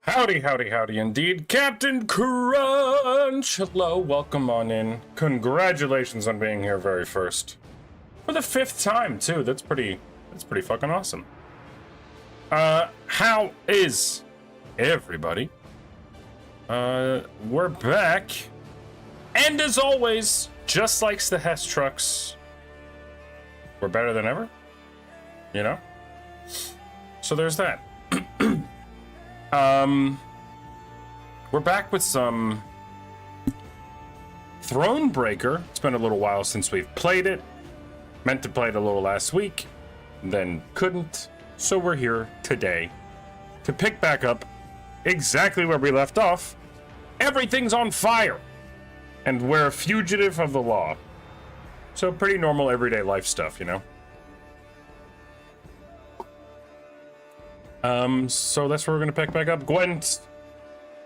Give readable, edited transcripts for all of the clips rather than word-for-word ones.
Howdy, howdy, howdy indeed. Captain Crunch! Hello, welcome on in. Congratulations on being here very first. For the 5th time, too. That's pretty fucking awesome. How is everybody? We're back. And as always, just like the Hess trucks, we're better than ever. You know? So there's that. We're back with some Thronebreaker. It's been a little while since we've played it. Meant to play it a little last week, then couldn't. So we're here today to pick back up exactly where we left off. Everything's on fire, and we're a fugitive of the law. So pretty normal everyday life stuff, you know? So that's where we're gonna pick back up. Gwent.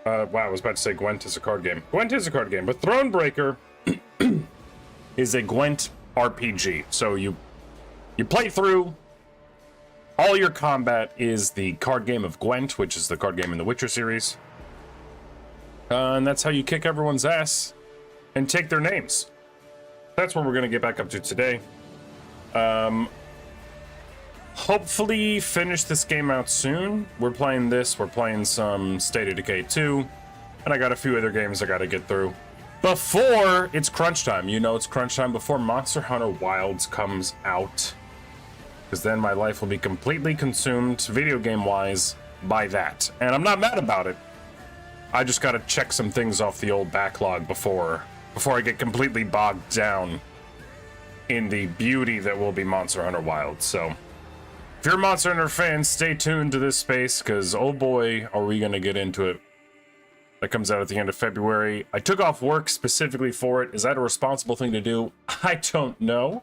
Wow, I was about to say Gwent is a card game. Gwent is a card game, but Thronebreaker is a Gwent RPG. So you play through. All your combat is the card game of Gwent, which is the card game in the Witcher series. And that's how you kick everyone's ass and take their names. That's what we're gonna get back up to today. Hopefully finish this game out soon. We're playing this, we're playing some State of Decay 2, and I got a few other games I gotta get through before it's crunch time. You know it's crunch time before Monster Hunter Wilds comes out, because then my life will be completely consumed, video game-wise, by that. And I'm not mad about it. I just gotta check some things off the old backlog before I get completely bogged down in the beauty that will be Monster Hunter Wilds, so... If you're a Monster Hunter fan, stay tuned to this space, because oh boy, are we gonna get into it. That comes out at the end of February. I took off work specifically for it. Is that a responsible thing to do? I don't know,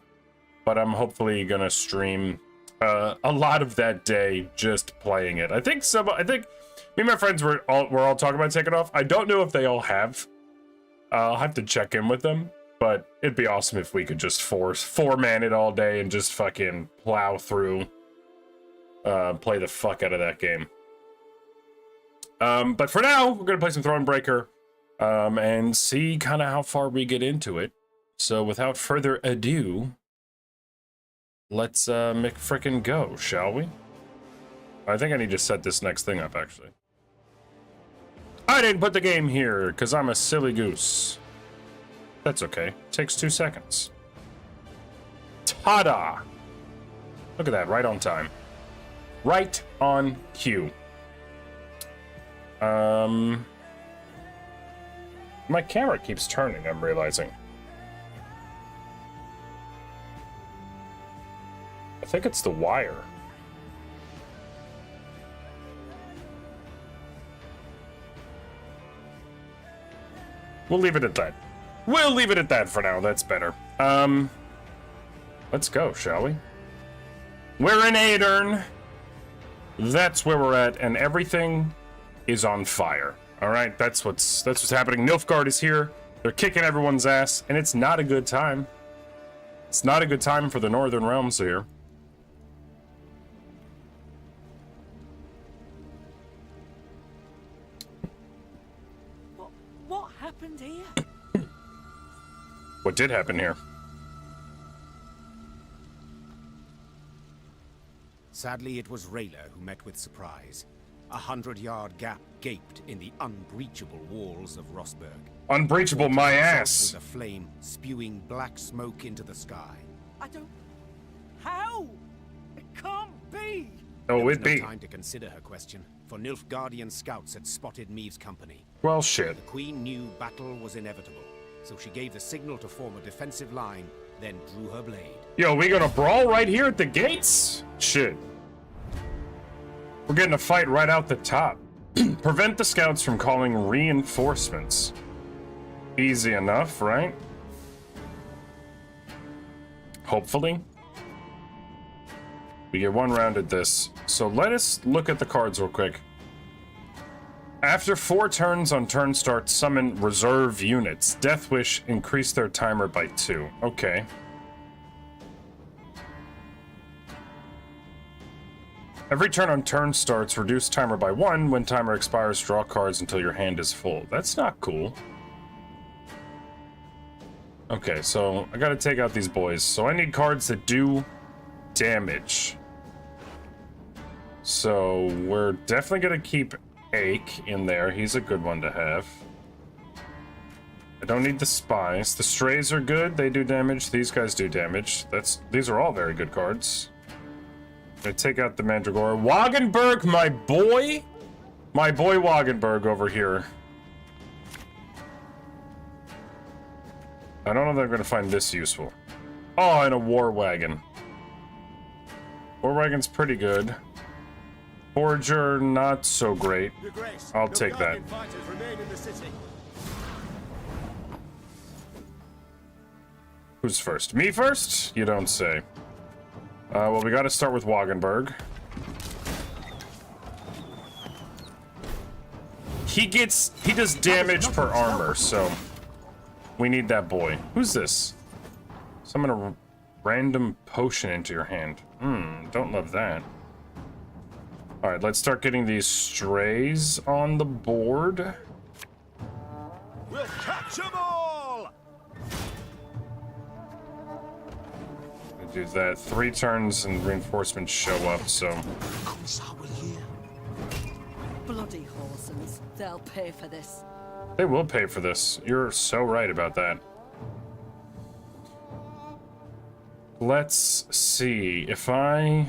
but I'm hopefully gonna stream a lot of that day just playing it. I think me and my friends were all talking about taking off. I don't know if they all have. I'll have to check in with them, but it'd be awesome if we could just four-man it all day and just fucking plow through. Play the fuck out of that game. But for now, we're gonna play some Thronebreaker, and see kind of how far we get into it. So without further ado, let's frickin' go, shall we? I think I need to set this next thing up, actually. I didn't put the game here, because I'm a silly goose. That's okay. Takes 2 seconds. Ta-da! Look at that, right on time. Right on cue. My camera keeps turning, I'm realizing. I think it's the wire. We'll leave it at that. We'll leave it at that for now. That's better. Let's go, shall we? We're in Aedirn. That's where we're at, and everything is on fire. All right, that's what's happening. Nilfgaard is here. They're kicking everyone's ass, and it's not a good time. It's not a good time for the Northern Realms here. What happened here? What did happen here? Sadly, it was Rayla who met with surprise. 100-yard gap gaped in the unbreachable walls of Rosberg. Unbreachable my ass! With a flame spewing black smoke into the sky. I don't... How? It can't be! Oh, it'd be. No time to consider her question, for Nilfgaardian scouts had spotted Meave's company. Well, shit. The Queen knew battle was inevitable, so she gave the signal to form a defensive line, then drew her blade. Yo, we gonna brawl right here at the gates? Shit. We're getting a fight right out the top. Prevent the scouts from calling reinforcements. Easy enough, right? Hopefully. We get one round at this. So let us look at the cards real quick. After 4 turns on turn start, summon reserve units. Death Wish, increase their timer by 2. Okay. Every turn on turn starts, reduce timer by 1. When timer expires, draw cards until your hand is full. That's not cool. Okay, so I gotta take out these boys. So I need cards that do damage. So we're definitely gonna keep Ache in there. He's a good one to have. I don't need the spies. The strays are good. They do damage. These guys do damage. These are all very good cards. I'm gonna take out the Mandragora. Wagenberg, my boy! My boy Wagenberg over here. I don't know if I'm gonna find this useful. Oh, and a War Wagon. War Wagon's pretty good. Forager, not so great. I'll take that. Who's first? Me first? You don't say. Well, we gotta start with Wagenberg. He does damage per armor, so we need that boy. Who's this? Summon a random potion into your hand. Don't love that. Alright, let's start getting these strays on the board. We'll catch them all! Do that. 3 turns and reinforcements show up, so. Bloody Horsens. They'll pay for this. They will pay for this. You're so right about that. Let's see. If the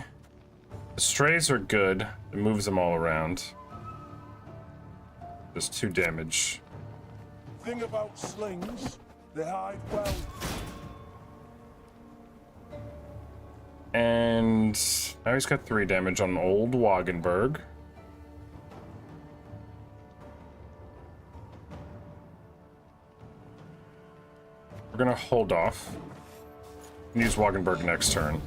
strays are good. It moves them all around. Does 2 damage. Thing about slings, they hide well. And now he's got 3 damage on old Wagenberg. We're gonna hold off. And use Wagenberg next turn.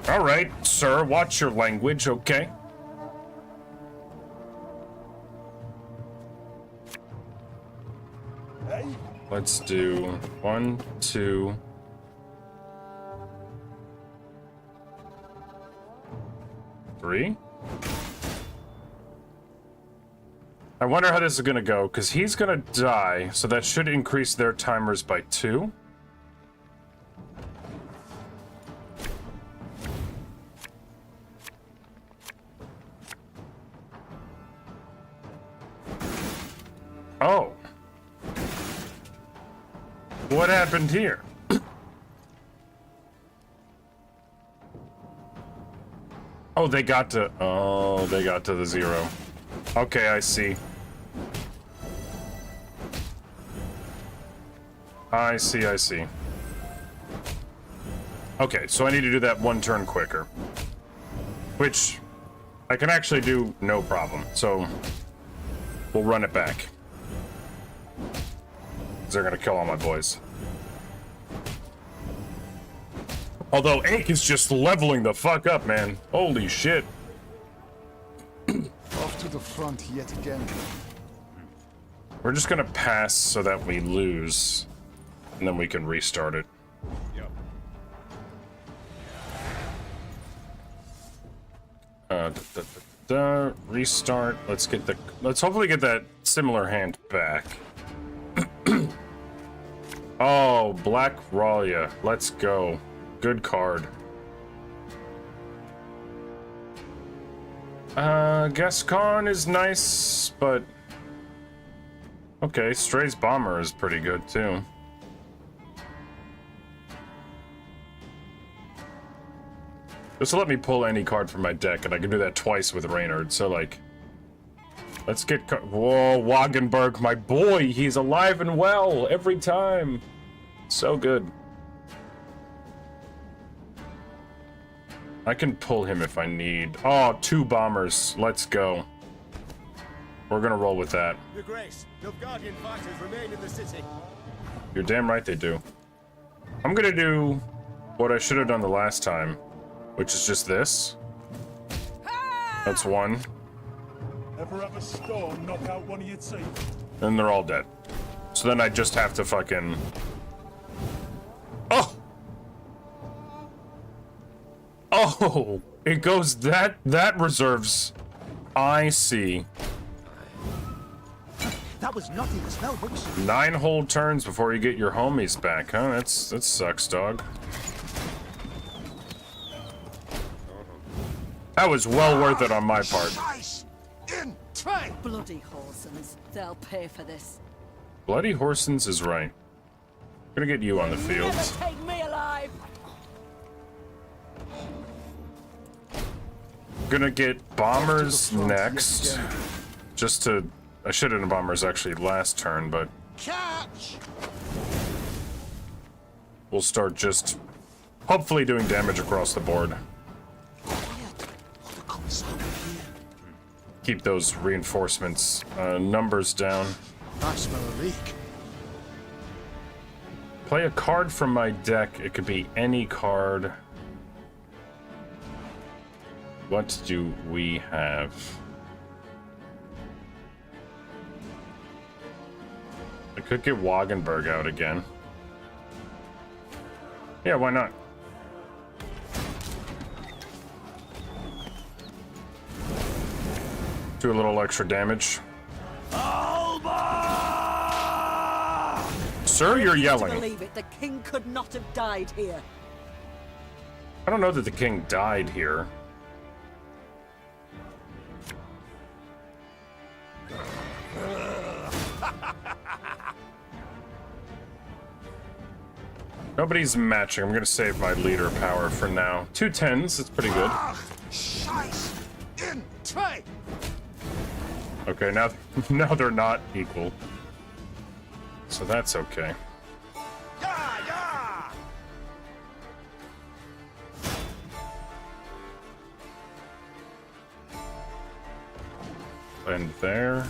Alright, sir, watch your language, okay? Hey? Let's do 1, 2. 3. I wonder how this is gonna go, because he's gonna die, so that should increase their timers by 2. Oh. What happened here? Oh, they got to the 0. Okay, I see. I see. Okay, so I need to do that 1 turn quicker. Which I can actually do no problem, so we'll run it back. They're gonna kill all my boys. Although Ache is just leveling the fuck up, man. Holy shit. Off to the front yet again. We're just gonna pass so that we lose. And then we can restart it. Restart. Let's hopefully get that similar hand back. Oh, Black Ralia. Let's go. Good card. Gascon is nice, but okay, Stray's Bomber is pretty good too. Just let me pull any card from my deck, and I can do that twice with Reynard, so like... Let's get... Whoa, Wagenberg, my boy! He's alive and well every time! So good. I can pull him if I need. Oh, 2 bombers. Let's go. We're gonna roll with that. Your Grace, no Guardian fighters remain in the city. You're damn right they do. I'm gonna do what I should have done the last time, which is just this. That's 1. Ever have a storm knock out one of your teeth? And they're all dead. So then I just have to fucking... Oh! Oh, it goes that reserves. I see. That was not in the spell books. 9 whole turns before you get your homies back, huh? That sucks, dog. That was well worth it on my part. Bloody Horsens, they'll pay for this. Bloody Horsens is right. I'm gonna get you on the field. Never take me alive. Gonna get bombers next. Just to... I should have done bombers actually last turn, but... Catch! We'll start just... hopefully doing damage across the board. Keep those reinforcements numbers down. I smell a leak. Play a card from my deck. It could be any card. What do we have? I could get Wagenberg out again. Yeah, why not? Do a little extra damage. Sir, you're To yelling. believe it, the king could not have died here. I don't know that the king died here. Nobody's matching. I'm gonna save my leader power for now. 2 10s, it's pretty good. Okay, now they're not equal. So that's okay. And there.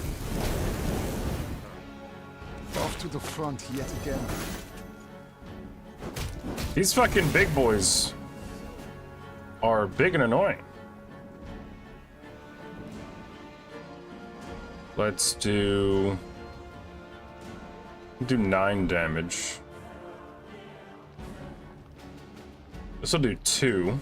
Off to the front yet again. These fucking big boys are big and annoying. Let's do 9 damage. This will do 2.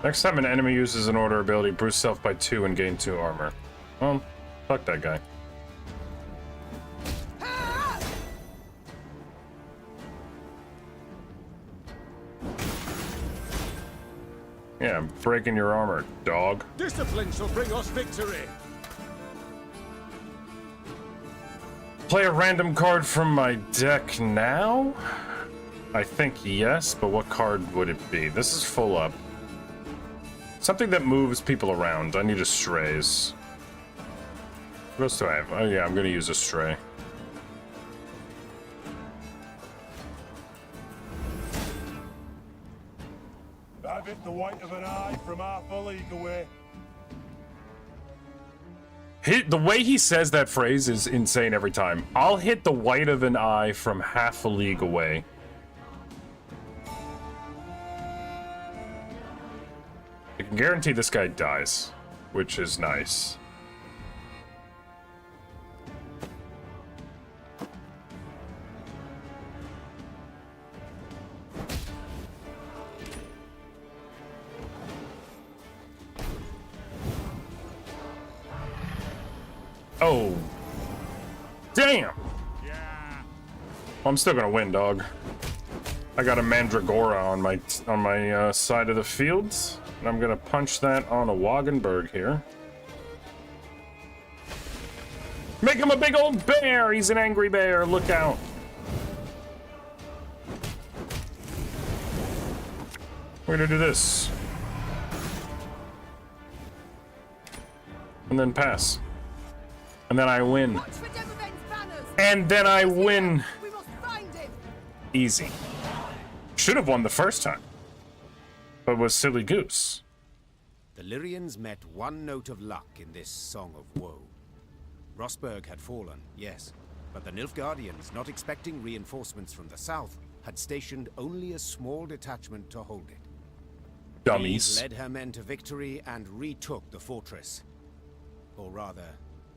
Next time an enemy uses an order ability, boost self by 2 and gain 2 armor. Well, fuck that guy. Yeah, I'm breaking your armor, dog. Discipline shall bring us victory. Play a random card from my deck now? I think yes, but what card would it be? This is full up. Something that moves people around. I need a strays. What else do I have? Oh yeah, I'm gonna use a stray. I've hit the white of an eye from half a league away. The way he says that phrase is insane every time. I'll hit the white of an eye from half a league away. I can guarantee this guy dies, which is nice. Oh. Damn! Yeah. I'm still gonna win, dog. I got a Mandragora on my side of the field, and I'm gonna punch that on a Wagenberg here. Make him a big old bear! He's an angry bear, look out! We're gonna do this. And then pass. And then I win. And then I win. We must find him. Easy. Should have won the first time. But was silly goose. The Lyrians met one note of luck in this song of woe. Rosberg had fallen, yes, but the Nilfgaardians, not expecting reinforcements from the south, had stationed only a small detachment to hold it. Dummies. These led her men to victory and retook the fortress. Or rather,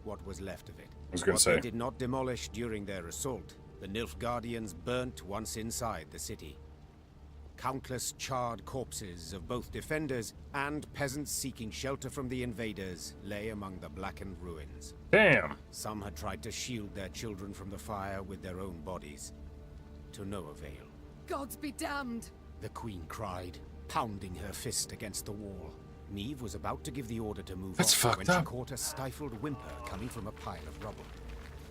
what was left of it. I was gonna What say. they did not demolish during their assault, The Nilfgaardians burnt once inside the city. Countless charred corpses of both defenders and peasants seeking shelter from the invaders lay among the blackened ruins. Damn. Some had tried to shield their children from the fire with their own bodies. To no avail. Gods be damned! The queen cried, pounding her fist against the wall. Niamh was about to give the order to move That's on when fucked she up. caught a stifled whimper coming from a pile of rubble.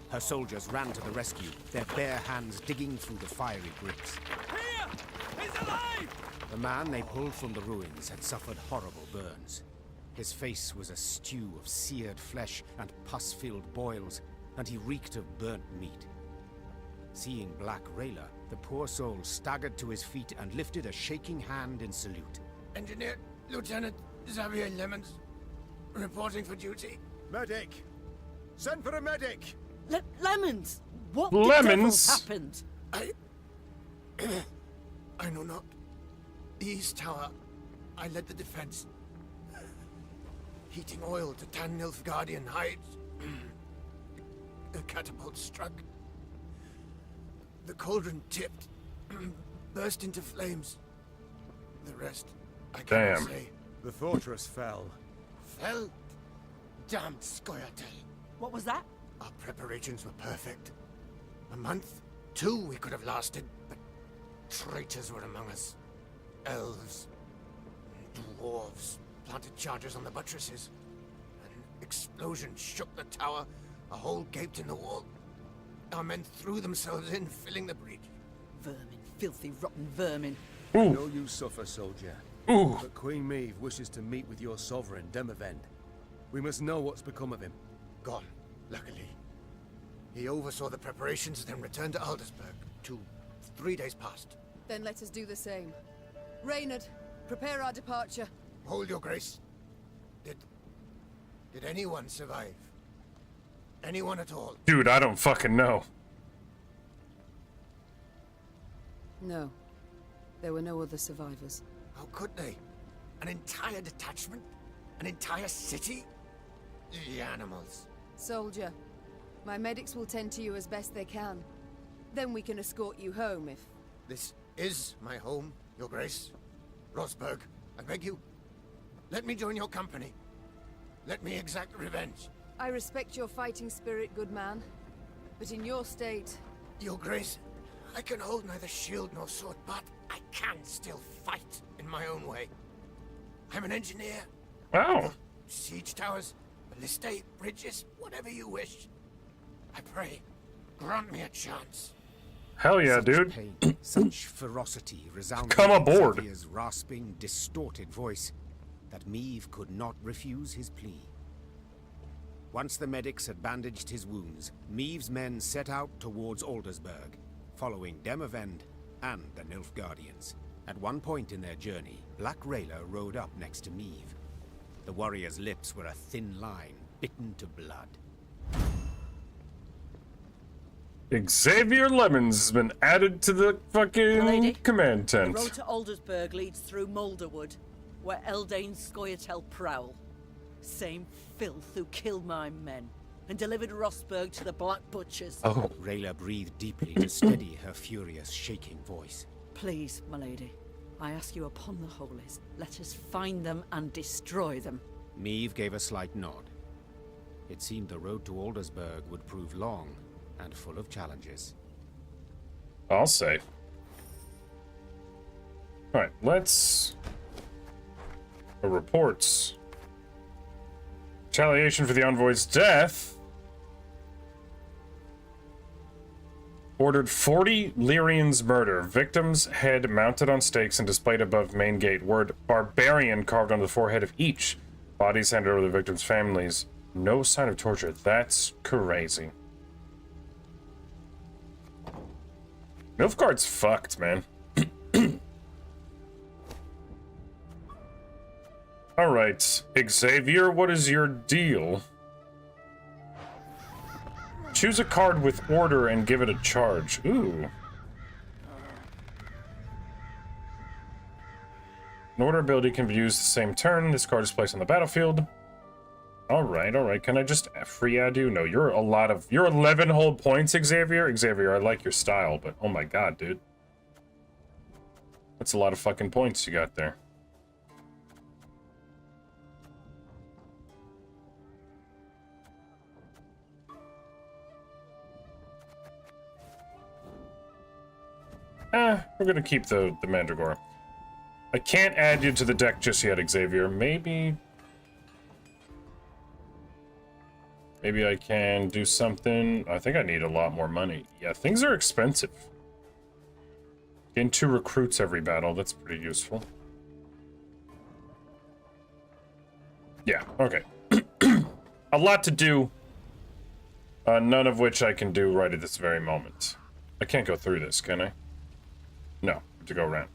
Her soldiers ran to the rescue, their bare hands digging through the fiery bricks. Here! He's alive! The man they pulled from the ruins had suffered horrible burns. His face was a stew of seared flesh and pus-filled boils, and he reeked of burnt meat. Seeing Black Rayla, the poor soul staggered to his feet and lifted a shaking hand in salute. Engineer Lieutenant Xavier Lemons, reporting for duty. Medic! Send for a medic! Lemons! What Lemons? the devil happened? I know not. The East Tower, I led the defense. Heating oil to tan Nilfgaardian hides. The catapult struck. The cauldron tipped, burst into flames. The rest, I cannot Damn. say. The fortress fell. Fell? Damned Scoia'tael. What was that? Our preparations were perfect. A month, 2 we could have lasted, but traitors were among us. Elves, dwarves planted charges on the buttresses. An explosion shook the tower, a hole gaped in the wall. Our men threw themselves in, filling the breach. Vermin, filthy, rotten vermin. I know you suffer, soldier. Ooh. But Queen Maeve wishes to meet with your sovereign, Demavend. We must know what's become of him. Gone, luckily. He oversaw the preparations, then returned to Aldersburg. 3 days past. Then let us do the same. Reynard, prepare our departure. Hold your grace. Did anyone survive? Anyone at all? Dude, I don't fucking know. No. There were no other survivors. How could they? An entire detachment? An entire city? The animals. Soldier, my medics will tend to you as best they can. Then we can escort you home if... This is my home, your grace. Rosberg, I beg you. Let me join your company. Let me exact revenge. I respect your fighting spirit, good man. But in your state... Your grace, I can hold neither shield nor sword, but I can still fight in my own way. I'm an engineer. Oh. Siege towers, ballistae, bridges, whatever you wish. I pray, grant me a chance. Hell yeah, Such dude. pain, such ferocity resounded Come in aboard. Xavier's rasping, distorted voice that Maeve could not refuse his plea. Once the medics had bandaged his wounds, Maeve's men set out towards Aldersburg, following Demavend and the Nilfgaardians. At one point in their journey, Black Rayla rode up next to Maeve. The warrior's lips were a thin line, bitten to blood. Xavier Lemons has been added to the fucking Lady, command The tent. road to Aldersburg leads through Moulderwood, where Eldain Scoia'tael prowl. Same filth who killed my men and delivered Rosberg to the Black Butchers. Oh. Rayla breathed deeply to steady her furious, shaking voice. Please, my lady, I ask you upon the holies, let us find them and destroy them. Maeve gave a slight nod. It seemed the road to Aldersburg would prove long and full of challenges. I'll say. Alright, let's... reports. Retaliation for the envoy's death. Ordered 40 Lyrians murder. Victims' head mounted on stakes and displayed above main gate. Word barbarian carved on the forehead of each. Bodies handed over to the victims' families. No sign of torture. That's crazy. Nilfgaard's fucked, man. Alright, Xavier, what is your deal? Choose a card with order and give it a charge. Ooh. An order ability can be used the same turn. This card is placed on the battlefield. All right. Can I just free add you? No, you're 11 whole points, Xavier. Xavier, I like your style, but oh my god, dude. That's a lot of fucking points you got there. We're gonna keep the Mandragora. I can't add you to the deck just yet, Xavier. Maybe I can do something. I think I need a lot more money. Yeah, things are expensive. Gain 2 recruits every battle. That's pretty useful. Yeah, okay. A lot to do. None of which I can do right at this very moment. I can't go through this, can I? No, I have to go around.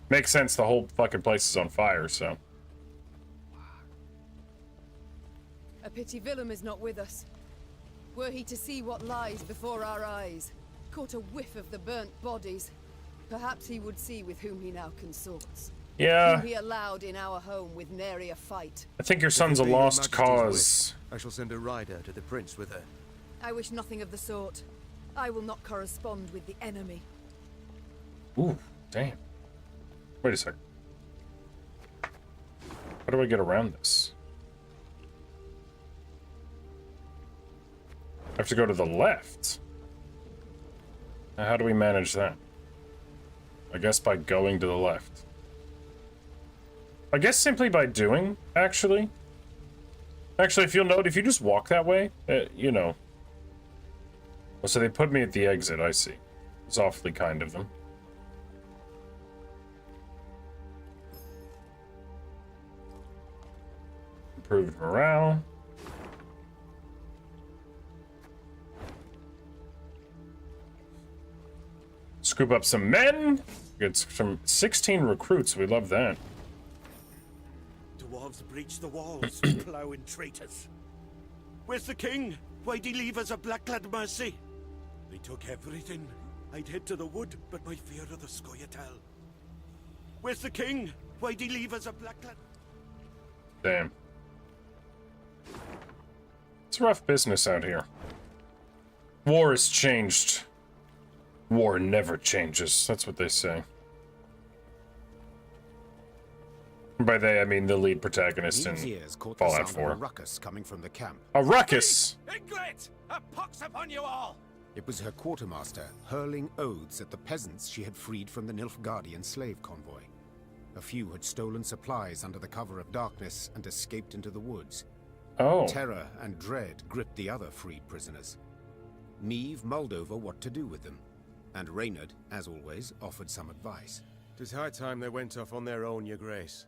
Makes sense, the whole fucking place is on fire, so. A pity Willem is not with us. Were he to see what lies before our eyes, caught a whiff of the burnt bodies, perhaps he would see with whom he now consorts. Yeah. Whom he allowed in our home with nary a fight. I think your son's a lost cause. I shall send a rider to the prince with her. I wish nothing of the sort. I will not correspond with the enemy. Ooh, damn. Wait a sec. How do I get around this? I have to go to the left. Now, how do we manage that? I guess by going to the left. I guess simply by doing, actually. Actually, if you'll note, if you just walk that way, you know. Oh, so they put me at the exit, I see. It's awfully kind of them. Improved morale. Scoop up some men. Get some 16 recruits. We love that. Dwarves breach the walls, plowing traitors. Where's the king? Why'd he leave us a black-clad mercy? They took everything. I'd head to the wood, but my fear of the Scoia'tael. Where's the king? Why'd he leave us a black-clad... Damn. It's rough business out here. War has changed. War never changes. That's what they say. By they, I mean the lead protagonist in Fallout 4. A ruckus coming from the camp. A ruckus! Ingrid! A pox upon you all! It was her quartermaster hurling oaths at the peasants she had freed from the Nilfgaardian slave convoy. A few had stolen supplies under the cover of darkness and escaped into the woods. Oh. Terror and dread gripped the other freed prisoners. Meve mulled over what to do with them, and Reynard, as always, offered some advice. 'Tis high time they went off on their own, your grace.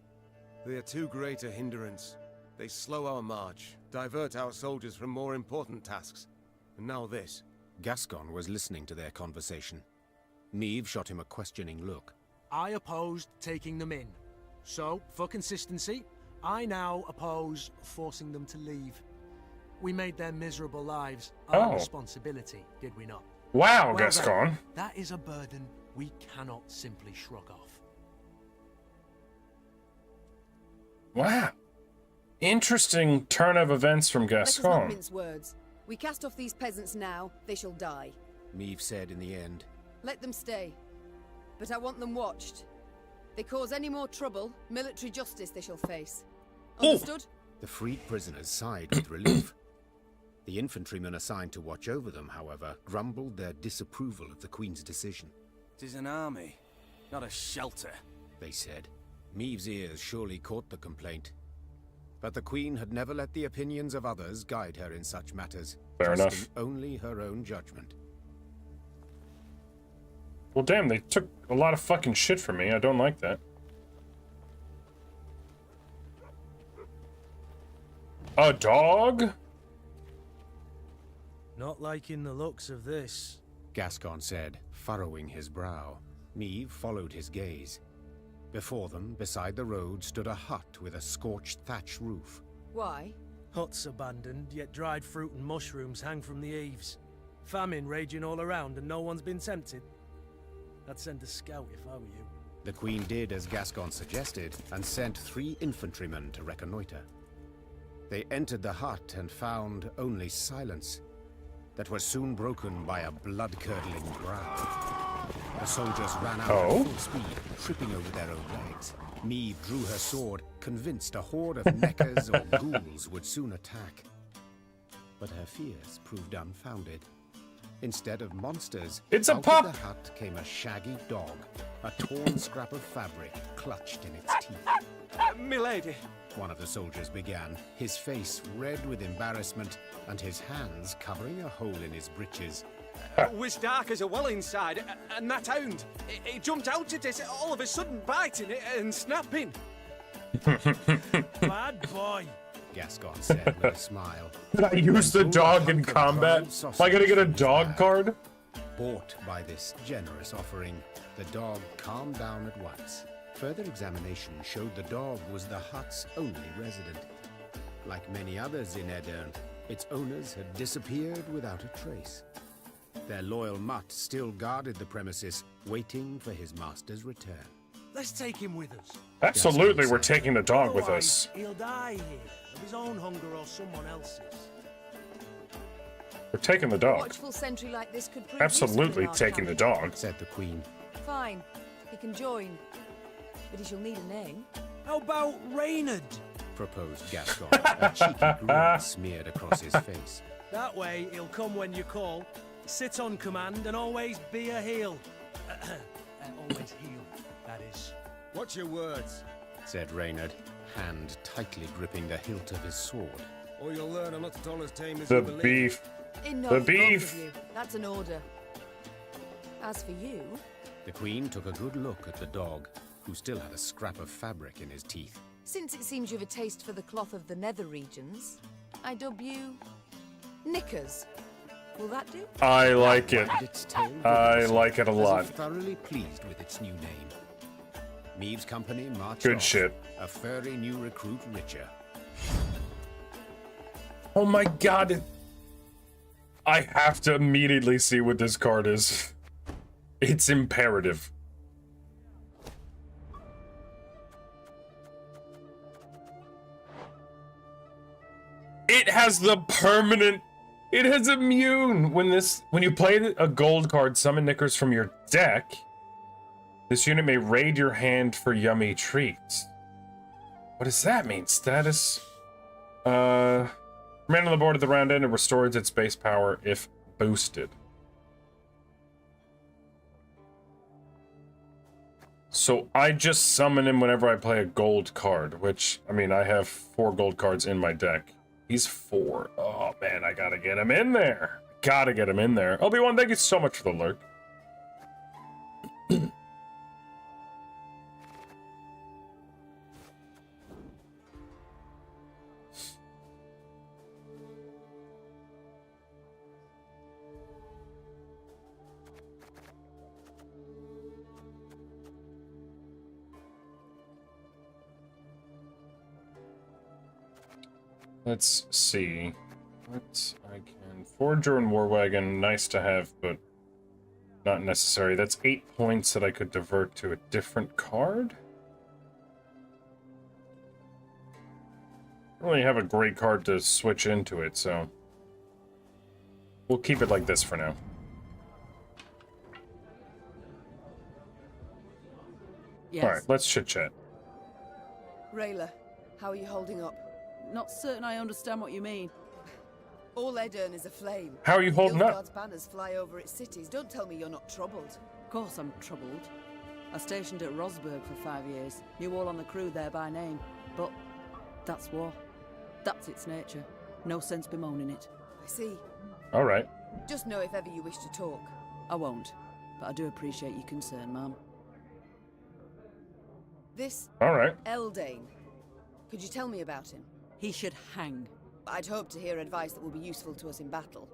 They are too great a hindrance. They slow our march, divert our soldiers from more important tasks. And now this. Gascon was listening to their conversation. Meve shot him a questioning look. I opposed taking them in. So, for consistency, I now oppose forcing them to leave. We made their miserable lives our responsibility, did we not? Wow, Well Gascon. then, that is a burden we cannot simply shrug off. Wow. Interesting turn of events from Let us not Gascon. mince words. We cast off these peasants now, they shall die. Meve said in the end. Let them stay. But I want them watched. They cause any more trouble, military justice they shall face. Understood? The freed prisoners sighed with relief. The infantrymen assigned to watch over them, however, grumbled their disapproval of the Queen's decision. "'Tis an army, not a shelter," they said. Meve's ears surely caught the complaint. But the Queen had never let the opinions of others guide her in such matters. Fair trusting enough. only her own judgment. Well, damn, they took a lot of fucking shit from me. I don't like that. A dog? Not liking the looks of this. Gascon said, furrowing his brow. Meve followed his gaze. Before them, beside the road, stood a hut with a scorched thatch roof. Why? Huts abandoned, yet dried fruit and mushrooms hang from the eaves. Famine raging all around and no one's been tempted. I'd send a scout if I were you. The Queen did as Gascon suggested, and sent 3 infantrymen to reconnoiter. They entered the hut and found only silence that was soon broken by a blood-curdling growl. The soldiers ran out at full speed, tripping over their own legs. Meve drew her sword, convinced a horde of neckers or ghouls would soon attack. But her fears proved unfounded. Instead of monsters, it's a out pup! of the hut came a shaggy dog, a torn scrap of fabric clutched in its teeth. Milady! One of the soldiers began, his face red with embarrassment and his hands covering a hole in his breeches. It was dark as a well inside, and that hound, it jumped out at us all of a sudden, biting it and snapping. Bad boy. Gascon said with a smile. Did I use the dog in combat? Am I gonna get a dog card? Bought by this generous offering, the dog calmed down at once. Further examination showed the dog was the hut's only resident. Like many others in Aedirn, its owners had disappeared without a trace. Their loyal mutt still guarded the premises, waiting for his master's return. Let's take him with us. Absolutely, we're taking the dog with Otherwise, us. he'll die here of his own hunger or someone else's. We're taking the dog. Watchful sentry like this could prove Absolutely useful in our taking the camp. dog. Said the queen. Fine, he can join, but he shall need a name. How about Reynard? Proposed Gascon, a cheeky grin smeared across his face. That way, he'll come when you call, sit on command, and always be a heel. Always heel, that is. Watch your words, Said Reynard, hand tightly gripping the hilt of his sword. or you'll learn I'm not at all as tame as The you believe. beef. Enough, The both beef. of you. That's an order. As for you, The queen took a good look at the dog, who still had a scrap of fabric in his teeth. since it seems you have a taste for the cloth of the nether regions, I dub you Knickers. Will that do? I like it. Wagged its tail I vigorously, like it a as lot. if thoroughly pleased with its new name. Meve's company marched Good off, shit. a furry new recruit richer. Oh my god. I have to immediately see what this card is. It's imperative. It has the permanent. It has immune. When you play a gold card, summon Knickers from your deck. This unit may raid your hand for yummy treats. What does that mean? Status. Man on the board at the round end, it restores its base power if boosted. So I just summon him whenever I play a gold card, which, I mean, I have 4 gold cards in my deck. He's 4. Oh, man, I gotta get him in there. Gotta get him in there. Obi-Wan, thank you so much for the lurk. Let's see. What I can. Forger and War Wagon, nice to have, but not necessary. That's 8 points that I could divert to a different card. I don't really have a great card to switch into it, so we'll keep it like this for now. Yes. Alright, let's chit-chat. Rayla, how are you holding up? Not certain I understand what you mean. All Aedirn is aflame. How are you holding up? Nilfgaard's banners fly over its cities. Don't tell me you're not troubled. Of course I'm troubled. I stationed at Rosberg for 5 years. Knew all on the crew there by name. But that's war. That's its nature. No sense bemoaning it. I see. Alright. Just know if ever you wish to talk. I won't. But I do appreciate your concern, ma'am. This Alright. Eldain. Could you tell me about him? He should hang. I'd hope to hear advice that will be useful to us in battle.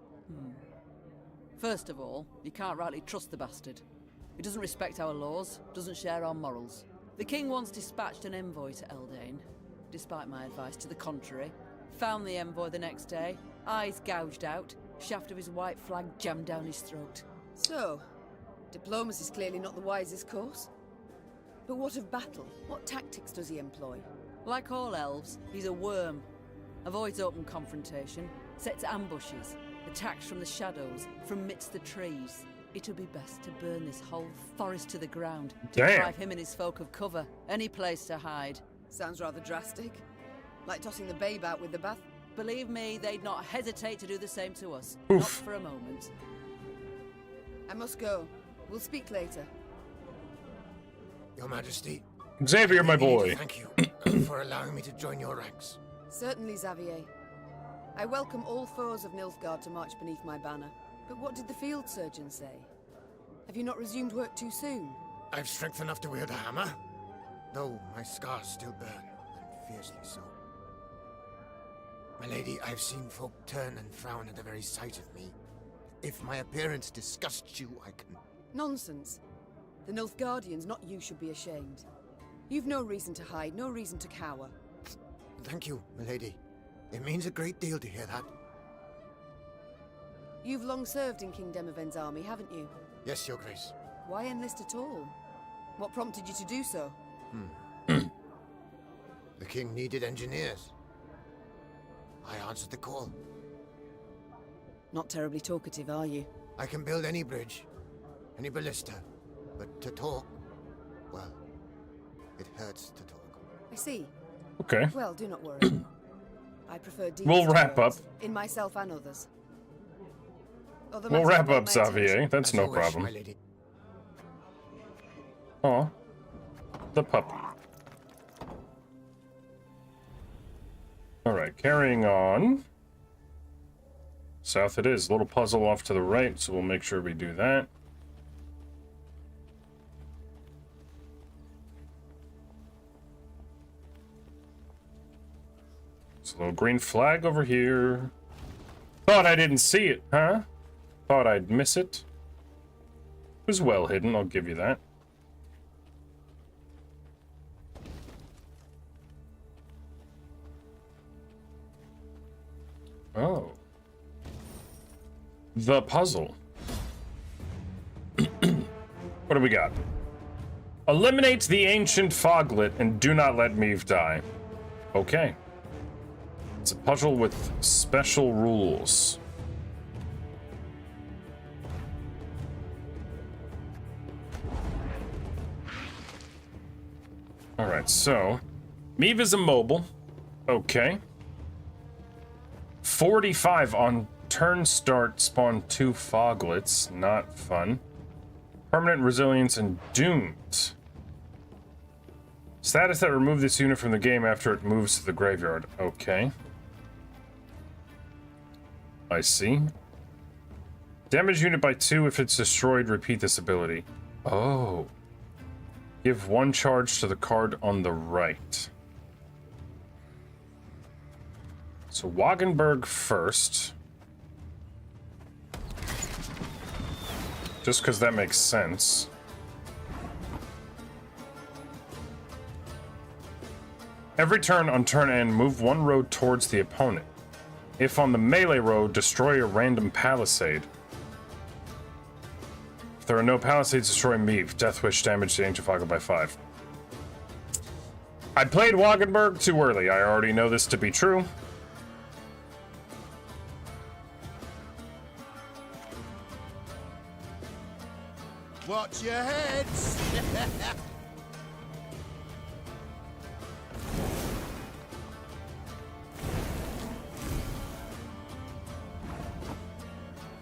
First of all, you can't rightly trust the bastard. He doesn't respect our laws, doesn't share our morals. The king once dispatched an envoy to Eldain, despite my advice to the contrary. Found the envoy the next day, eyes gouged out, shaft of his white flag jammed down his throat. So, diplomacy's clearly not the wisest course. But what of battle? What tactics does he employ? Like all elves, he's a worm. avoids open confrontation, sets ambushes, attacks from the shadows, from midst the trees. It'll be best to burn this whole forest to the ground, to deprive him and his folk of cover, any place to hide. Sounds rather drastic. Like tossing the babe out with the bath. Believe me, they'd not hesitate to do the same to us. Not for a moment. I must go. We'll speak later. Your Majesty. Xavier, my boy. Thank you for allowing me to join your ranks. Certainly, Xavier. I welcome all foes of Nilfgaard to march beneath my banner. But what did the field surgeon say? Have you not resumed work too soon? I've strength enough to wield a hammer, though my scars still burn, and fiercely so. My lady, I've seen folk turn and frown at the very sight of me. If my appearance disgusts you, I can... Nonsense. The Nilfgaardians, not you, should be ashamed. You've no reason to hide, no reason to cower. Thank you, my lady. It means a great deal to hear that. You've long served in King Demoven's army, haven't you? Yes, Your Grace. Why enlist at all? What prompted you to do so? The king needed engineers. I answered the call. Not terribly talkative, are you? I can build any bridge, any ballista, but to talk, well, it hurts to talk. I see. Okay. Well, do not worry. I prefer deeds We'll to wrap words, up. in myself and others. Other We'll matters wrap brought up, my Xavier. attention. That's As no you wish, problem. my lady. Aw. The puppy. Alright, carrying on. South it is. A little puzzle off to the right, so we'll make sure we do that. There's a little green flag over here. Thought I didn't see it, huh? Thought I'd miss it. It was well hidden, I'll give you that. Oh. The puzzle. What do we got? Eliminate the ancient foglet and do not let Meve die. Okay. It's a puzzle with special rules. Alright, so Meve is immobile. Okay. 45 on turn start spawn 2 foglets. Not fun. Permanent resilience and doomed. Status that remove this unit from the game after it moves to the graveyard. Okay. I see. Damage unit by 2 if it's destroyed. Repeat this ability. Oh. Give 1 charge to the card on the right. So Wagenberg first. Just because that makes sense. Every turn on turn end, move 1 road towards the opponent. If on the melee road, destroy a random palisade. If there are no palisades, destroy Meve. Death Wish damage the Ancient Foglet by 5. I played Wagenberg too early. I already know this to be true. Watch your heads!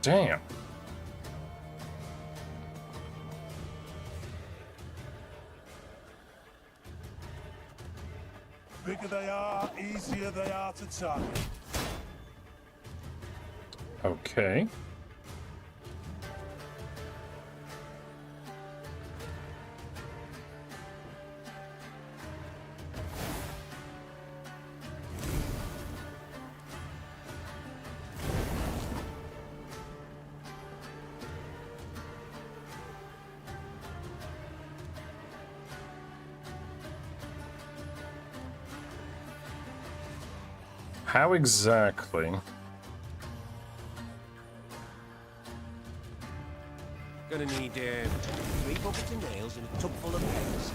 Damn. Bigger they are, easier they are to target. Okay. How exactly? Gonna need 3 buckets of nails and a tub full of pegs.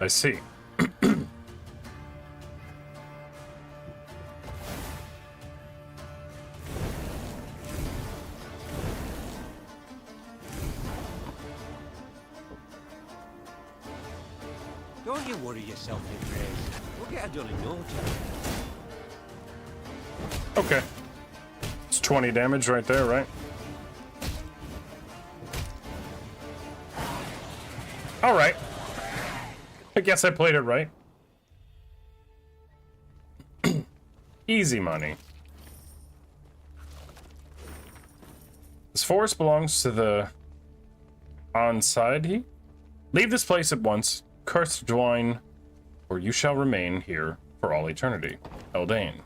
I see. Don't you worry yourself, in Grace. We'll get her done in no time. Okay. It's 20 damage right there, right? All right. I guess I played it right. Easy money. This forest belongs to the Onside. Leave this place at once. Cursed Dwine, or you shall remain here for all eternity. Aedirn.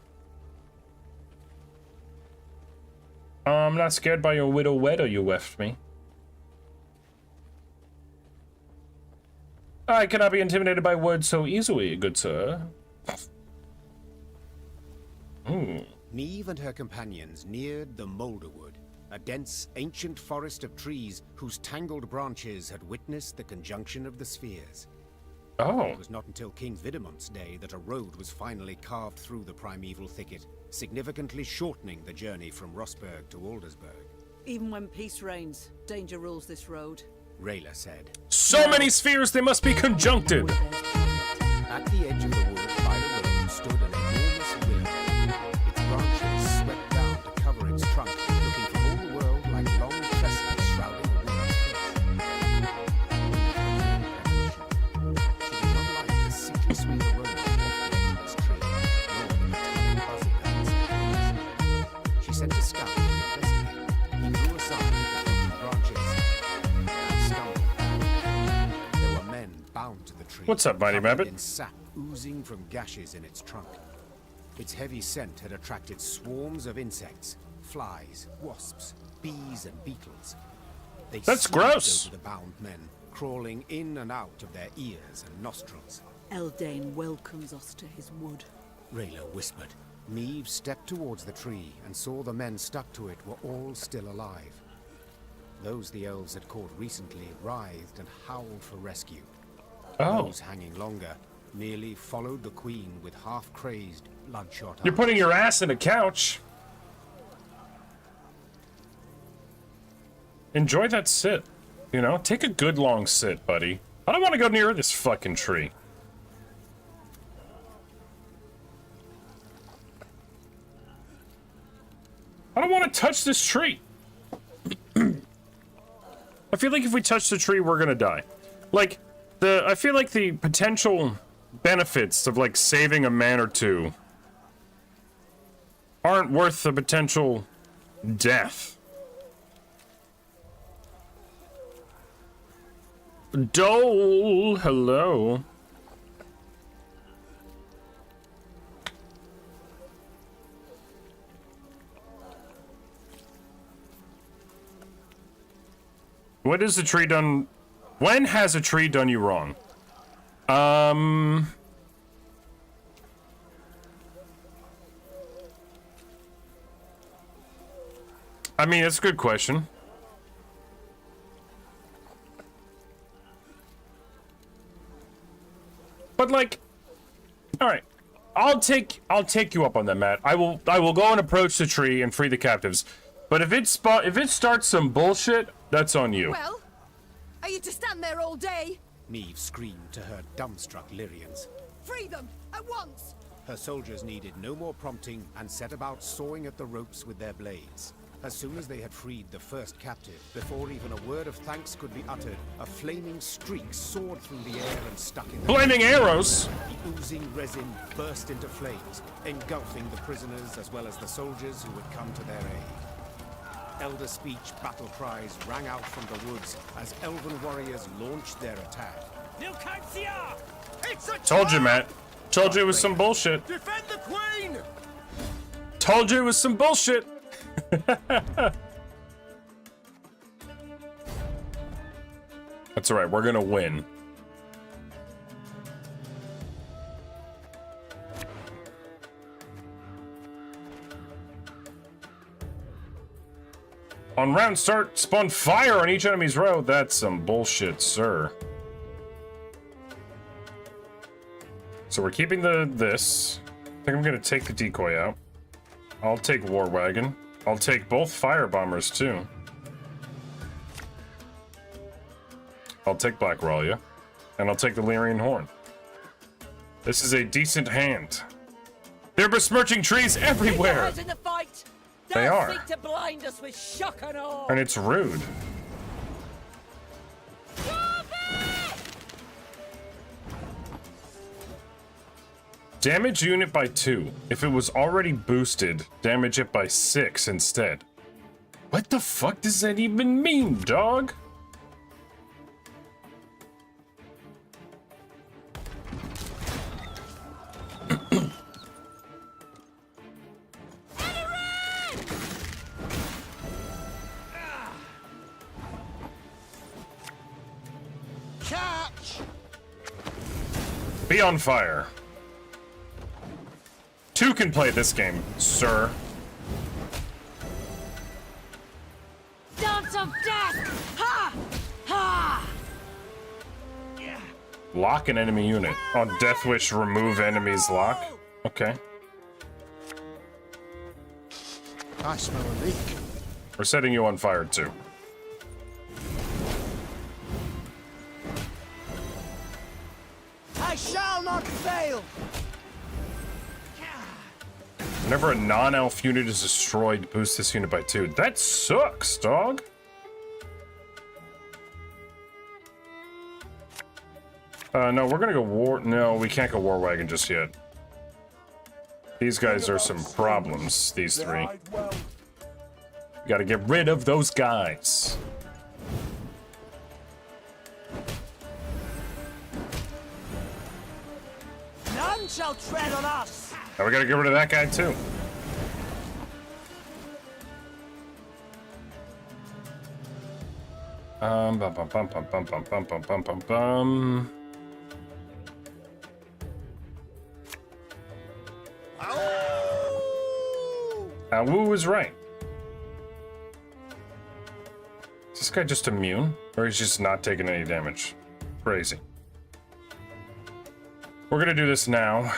I'm not scared by your widow weather you left me. I cannot be intimidated by words so easily, good sir. Neve and her companions neared the Moulderwood, a dense, ancient forest of trees whose tangled branches had witnessed the conjunction of the spheres. Oh. It was not until King Vidamont's day that a road was finally carved through the primeval thicket, significantly shortening the journey from Rosberg to Aldersburg. Even when peace reigns, danger rules this road. Rayla said. So many spheres, they must be conjuncted! At the edge of the wood by the road stood an enormous willow. Its branches swept down to cover its trunk, looking for all the world like long tresses shrouding a woman's face. She did not like the sickly sweet aroma wafted from this tree, nor the tiny buzzing of its. She sent a scout to investigate. He drew aside the broken branches and stumbled. There were men bound to the tree. What's up, Mighty covered Mabbit? in sap oozing from gashes in its trunk. Its heavy scent had attracted swarms of insects, flies, wasps, bees, and beetles. They That's seized gross. over the bound men, crawling in and out of their ears and nostrils. Aedirn welcomes us to his wood. Rayla whispered. Neve stepped towards the tree and saw the men stuck to it were all still alive. Those the elves had caught recently writhed and howled for rescue. Oh. Those hanging longer merely followed the queen with half-crazed, bloodshot You're eyes. putting your ass in a couch. Enjoy that sit. You know, take a good long sit, buddy. I don't want to go near this fucking tree. I don't want to touch this tree. I feel like if we touch the tree, we're gonna die. Like, I feel like the potential benefits of, like, saving a man or two aren't worth the potential death. Dole, hello. What is the tree done? When has a tree done you wrong? I mean, that's a good question. But like, all right, I'll take you up on that, Matt. I will go and approach the tree and free the captives. But if it starts some bullshit, that's on you. Well, are you to stand there all day? Neve screamed to her dumbstruck Lyrians. Free them, at once! Her soldiers needed no more prompting and set about sawing at the ropes with their blades. As soon as they had freed the first captive, before even a word of thanks could be uttered, a flaming streak soared through the air and stuck in the Flaming arrows! The oozing resin burst into flames, engulfing the prisoners as well as the soldiers who had come to their aid. Elder speech battle cries rang out from the woods as elven warriors launched their attack. Told you, Matt. Told you it was some bullshit. Defend the queen! Told you it was some bullshit. That's alright, we're gonna win. On round start, spawn fire on each enemy's row. That's some bullshit, sir. So we're keeping this. I think I'm gonna take the decoy out. I'll take War Wagon. I'll take both fire bombers too. I'll take Black Ralia. And I'll take the Lyrian Horn. This is a decent hand. They're besmirching trees everywhere! In the fight. They are. Seek to blind us with shock and awe. And it's rude. Damage unit by 2. If it was already boosted, damage it by 6 instead. What the fuck does that even mean, dog? Catch! Be on fire. 2 can play this game, sir. Dance of death! Ha! Ha! Lock an enemy unit. On Death Wish, remove enemy's lock. Okay. I smell a leak. We're setting you on fire too. I shall not fail! Whenever a non-elf unit is destroyed, boost this unit by 2. That sucks, dog. No, we're gonna go war. No, we can't go War Wagon just yet. These guys are some problems, these 3. We gotta get rid of those guys. None shall tread on us! Now we gotta get rid of that guy too. Bum bum bum bum bum bum bum bum bum bum bum. Wu was right. Is this guy just immune? Or he's just not taking any damage? Crazy. We're gonna do this now.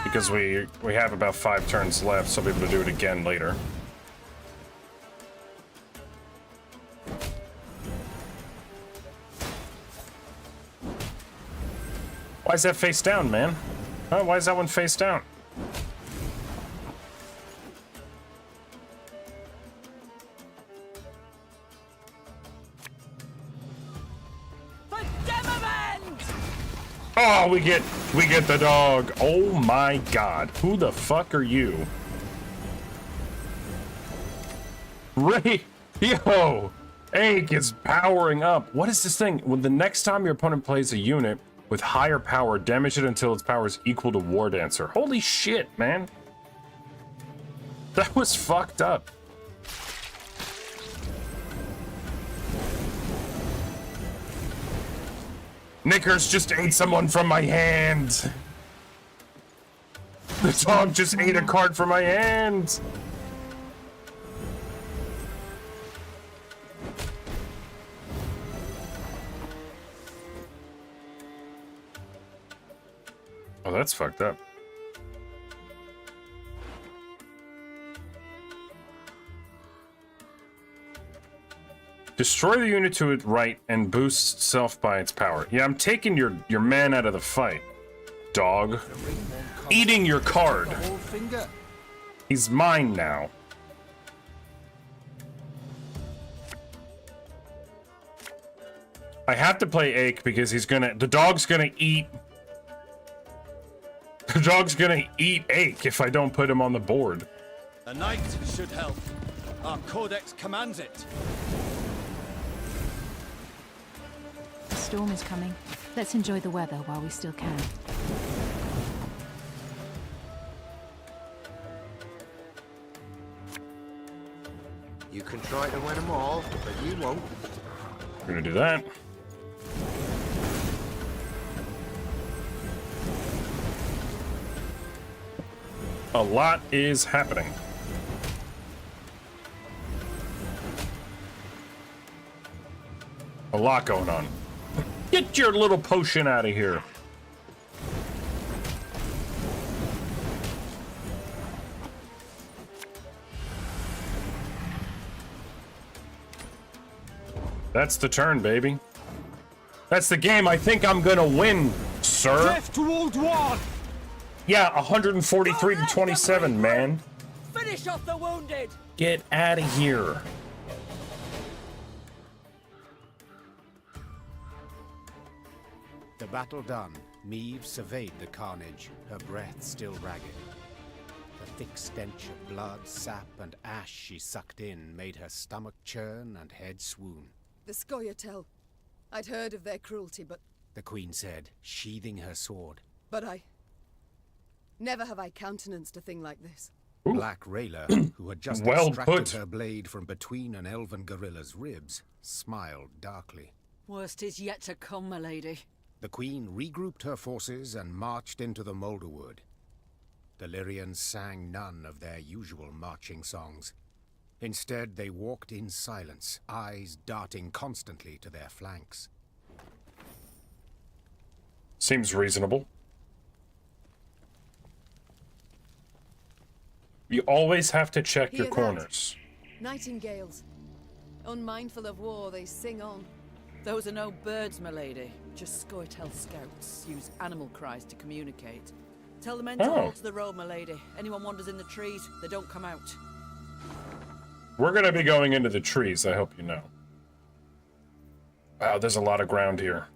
Because we have about 5 turns left, so I'll be able to do it again later. Why is that face down, man? Huh? Why is that one face down? Oh, we get the dog. Oh my god. Who the fuck are you? Ray, yo, Ache is powering up. What is this thing? Well, the next time your opponent plays a unit with higher power, damage it until its power is equal to War Dancer. Holy shit, man. That was fucked up. Knickers just ate someone from my hand. The dog just ate a card from my hand. Oh, that's fucked up. Destroy the unit to its right and boost self by its power. Yeah, I'm taking your man out of the fight, dog. Eating your card. He's mine now. I have to play Ache because the dog's gonna eat. The dog's gonna eat Ache if I don't put him on the board. A knight should help. Our codex commands it. The storm is coming. Let's enjoy the weather while we still can. You can try to win them all, but you won't. We're gonna do that. A lot is happening. A lot going on. Get your little potion out of here. That's the turn, baby. That's the game I think I'm gonna win, sir. Driftwood 1! Yeah, 143 to 27, man. Finish off the wounded! Get out of here. The battle done, Meve surveyed the carnage, her breath still ragged. The thick stench of blood, sap, and ash she sucked in made her stomach churn and head swoon. The Scoia'tael. I'd heard of their cruelty, but... The queen said, sheathing her sword. But never have I countenanced a thing like this. Ooh. Black Rayla, who had just Well extracted put. her blade from between an elven gorilla's ribs, smiled darkly. Worst is yet to come, my lady. The queen regrouped her forces and marched into the Moulderwood. The Lyrians sang none of their usual marching songs. Instead, they walked in silence, eyes darting constantly to their flanks. Seems reasonable. You always have to check your Hear that? corners. Nightingales. Unmindful of war, they sing on. Those are no birds, my lady. Just Scoia'tael scouts use animal cries to communicate. Tell the men to hold to the road, my lady. Anyone wanders in the trees, they don't come out. We're gonna be going into the trees, I hope you know. Wow, there's a lot of ground here.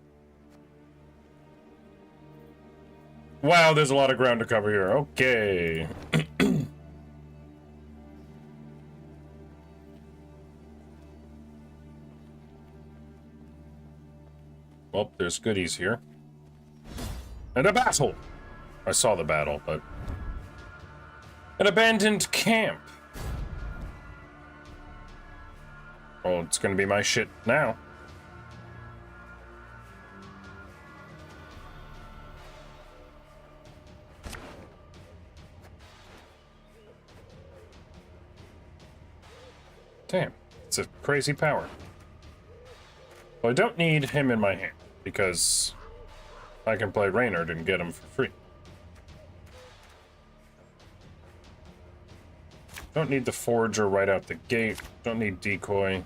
Wow, there's a lot of ground to cover here. Okay. Well, there's goodies here. And a battle! I saw the battle, but... An abandoned camp. Well, it's gonna be my shit now. Damn, it's a crazy power. Well, I don't need him in my hand, because I can play Reynard and get him for free. Don't need the Forager right out the gate. Don't need Decoy.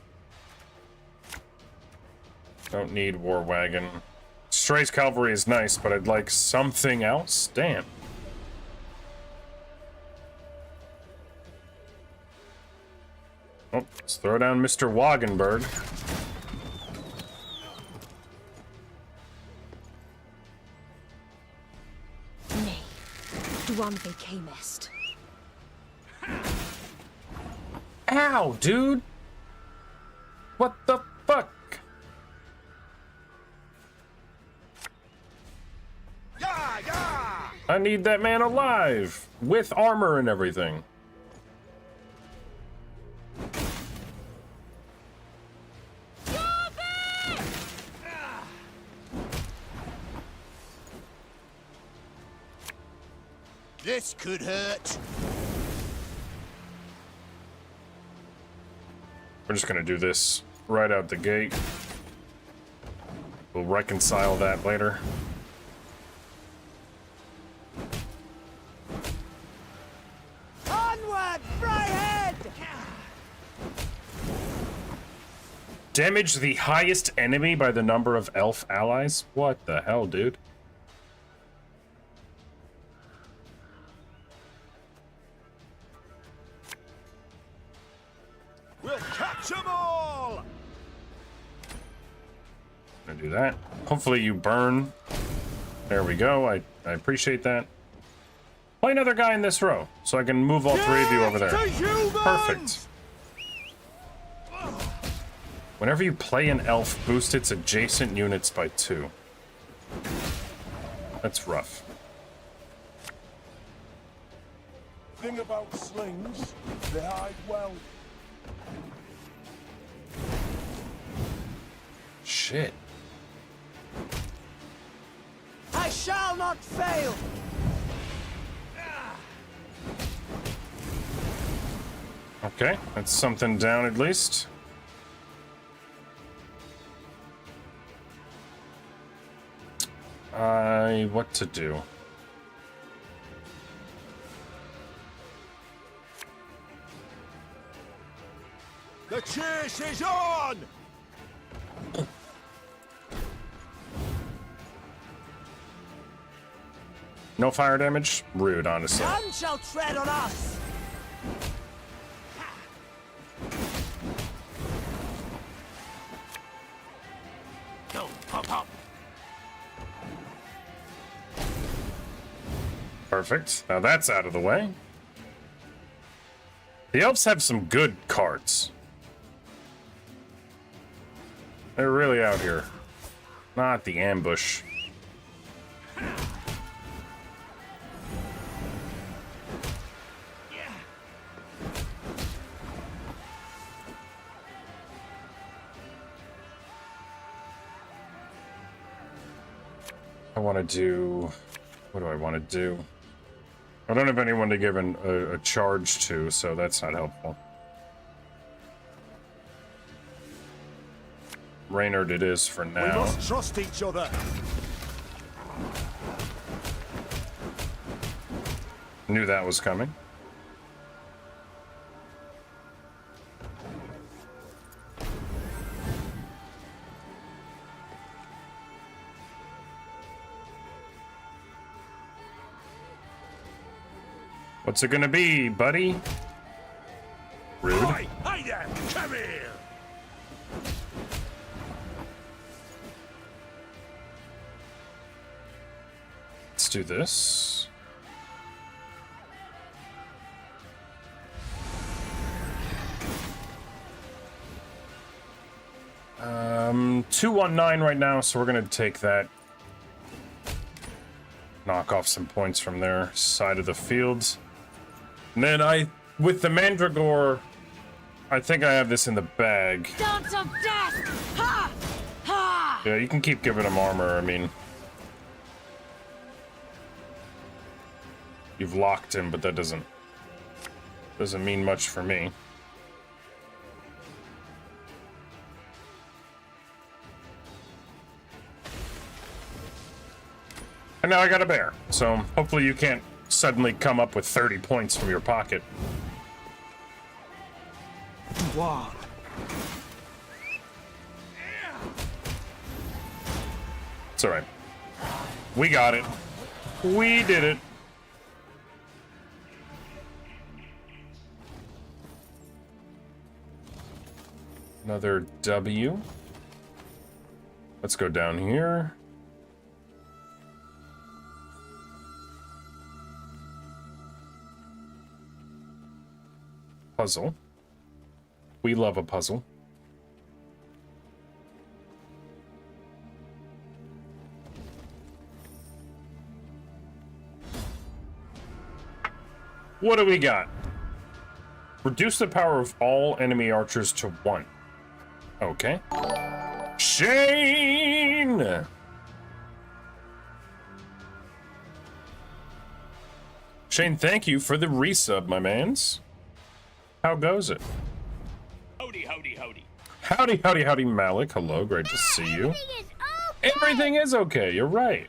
Don't need War Wagon. Stray's Cavalry is nice, but I'd like something else? Damn. Oh, let's throw down Mr. Wagenberg. Nay, duan they camest. Ow, dude! What the fuck? I need that man alive! With armor and everything. This could hurt. We're just gonna do this right out the gate. We'll reconcile that later. Onward, Fryhead! Damage the highest enemy by the number of elf allies? What the hell, dude? We'll catch them all! Gonna do that. Hopefully you burn. There we go. I appreciate that. Play another guy in this row, so I can move all three of you over there. Perfect. Whenever you play an elf, boost its adjacent units by 2. That's rough. Thing about slings, they hide well. Shit. I shall not fail! Okay, that's something down at least. What to do? The chase is on! No fire damage? Rude, honestly. None shall tread on us! Go, hop, hop. Perfect. Now that's out of the way. The elves have some good cards. They're really out here. Not the ambush. I want to do... What do I want to do? I don't have anyone to give a charge to, so that's not helpful. Reynard it is for now. We must trust each other. Knew that was coming. What's it gonna be, buddy? Rude. Hi there! Come here! Let's do this. Um, 219 right now, so we're gonna take that. Knock off some points from their side of the field. And then with the Mandragore, I think I have this in the bag. Dance of death! Ha! Ha! Yeah, you can keep giving him armor, I mean. You've locked him, but that doesn't mean much for me. And now I got a bear, so hopefully you can't suddenly come up with 30 points from your pocket. Wow. It's alright. We got it. We did it. Another W. Let's go down here. Puzzle. We love a puzzle. What do we got? Reduce the power of all enemy archers to 1. Okay. Shane! Shane, thank you for the resub, my mans. How goes it? Howdy, howdy, howdy. Howdy, howdy, howdy, Malik. Hello, great to see you. Everything is okay, you're right.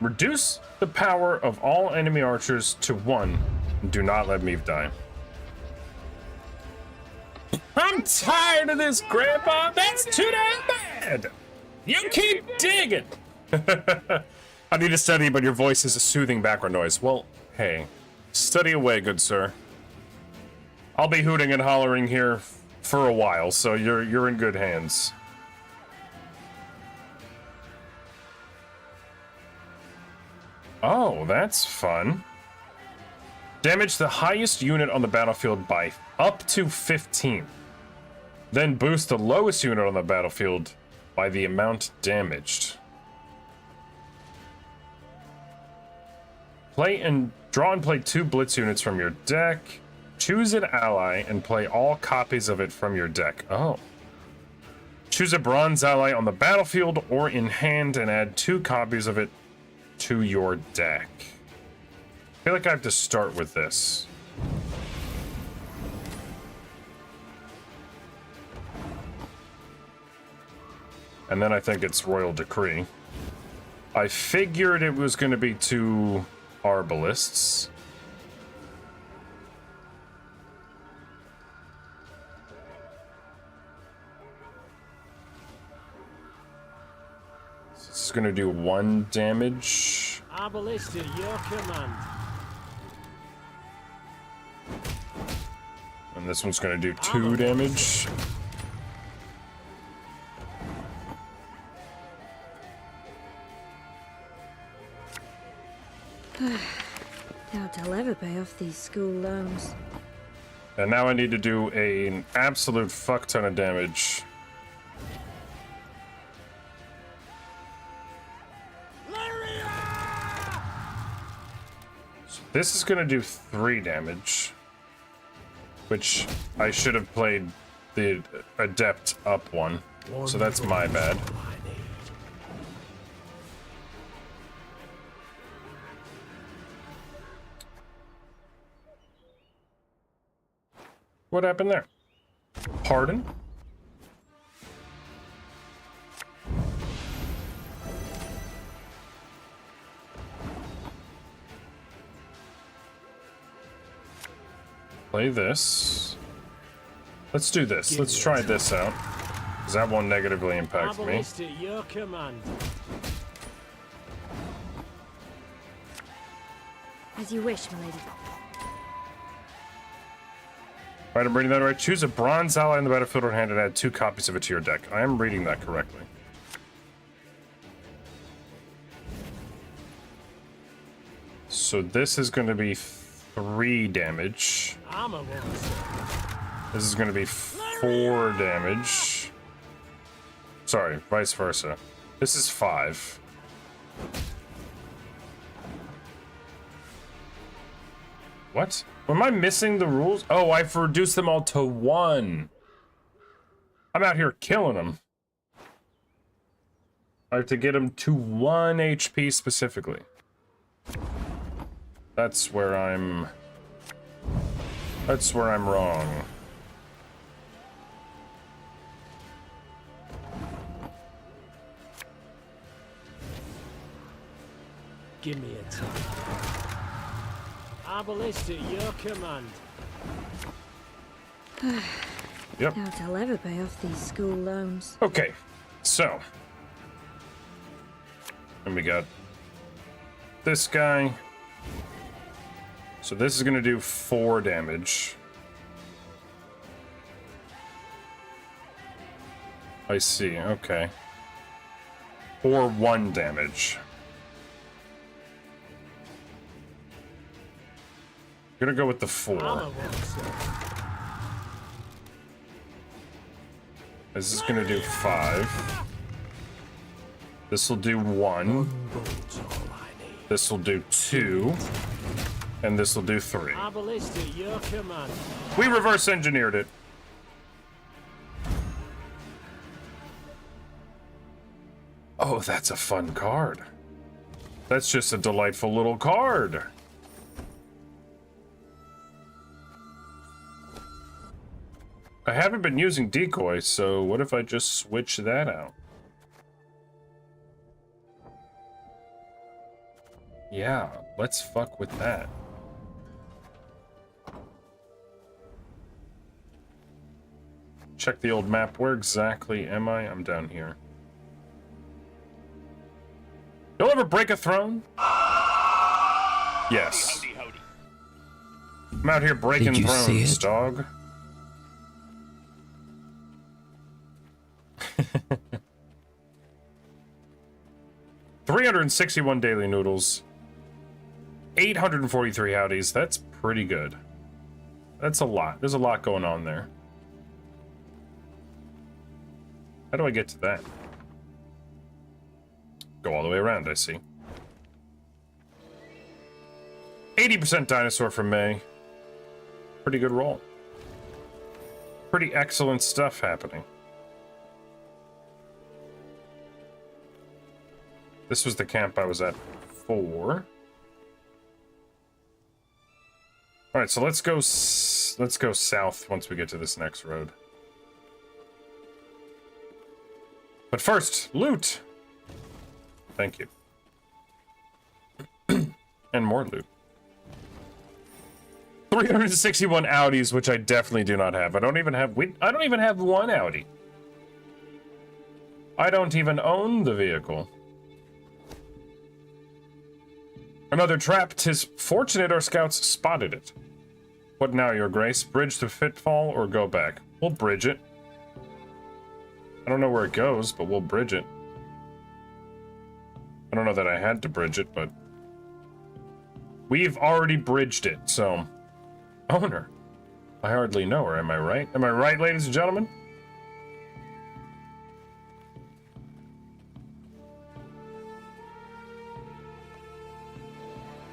Reduce the power of all enemy archers to 1. Do not let me die. I'm tired of this, Grandpa. That's too damn bad. You keep digging. I need to study, but your voice is a soothing background noise. Well, hey, study away, good sir. I'll be hooting and hollering here for a while, so you're in good hands. Oh, that's fun. Damage the highest unit on the battlefield by up to 15. Then boost the lowest unit on the battlefield by the amount damaged. Draw and play 2 blitz units from your deck. Choose an ally and play all copies of it from your deck. Oh. Choose a bronze ally on the battlefield or in hand and add 2 copies of it to your deck. I feel like I have to start with this. And then I think it's Royal Decree. I figured it was going to be 2 Arbalists. This is going to do 1 damage. Arbalist at your command. And this one's going to do 2 damage. Doubt I'll ever pay off these school loans. And now I need to do an absolute fuck ton of damage. So this is gonna do 3 damage, which I should have played the Adept up one. So that's my bad. What happened there? Pardon? Play this. Let's do this. Let's try this out. Because that won't negatively impact me. At your command. As you wish, milady. Alright, I'm reading that right. Choose a bronze ally in the battlefield or hand and add 2 copies of it to your deck. I am reading that correctly. So this is going to be 3 damage. This is going to be 4 damage. Sorry, vice versa. This is 5. What? Am I missing the rules? Oh, I've reduced them all to 1. I'm out here killing them. I have to get them to 1 HP specifically. That's where I'm wrong. Give me a time. Arbalist at your command. Yep. Doubt I'll ever pay off these school loans. Okay, so. And we got this guy. So this is going to do 4 damage. I see, okay. Or 1 damage. I'm gonna go with the 4. This is gonna do 5. This will do 1. This will do 2. And this will do 3. We reverse engineered it. Oh, that's a fun card. That's just a delightful little card. I haven't been using decoy, so what if I just switch that out? Yeah, let's fuck with that. Check the old map. Where exactly am I? I'm down here. You'll ever break a throne? Yes. I'm out here breaking thrones, dog. 361 daily noodles. 843 howdies. That's pretty good. That's a lot. There's a lot going on there. How do I get to that? Go all the way around, I see. 80% dinosaur from May. Pretty good roll. Pretty excellent stuff happening. This was the camp I was at before. All right, so let's go south once we get to this next road. But first, loot. Thank you. And more loot. 361 Audis, which I definitely do not have. I don't even have one Audi. I don't even own the vehicle. Another trap. 'Tis fortunate our scouts spotted it. What now, your grace? Bridge the pitfall or go back? We'll bridge it. I don't know where it goes, but we'll bridge it. I don't know that I had to bridge it, but we've already bridged it, so... Owner. I hardly know her, am I right? Am I right, ladies and gentlemen?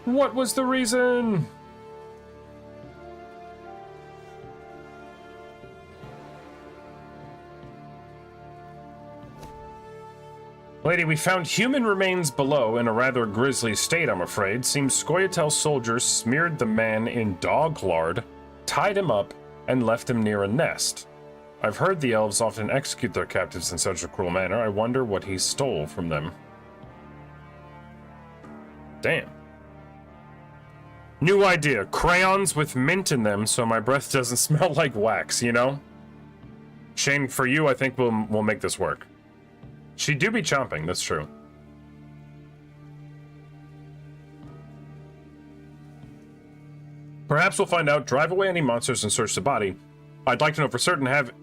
What was the reason? Lady, we found human remains below in a rather grisly state, I'm afraid. Seems Scoia'tael soldiers smeared the man in dog lard, tied him up, and left him near a nest. I've heard the elves often execute their captives in such a cruel manner. I wonder what he stole from them. Damn. New idea. Crayons with mint in them so my breath doesn't smell like wax, you know? Shane, for you, I think we'll make this work. She do be chomping, that's true. Perhaps we'll find out. Drive away any monsters and search the body. I'd like to know for certain. Have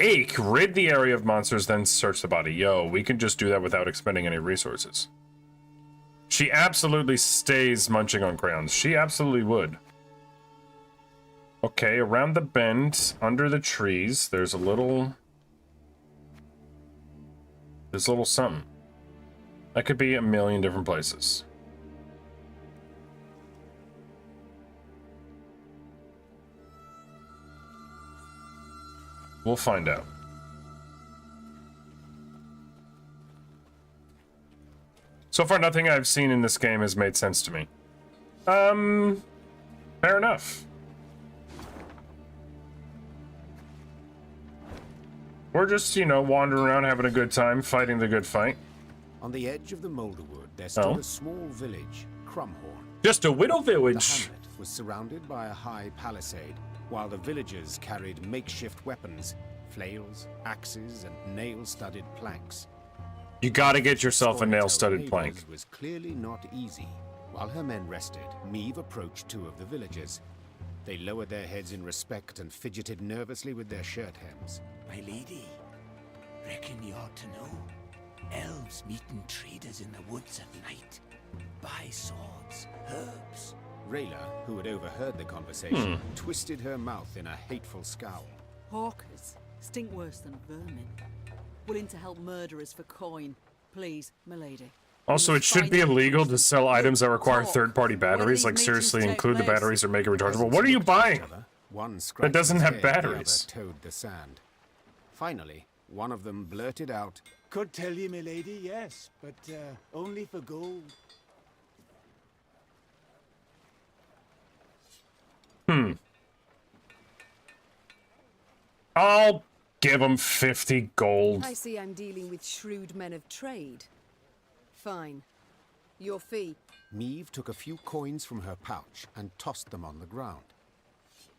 Ache rid the area of monsters, then search the body. Yo, we can just do that without expending any resources. She absolutely stays munching on crayons. She absolutely would. Okay, around the bend, under the trees, there's a little... There's a little something. That could be a million different places. We'll find out. So far, nothing I've seen in this game has made sense to me. Fair enough. We're just, you know, wandering around, having a good time, fighting the good fight. On the edge of the Moulderwood, there stood a small village, Crumhorn. Just a widow village. The hamlet was surrounded by a high palisade, while the villagers carried makeshift weapons, flails, axes, and nail-studded planks. You gotta get yourself a nail-studded plank. It was clearly not easy. While her men rested, Meve approached two of the villagers. They lowered their heads in respect and fidgeted nervously with their shirt hems. My lady, reckon you ought to know. Elves meeting traders in the woods at night. Buy swords, herbs. Rayla, who had overheard the conversation, twisted her mouth in a hateful scowl. Hawkers stink worse than vermin. Willing to help murderers for coin. Please, milady. Also, it should be illegal to sell items that require third-party batteries. Like, seriously, include the batteries or make it rechargeable. What are you buying? That doesn't have batteries. The other towed the sand. Finally, one of them blurted out, Could tell you, my lady, yes, but only for gold. I'll give him 50 gold. I see I'm dealing with shrewd men of trade. Fine. Your fee. Meve took a few coins from her pouch and tossed them on the ground.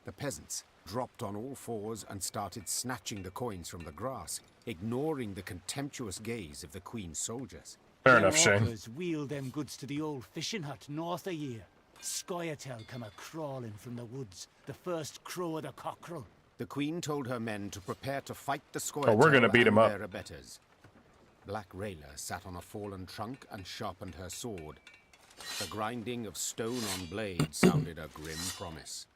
The peasants dropped on all fours and started snatching the coins from the grass, ignoring the contemptuous gaze of the Queen's soldiers. Fair enough, Shane. Wheeled them goods to the old fishing hut north a year. Scoia'tael come a-crawling from the woods, the first crow of the cockerel. The Queen told her men to prepare to fight the Scoia'tael we're gonna beat him up. their abettors. Black Rayla sat on a fallen trunk and sharpened her sword. The grinding of stone on blade sounded a grim promise.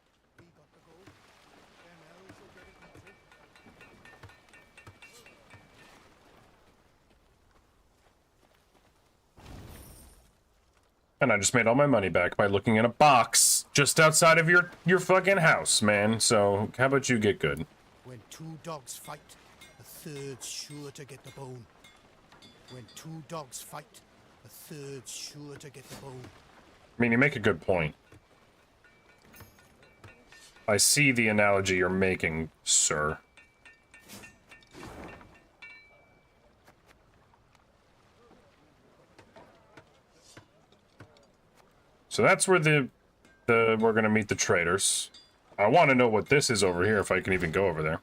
And I just made all my money back by looking in a box just outside of your fucking house, man. So, how about you get good? When two dogs fight, the third's sure to get the bone. When two dogs fight, the third's sure to get the bone. I mean, you make a good point. I see the analogy you're making, sir. So that's where we're gonna meet the traders. I want to know what this is over here, if I can even go over there.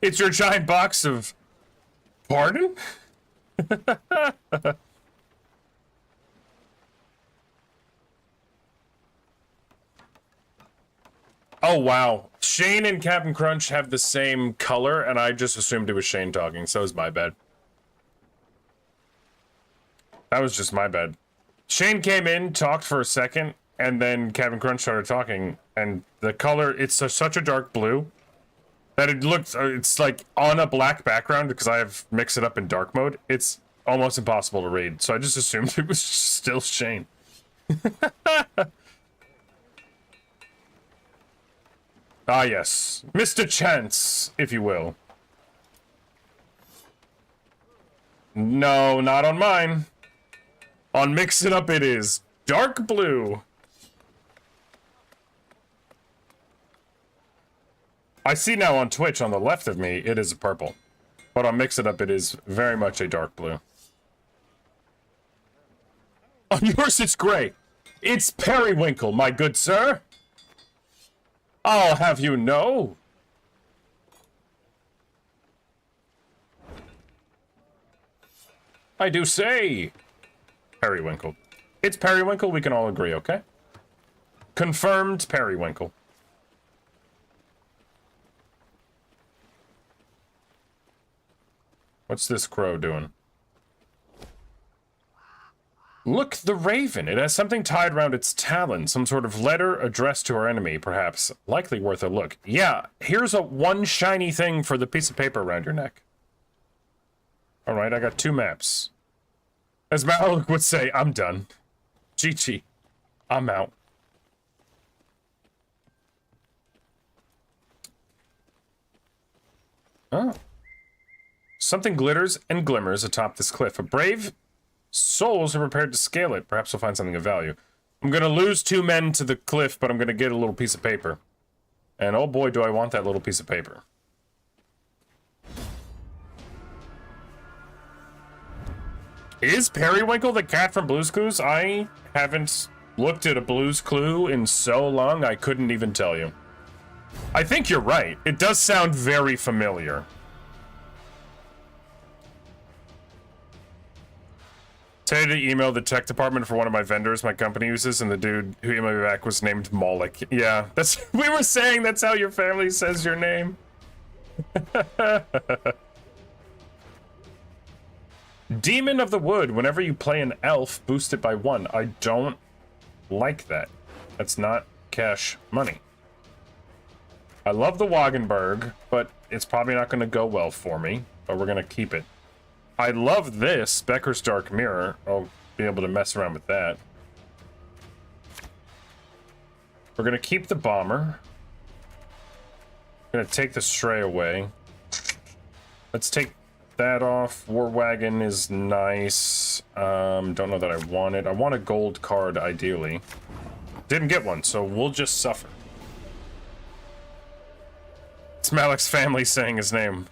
It's your giant box of... Pardon? Oh, wow. Shane and Captain Crunch have the same color, and I just assumed it was Shane talking, so it was my bad. That was just my bad. Shane came in, talked for a second, and then Captain Crunch started talking, and the color, it's such a dark blue that it looks, it's like on a black background, because I have mixed it up in dark mode. It's almost impossible to read, so I just assumed it was still Shane. Ah, yes. Mr. Chance, if you will. No, not on mine. On Mix It Up it is dark blue. I see now on Twitch on the left of me, it is a purple. But on Mix It Up it is very much a dark blue. On yours it's gray. It's periwinkle, my good sir. I'll have you know. I do say. Periwinkle. It's periwinkle, we can all agree, okay? Confirmed periwinkle. What's this crow doing? Look, the raven. It has something tied around its talon. Some sort of letter addressed to our enemy, perhaps. Likely worth a look. Yeah, here's one shiny thing for the piece of paper around your neck. Alright, I got 2 maps. As Malik would say, I'm done. GG. I'm out. Oh. Something glitters and glimmers atop this cliff. A brave souls are prepared to scale it. Perhaps we'll find something of value. I'm gonna lose 2 men to the cliff, but I'm gonna get a little piece of paper. And oh boy, do I want that little piece of paper. Is Periwinkle the cat from Blue's Clues? I haven't looked at a Blue's Clue in so long, I couldn't even tell you. I think you're right. It does sound very familiar. Today to email the tech department for one of my vendors my company uses, and the dude who emailed me back was named Moloch. Yeah, that's we were saying that's how your family says your name. Demon of the Wood. Whenever you play an elf, boost it by 1. I don't like that. That's not cash money. I love the Wagenberg, but it's probably not going to go well for me. But we're going to keep it. I love this, Becker's Dark Mirror. I'll be able to mess around with that. We're going to keep the bomber. Going to take the stray away. Let's take that off. War Wagon is nice. Don't know that I want it. I want a gold card, ideally. Didn't get one, so we'll just suffer. It's Malik's family saying his name.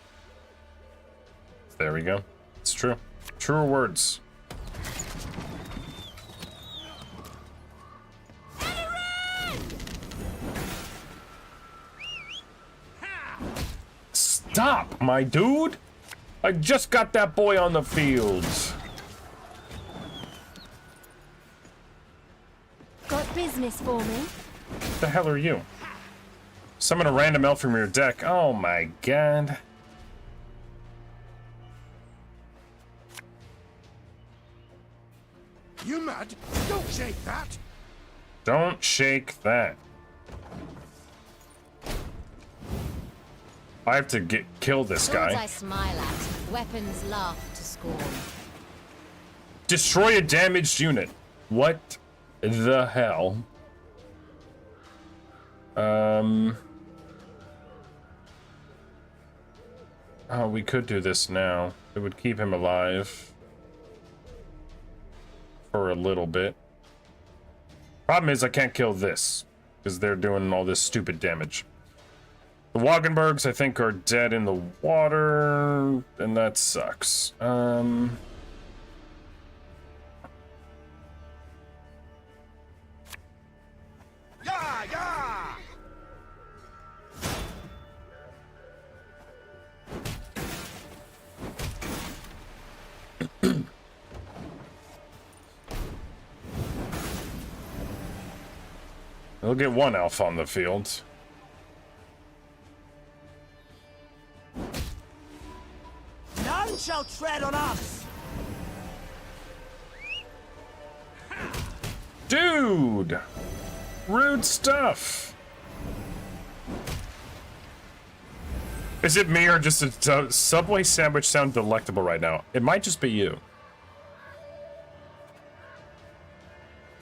There we go. It's true. Truer words. Stop, my dude! I just got that boy on the field. Got business for me? What the hell are you? Summon a random elf from your deck. Oh my god. You mad? Don't shake that! Don't shake that. I have to kill this Swords guy. I smile at, weapons laugh to scorn. Destroy a damaged unit. What the hell? Oh, we could do this now. It would keep him alive. For a little bit. Problem is I can't kill this. Because they're doing all this stupid damage. The Wagenbergs, I think, are dead in the water, and that sucks. Yeah, yeah! They'll get one elf on the field. None shall tread on us! Dude! Rude stuff. Is it me or just a Subway sandwich sound delectable right now? It might just be you.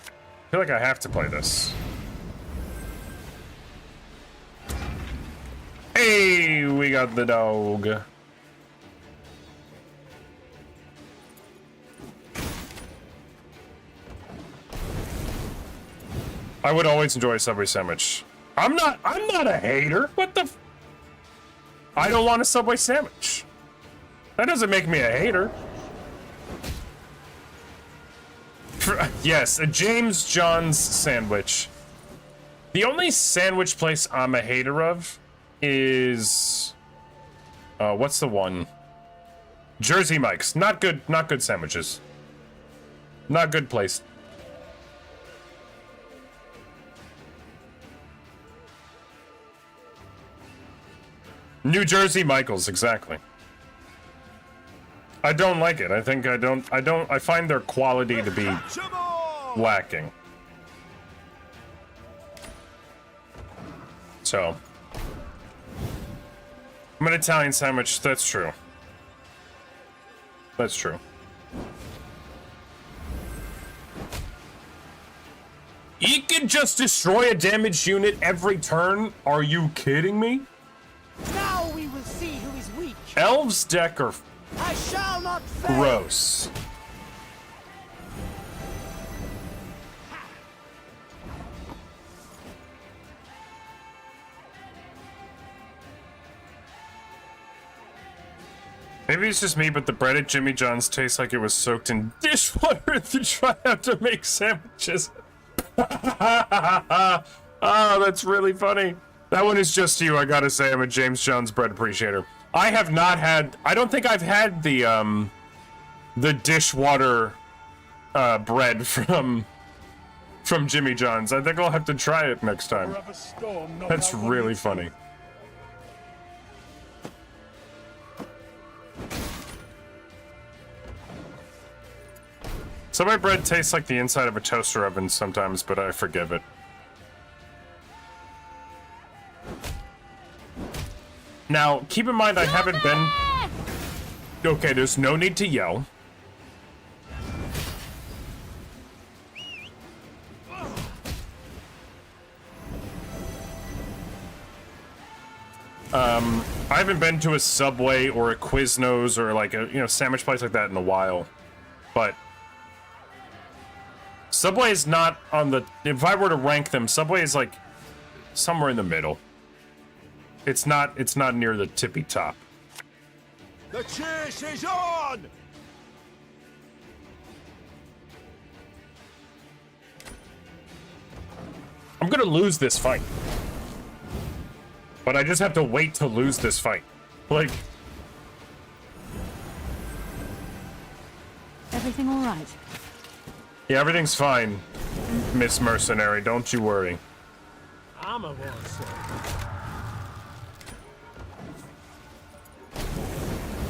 I feel like I have to play this. Hey, we got the dog. I would always enjoy a Subway sandwich. I'm not a hater. What the I don't want a Subway sandwich. That doesn't make me a hater. Yes, a James John's sandwich. The only sandwich place I'm a hater of is what's the one? Jersey Mike's. Not good sandwiches. Not good place. New Jersey Michaels, exactly. I don't like it. I find their quality to be lacking. So, I'm an Italian sandwich, that's true. That's true. You can just destroy a damaged unit every turn? Are you kidding me? Now we will see who is weak. Elves deck are I shall not fail. gross. Maybe it's just me, but the bread at Jimmy John's tastes like it was soaked in dishwater to try out to make sandwiches. Oh, that's really funny. That one is just you, I gotta say. I'm a James John's bread appreciator. I have not had... I don't think I've had the dishwater bread from Jimmy John's. I think I'll have to try it next time. That's really funny. So my bread tastes like the inside of a toaster oven sometimes, but I forgive it. Now, keep in mind I haven't been... Okay, there's no need to yell. I haven't been to a Subway or a Quiznos or like a, sandwich place like that in a while. But Subway is not on the... If I were to rank them, Subway is like somewhere in the middle. It's not near the tippy top. The chase is on! I'm gonna lose this fight. But I just have to wait to lose this fight. Like... Everything all right? Yeah, everything's fine, Miss Mercenary. Don't you worry. I'm a monster.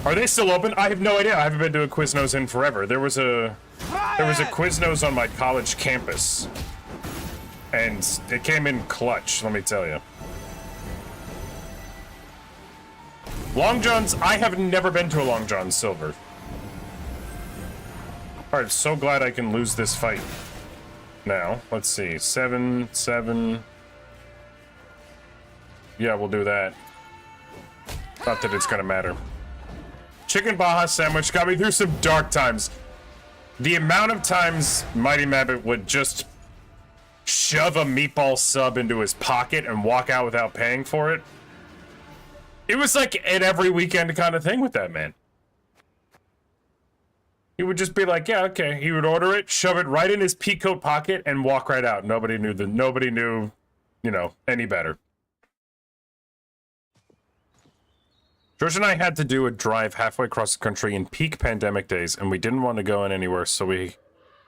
Are they still open? I have no idea. I haven't been to a Quiznos in forever. There was a Quiznos on my college campus, and it came in clutch. Let me tell you. Long John's. I have never been to a Long John Silver. All right, so glad I can lose this fight. Now, let's see. 7, 7. Yeah, we'll do that. Not that it's gonna matter. Chicken Baja sandwich got me through some dark times. The amount of times Mighty Mabbit would just shove a meatball sub into his pocket and walk out without paying for it It was like an every weekend kind of thing with that man. He would just be like, yeah, okay. He would order it, shove it right in his peacoat pocket, and walk right out. Nobody knew, you know, any better. George and I had to do a drive halfway across the country in peak pandemic days, and we didn't want to go in anywhere, so we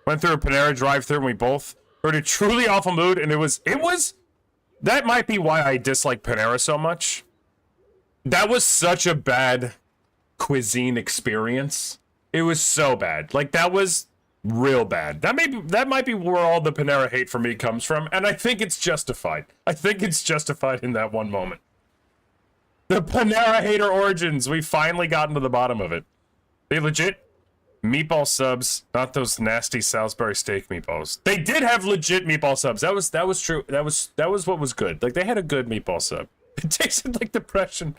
went through a Panera drive-thru, and we both were in a truly awful mood, and it was, that might be why I dislike Panera so much. That was such a bad cuisine experience. It was so bad. Like, that was real bad. That might be where all the Panera hate for me comes from, and I think it's justified. I think it's justified in that one moment. The Panera hater origins. We finally gotten to the bottom of it. They legit meatball subs, not those nasty Salisbury steak meatballs. They did have legit meatball subs. That was true. That was what was good. Like, they had a good meatball sub. It tasted like depression.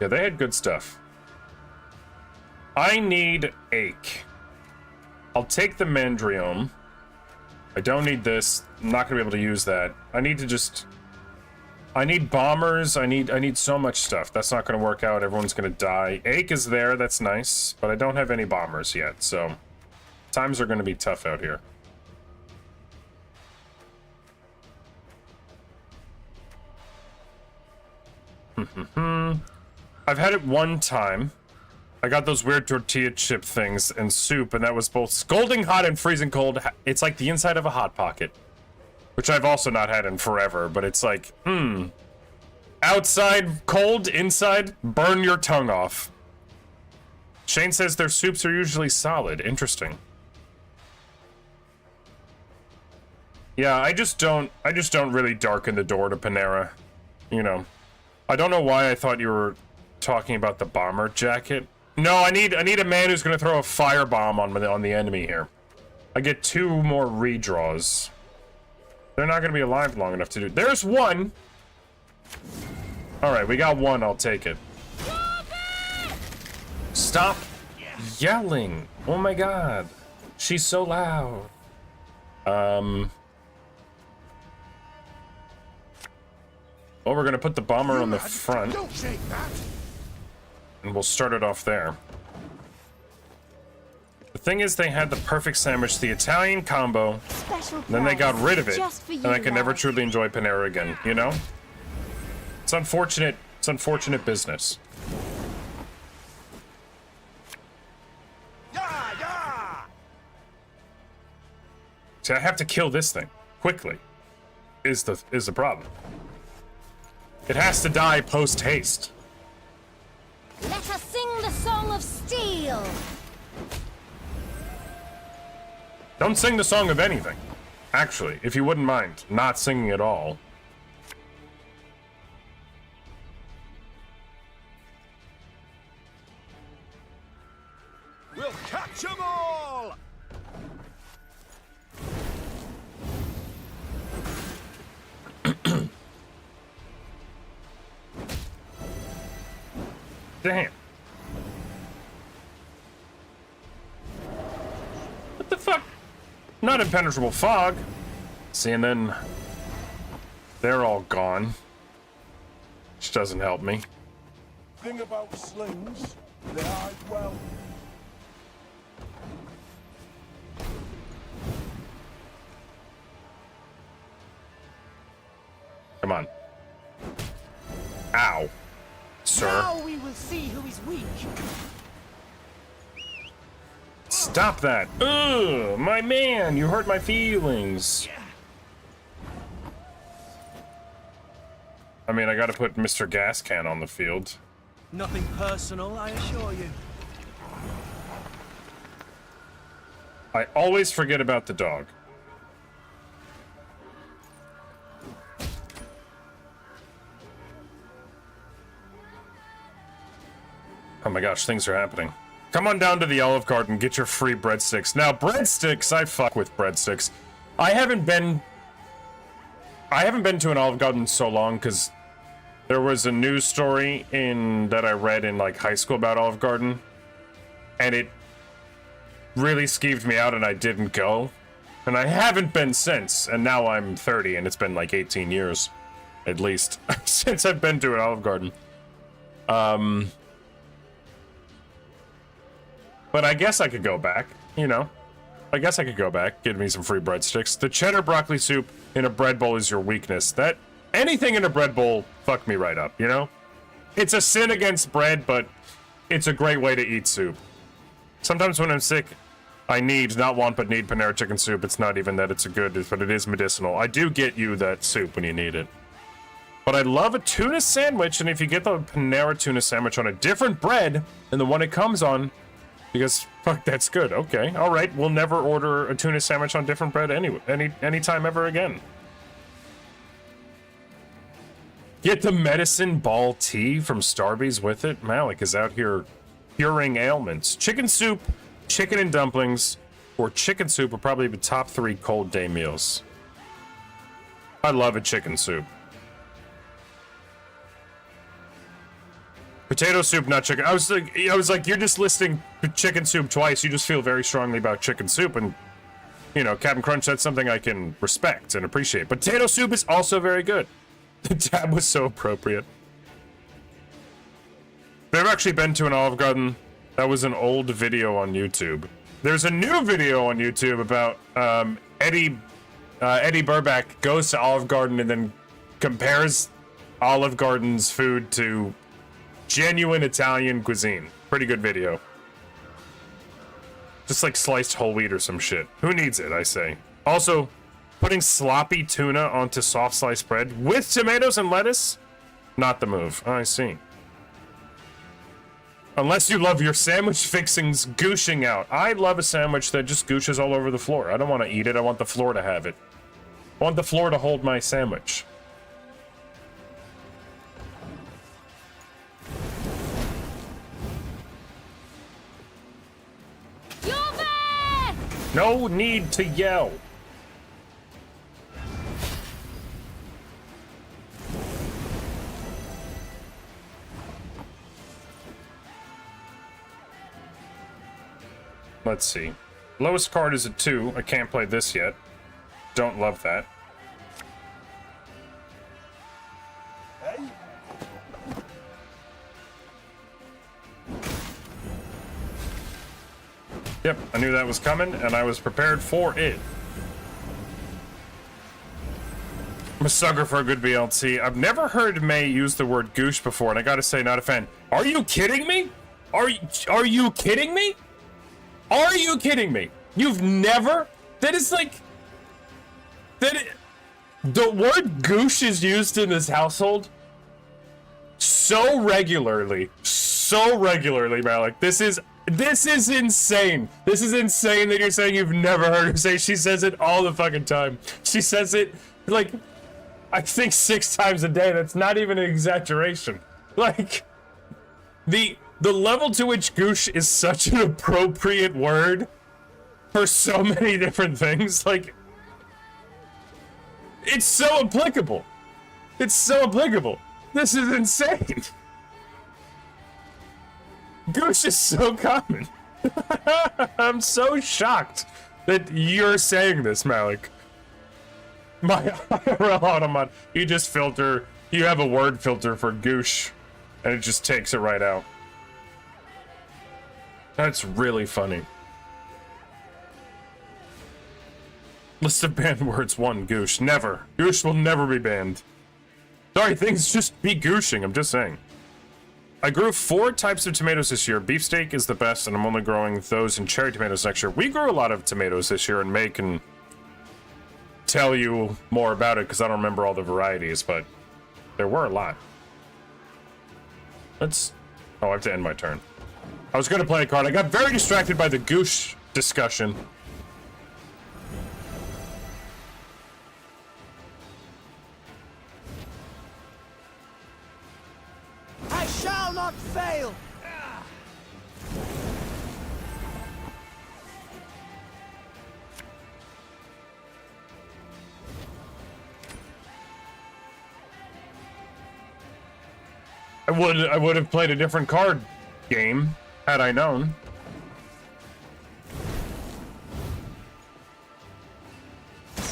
Yeah, they had good stuff. I need Ache. I'll take the Mandriome. I don't need this. I'm not gonna be able to use that. I need bombers. I need so much stuff. That's not gonna work out. Everyone's gonna die. Ache is there. That's nice, but I don't have any bombers yet, so times are gonna be tough out here. I've had it one time. I got those weird tortilla chip things and soup, and that was both scalding hot and freezing cold. It's like the inside of a Hot Pocket, which I've also not had in forever, but it's like, outside cold, inside burn your tongue off. Shane says their soups are usually solid. Interesting. Yeah, I just don't really darken the door to Panera. You know, I don't know why I thought you were talking about the bomber jacket. No, I need a man who's gonna throw a firebomb on the enemy here. I get 2 more redraws. They're not gonna be alive long enough to do. There's one. All right, we got one. I'll take it. Stop yelling! Oh my god, she's so loud. Well, we're gonna put the bomber on the front. And we'll start it off there. The thing is, they had the perfect sandwich, the Italian combo, and then they got rid of it, and I can never truly enjoy Panera again, you know? It's unfortunate. It's unfortunate business. See, I have to kill this thing quickly. Is the problem? It has to die post haste. Let us sing the song of steel. Don't sing the song of anything. Actually, if you wouldn't mind not singing at all. We'll catch 'em all! Damn. What the fuck? Not impenetrable fog. See, and then they're all gone. Which doesn't help me. Thing about slings, they hide well. Come on. Ow. Sir. Now we will see who is weak. Stop that. Ugh, my man, you hurt my feelings. I mean, I gotta put Mr. Gas Can on the field. Nothing personal, I assure you. I always forget about the dog. Oh my gosh, things are happening. Come on down to the Olive Garden, get your free breadsticks. Now, breadsticks, I fuck with breadsticks. I haven't been to an Olive Garden in so long because there was a news story that I read in like high school about Olive Garden, and it really skeeved me out, and I didn't go. And I haven't been since, and now I'm 30, and it's been like 18 years, at least, since I've been to an Olive Garden. But I guess I could go back, you know? I guess I could go back, give me some free breadsticks. The cheddar broccoli soup in a bread bowl is your weakness. That, anything in a bread bowl, fuck me right up, you know? It's a sin against bread, but it's a great way to eat soup. Sometimes when I'm sick, I need, not want, but need Panera chicken soup. It's not even that it's a good, but it is medicinal. I do get you that soup when you need it. But I love a tuna sandwich, and if you get the Panera tuna sandwich on a different bread than the one it comes on, because, fuck, that's good. Okay, all right. We'll never order a tuna sandwich on different bread anytime ever again. Get the medicine ball tea from Starbucks with it. Malik is out here curing ailments. Chicken soup, chicken and dumplings, or chicken soup are probably the top 3 cold day meals. I love a chicken soup. Potato soup, not chicken. I was like, you're just listing chicken soup twice. You just feel very strongly about chicken soup, and you know, Captain Crunch, that's something I can respect and appreciate. Potato soup is also very good. The tab was so appropriate. I've never actually been to an Olive Garden. That was an old video on YouTube. There's a new video on YouTube about Eddie Burback goes to Olive Garden and then compares Olive Garden's food to genuine Italian cuisine. Pretty good video. Just like sliced whole wheat or some shit. Who needs it, I say. Also, putting sloppy tuna onto soft sliced bread with tomatoes and lettuce? Not the move. I see. Unless you love your sandwich fixings gooshing out. I love a sandwich that just gooshes all over the floor. I don't want to eat it. I want the floor to have it. I want the floor to hold my sandwich. No need to yell. Let's see. Lowest card is a 2. I can't play this yet. Don't love that. Yep, I knew that was coming, and I was prepared for it. I'm a sucker for a good BLT. I've never heard May use the word goosh before, and I gotta say, not a fan. Are you kidding me? Are you kidding me? Are you kidding me? You've never? That is like... The word goosh is used in this household so regularly, Malik. This is insane. This is insane that you're saying you've never heard her say. She says it all the fucking time. She says it, like, I think 6 times a day. That's not even an exaggeration. Like, the level to which goosh is such an appropriate word for so many different things, like, it's so applicable. It's so applicable. This is insane. Goosh is so common. I'm so shocked that you're saying this, Malik. My IRL Automon, you just filter, you have a word filter for goosh, and it just takes it right out. That's really funny. List of banned words 1, goosh. Never. Goosh will never be banned. Sorry, things just be gooshing, I'm just saying. I grew 4 types of tomatoes this year. Beefsteak is the best, and I'm only growing those and cherry tomatoes next year. We grew a lot of tomatoes this year, and May can tell you more about it, because I don't remember all the varieties, but there were a lot. Let's... Oh, I have to end my turn. I was going to play a card. I got very distracted by the goosh discussion. I shall not fail! I would have played a different card game had I known.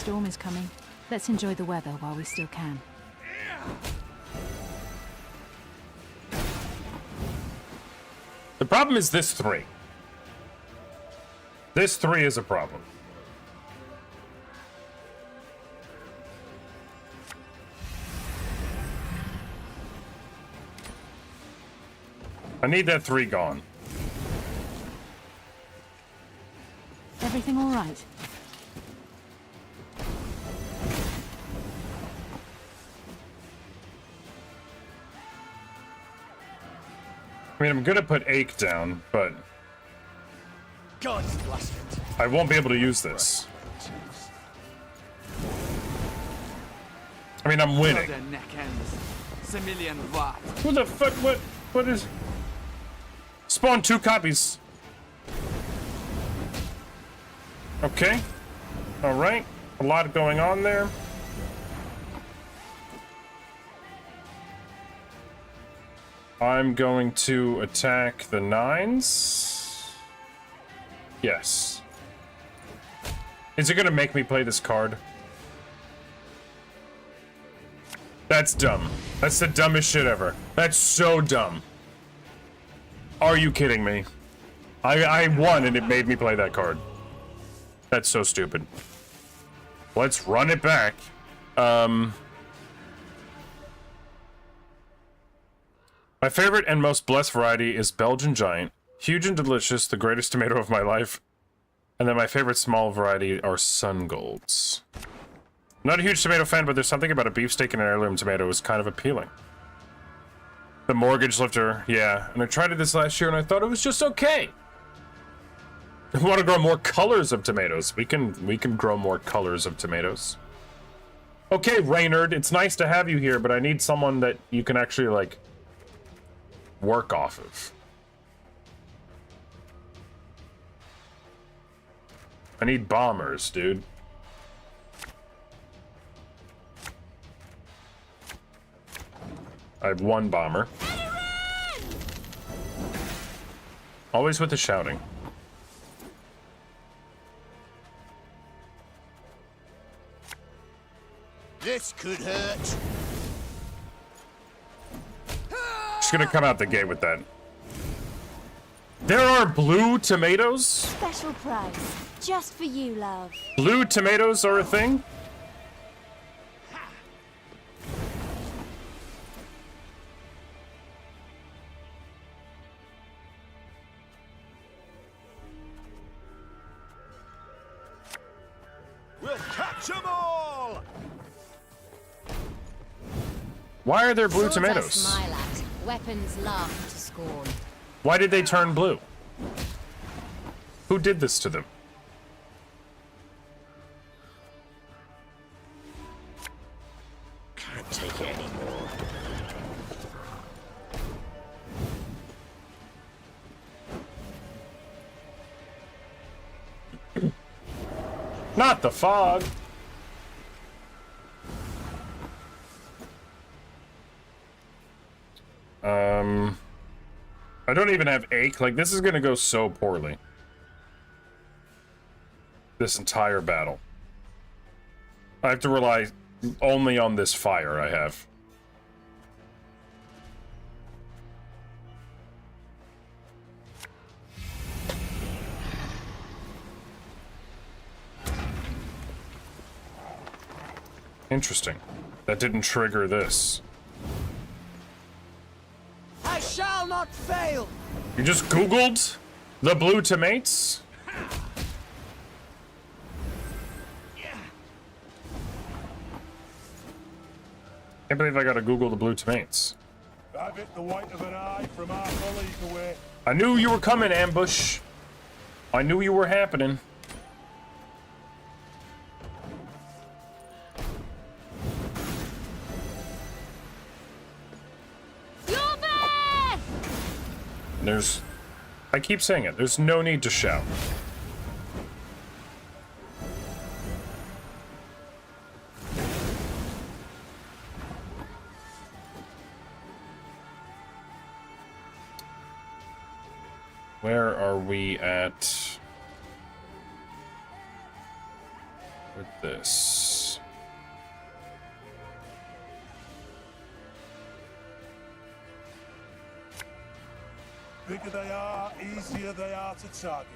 storm is coming. Let's enjoy the weather while we still can. The problem is this 3. This 3 is a problem. I need that 3 gone. Everything all right? I mean, I'm gonna put Ache down, but God's blast it. I won't be able to use this. I mean, I'm winning. Who the fuck? What is? Spawn 2 copies. Okay. All right. A lot going on there. I'm going to attack the 9s. Yes. Is it gonna make me play this card? That's dumb. That's the dumbest shit ever. That's so dumb. Are you kidding me? I won and it made me play that card. That's so stupid. Let's run it back. My favorite and most blessed variety is Belgian Giant. Huge and delicious, the greatest tomato of my life. And then my favorite small variety are Sun Golds. Not a huge tomato fan, but there's something about a beefsteak and an heirloom tomato is kind of appealing. The Mortgage Lifter, yeah. And I tried it this last year and I thought it was just okay. I want to grow more colors of tomatoes. We can grow more colors of tomatoes. Okay, Reynard, it's nice to have you here, but I need someone that you can actually, like, work off of. I need bombers, dude. I have 1 bomber. Always with the shouting. This could hurt. Just gonna come out the gate with that. There are blue tomatoes? Special price. Just for you, love. Blue tomatoes are a thing? We'll catch 'em all! Why are there blue Swords I tomatoes? smile at. Weapons laugh to scorn. Why did they turn blue? Who did this to them? Can't take it anymore. Not the fog. I don't even have Ache. Like, this is gonna go so poorly. This entire battle. I have to rely only on this fire I have. Interesting. That didn't trigger this. I shall not fail. You just Googled the blue tomatoes? Can't believe I gotta Google the blue tomatoes. Have it the white of an eye from our colleague away. I knew you were coming, Ambush. I knew you were happening. There's... I keep saying it. There's no need to shout. Where are we at with this. Bigger they are, easier they are to target.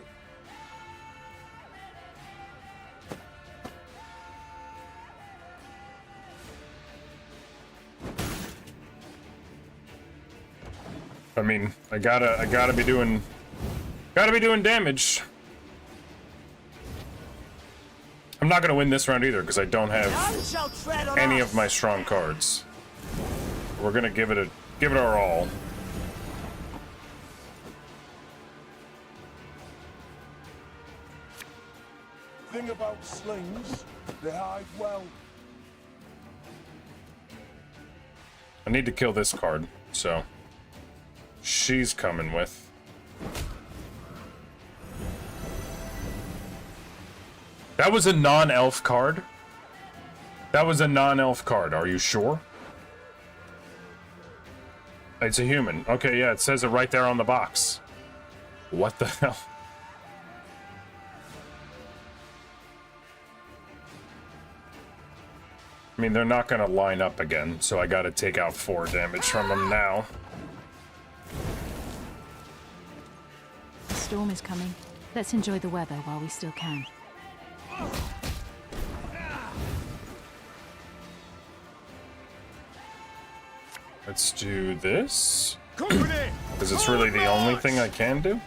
I mean, I gotta be doing damage. I'm not gonna win this round either because I don't have any of my strong cards. We're gonna give it our all. Thing about slings, they hide well. I need to kill this card, so she's coming with. That was a non-elf card? That was a non-elf card, are you sure? It's a human. Okay, yeah, it says it right there on the box. What the hell? I mean, they're not gonna line up again, so I gotta take out 4 damage from them now. The storm is coming. Let's enjoy the weather while we still can. Let's do this. Because it's really the only thing I can do.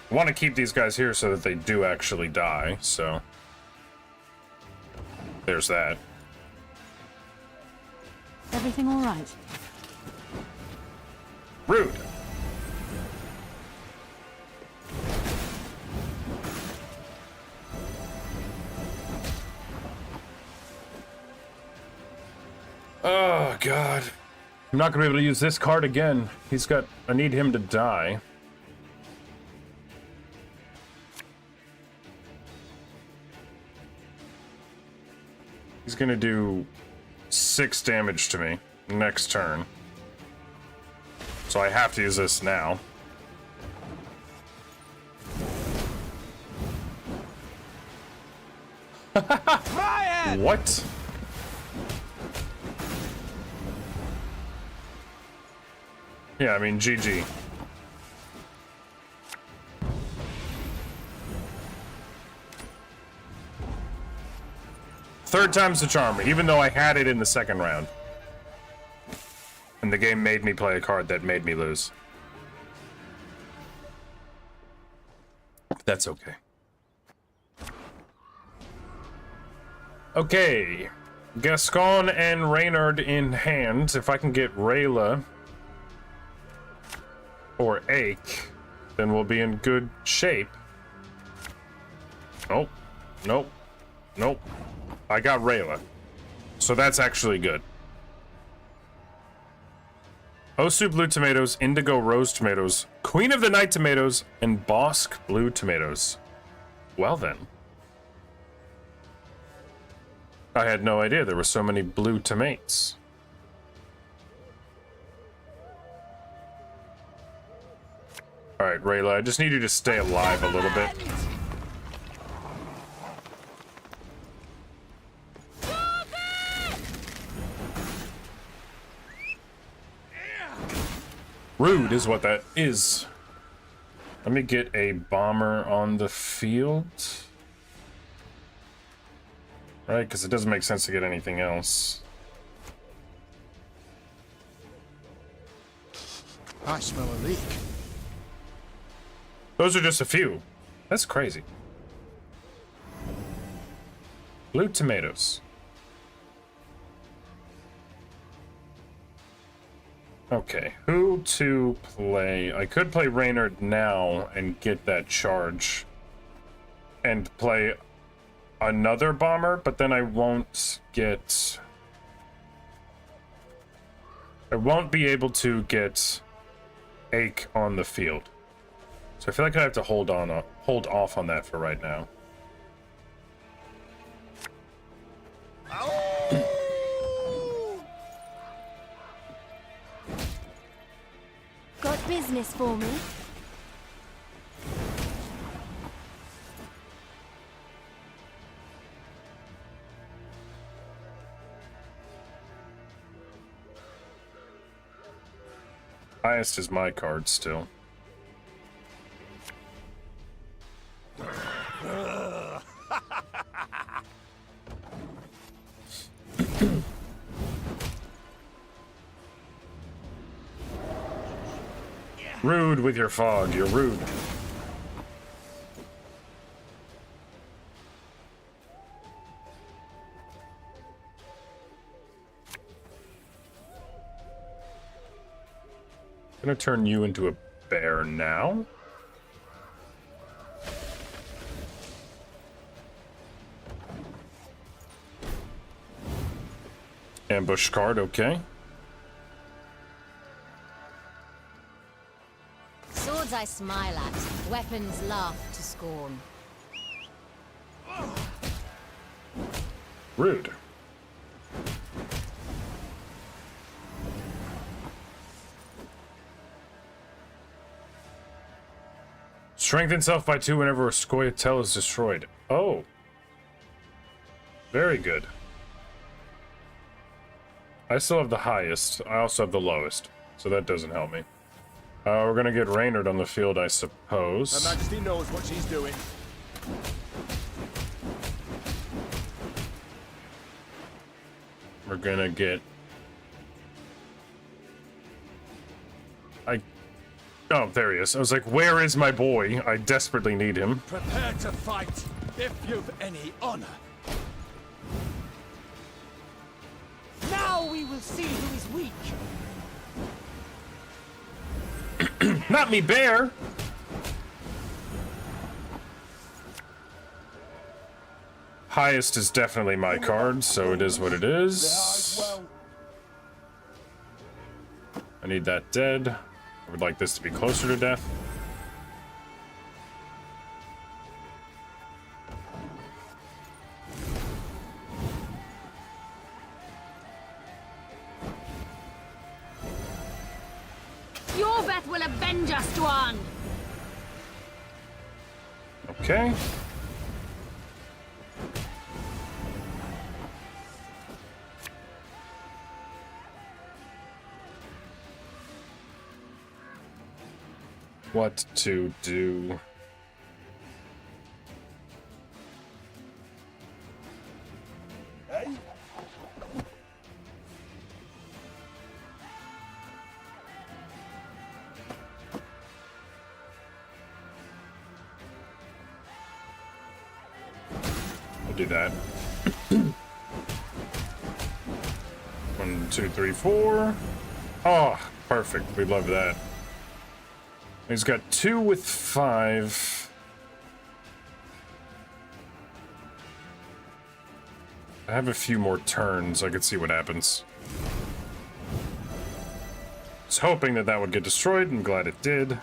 I want to keep these guys here so that they do actually die, so there's that. Everything all right? Rude. Oh, God. I'm not gonna be able to use this card again. I need him to die. He's gonna do 6 damage to me next turn. So I have to use this now. What? Yeah, I mean, GG. Third time's the charm, even though I had it in the second round. And the game made me play a card that made me lose. That's okay. Okay. Gascon and Reynard in hand. If I can get Rayla or Ake, then we'll be in good shape. Nope. Nope. Nope. I got Rayla. So that's actually good. Osu blue tomatoes, indigo rose tomatoes, Queen of the Night tomatoes, and Bosk blue tomatoes. Well then. I had no idea there were so many blue tomatoes. Alright, Rayla, I just need you to stay alive a little bit. Rude is what that is. Let me get a bomber on the field. Right, because it doesn't make sense to get anything else. I smell a leak. Those are just a few. That's crazy. Blue tomatoes. Okay, who to play? I could play Reynard now and get that charge. And play another bomber, but then I won't get... I won't be able to get Ake on the field. So I feel like I have to hold off on that for right now. Got business for me? Highest is my card still. Rude with your fog, you're rude. Gonna turn you into a bear now. Ambush card, okay. Swords I smile at, weapons laugh to scorn. Rude. Strengthen self by 2 whenever a Scoia'tael is destroyed. Oh. Very good. I still have the highest. I also have the lowest. So that doesn't help me. We're gonna get Reynard on the field, I suppose. Her Majesty knows what she's doing. We're gonna get... Oh, there he is. I was like, where is my boy? I desperately need him. Prepare to fight, if you've any honor. Now we will see who is weak. Not me, bear! Highest is definitely my card, so it is what it is. I need that dead. I would like this to be closer to death. Your breath will avenge us, Dwan! Okay. What to do? I'll do that. 1, 2, 3, 4. Oh, perfect. We love that. He's got 2 with 5. I have a few more turns. I could see what happens. I was hoping that that would get destroyed. I'm glad it did.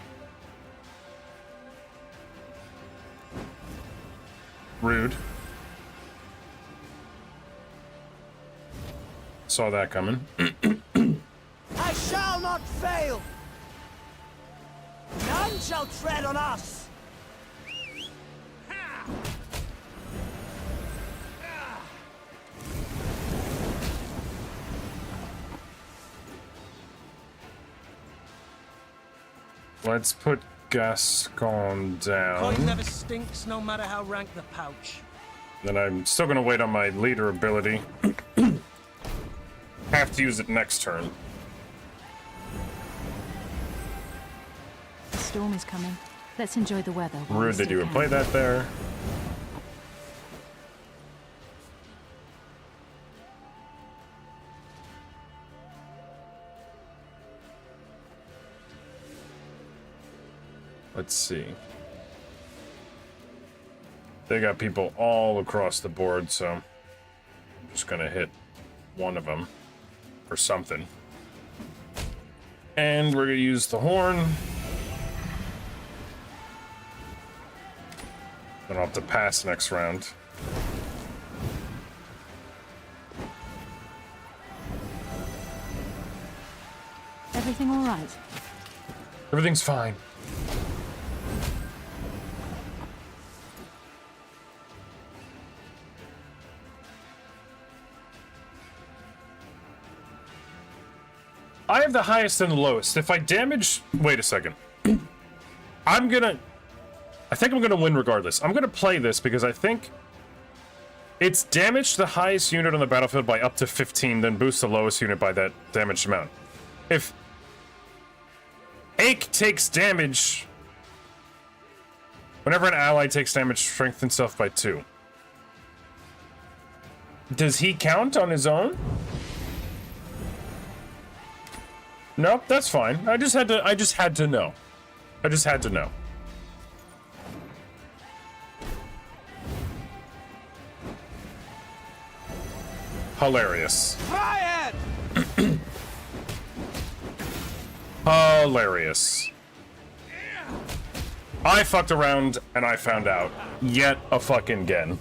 Rude. Saw that coming. I shall not fail. None shall tread on us. Let's put Gascon down. Coin never stinks, no matter how rank the pouch. Then I'm still gonna wait on my leader ability. Have to use it next turn. The storm is coming. Let's enjoy the weather. while we Rude that still you would can. play that there. Let's see. They got people all across the board, so I'm just gonna hit one of them for something. And we're gonna use the horn. Then I'll have to pass next round. Everything all right? Everything's fine. I have the highest and the lowest. If I damage... Wait a second. I think I'm gonna win regardless. I'm gonna play this because I think it's damaged the highest unit on the battlefield by up to 15, then boost the lowest unit by that damaged amount. If Ache takes damage... Whenever an ally takes damage, strengthen stuff by 2. Does he count on his own? Nope, that's fine. I just had to know. I just had to know. Hilarious. Try it! Hilarious. I fucked around and I found out. Yet a fucking again.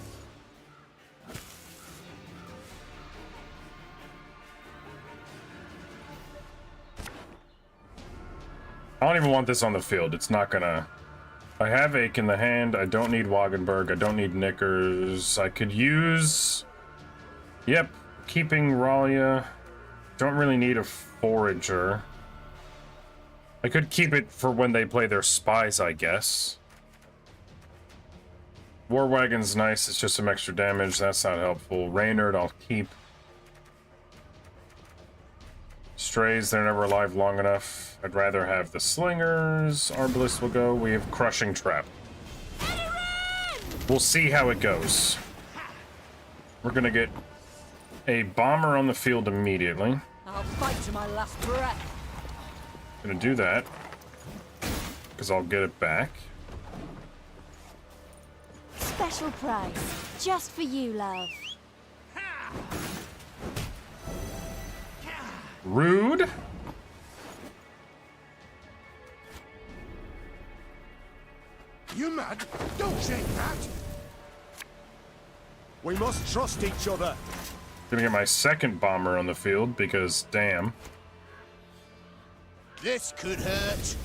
I don't even want this on the field. It's not gonna... I have Ache in the hand. I don't need Wagenberg. I don't need Knickers. I could use... Yep. Keeping Ralia. Don't really need a Forager. I could keep it for when they play their spies, I guess. War Wagon's nice. It's just some extra damage. That's not helpful. Reynard, I'll keep. Strays, they're never alive long enough. I'd rather have the Slingers. Arbalist will go. We have Crushing Trap. We'll see how it goes. We're gonna get a bomber on the field immediately. I'll fight to my last breath. Gonna do that. Because I'll get it back. Special price. Just for you, love. Rude. You mad? Don't shake that! We must trust each other. Gonna get my second bomber on the field because, damn. This could hurt.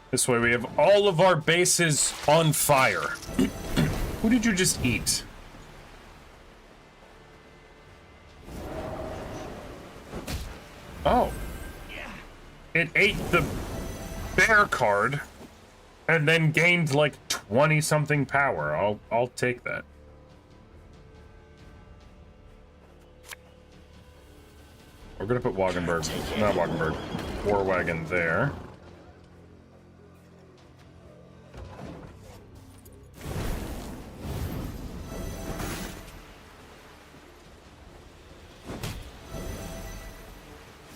This way we have all of our bases on fire. Who did you just eat? Oh. It ate the bear card and then gained like 20-something power. I'll take that. We're gonna put Wagenberg, not Wagenberg, War Wagon there.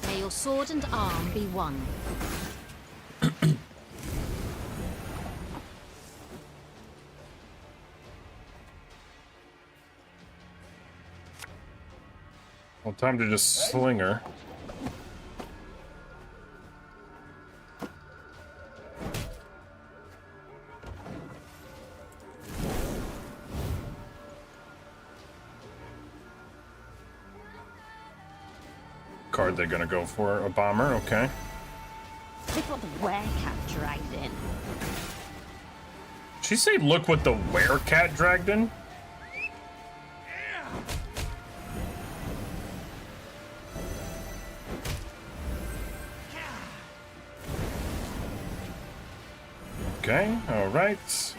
May your sword and arm be one. Well, time to just slinger. Card they're gonna go for. A bomber, okay. Look what the werecat dragged in. Did she say look what the werecat dragged in? Okay, alright.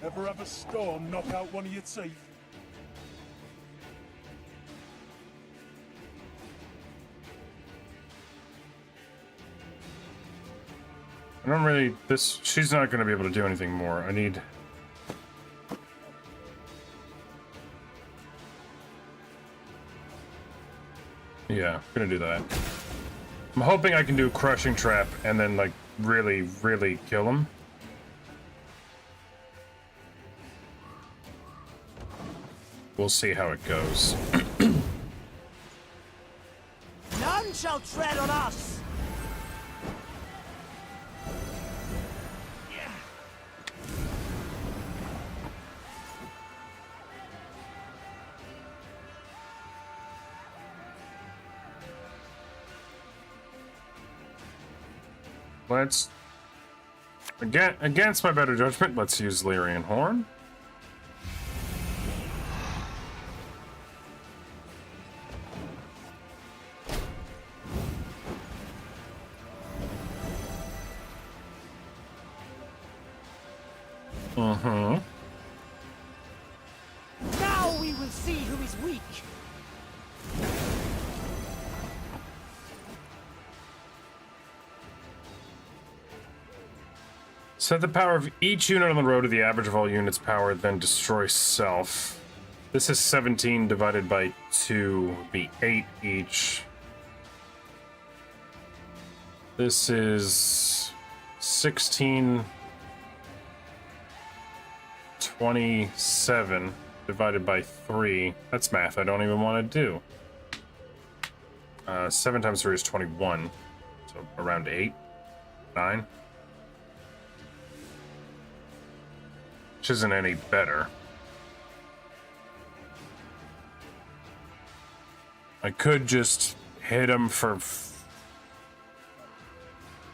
Ever have a storm knock out one of your teeth? I don't really... She's not going to be able to do anything more. I need... Yeah, I'm gonna do that. I'm hoping I can do Crushing Trap and then, like, really, really kill him. We'll see how it goes. None shall tread on us! Let's... Against my better judgment, let's use Lyrian Horn. Mm-hmm. Now we will see who is weak. Set the power of each unit on the road to the average of all units' power, then destroy self. This is 17 divided by 2, would be 8 each. This is 16, 27 divided by 3. That's math I don't even want to do. 7 times 3 is 21, so around 8, 9. Which isn't any better. I could just hit him for...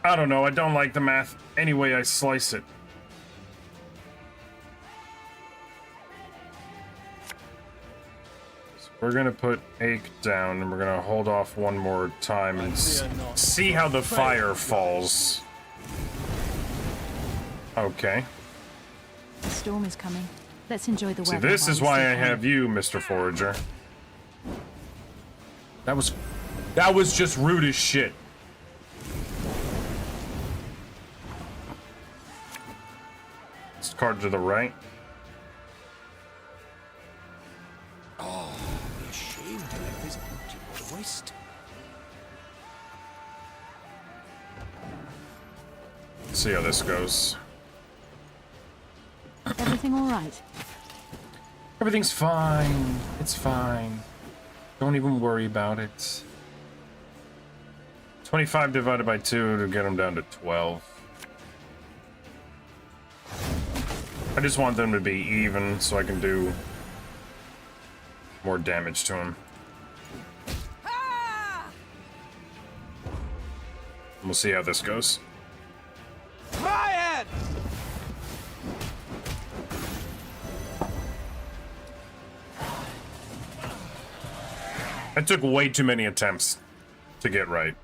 I don't know, I don't like the math any way I slice it. So we're gonna put Ache down, and we're gonna hold off one more time and see how the fire falls. Okay. The storm is coming. Let's enjoy the See, weather. this while is we why still I can. have you, Mr. Forager. That was just rude as shit. This card to the right. Oh, be ashamed to let this beauty go to waste. Let's see how this goes. Everything all right? Everything's fine. It's fine. Don't even worry about it. 25 divided by 2 to get them down to 12. I just want them to be even so I can do more damage to him. We'll see how this goes. My head! That took way too many attempts to get right.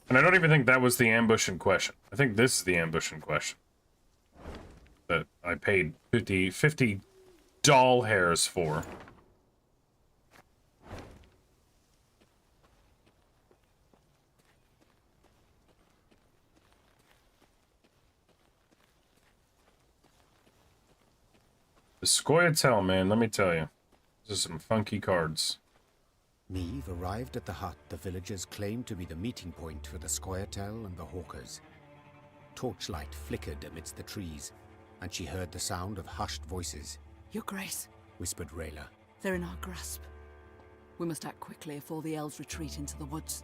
And I don't even think that was the ambush in question. I think this is the ambush in question. That I paid 50 doll hairs for. The Scoia'tael, man, let me tell you. These are some funky cards. Neve arrived at the hut the villagers claimed to be the meeting point for the Scoia'tael and the Hawkers. Torchlight flickered amidst the trees, and she heard the sound of hushed voices. Your Grace, Whispered Rayla. they're in our grasp. We must act quickly before the elves retreat into the woods.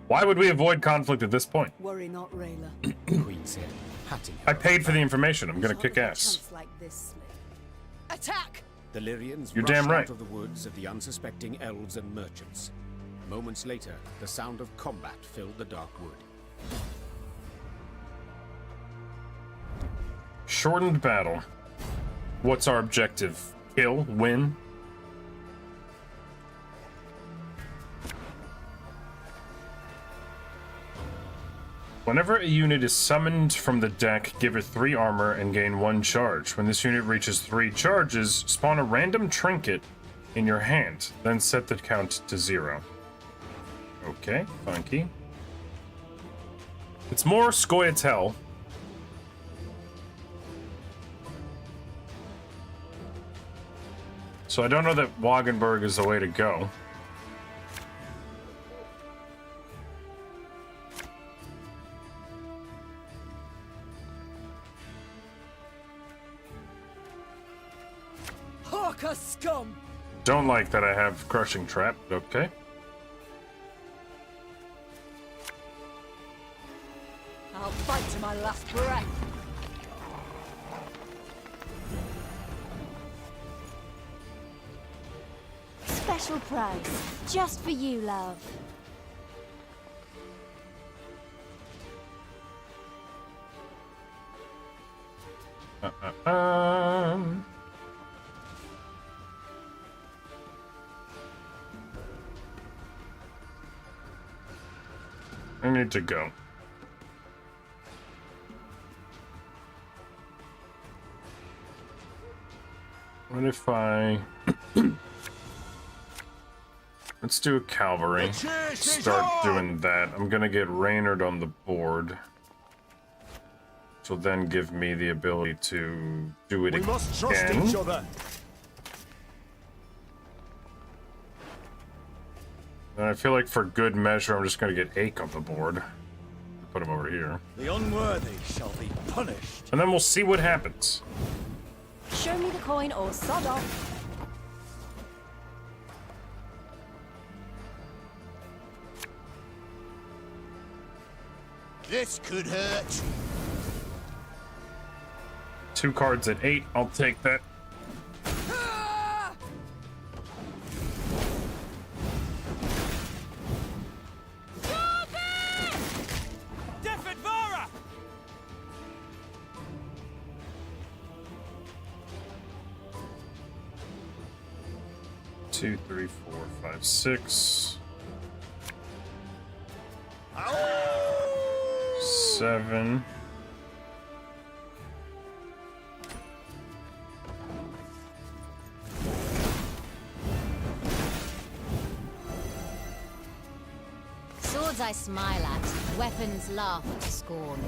Why would we avoid conflict at this point? Worry not, Rayla. The Queen said, patting her. I paid for the information. I'm gonna kick ass. Chance like this, Slip. Attack! The Lyrians You're rushed damn right. out of the woods at the unsuspecting elves and merchants. Moments later, the sound of combat filled the dark wood. Shortened battle. What's our objective? Kill? Win? Whenever a unit is summoned from the deck, give it 3 armor and gain 1 charge. When this unit reaches 3 charges, spawn a random trinket in your hand, then set the count to 0. Okay, funky. It's more Scoia'tael. So I don't know that Wagenburg is the way to go. Hawker scum! Don't like that I have Crushing Trap, but okay. I'll fight to my last breath. Special price, just for you, love. I need to go. What if I... Let's do a cavalry. Start doing that. I'm gonna get Reynard on the board. Which will then give me the ability to do it again. We must trust each other. And I feel like for good measure, I'm just gonna get Ake on the board. Put him over here. The unworthy shall be punished. And then we'll see what happens. Show me the coin or sod off. This could hurt. 2 cards at 8. I'll take that. Two, three, 4, 5, 6. 7. Swords I smile at, weapons laugh to scorn.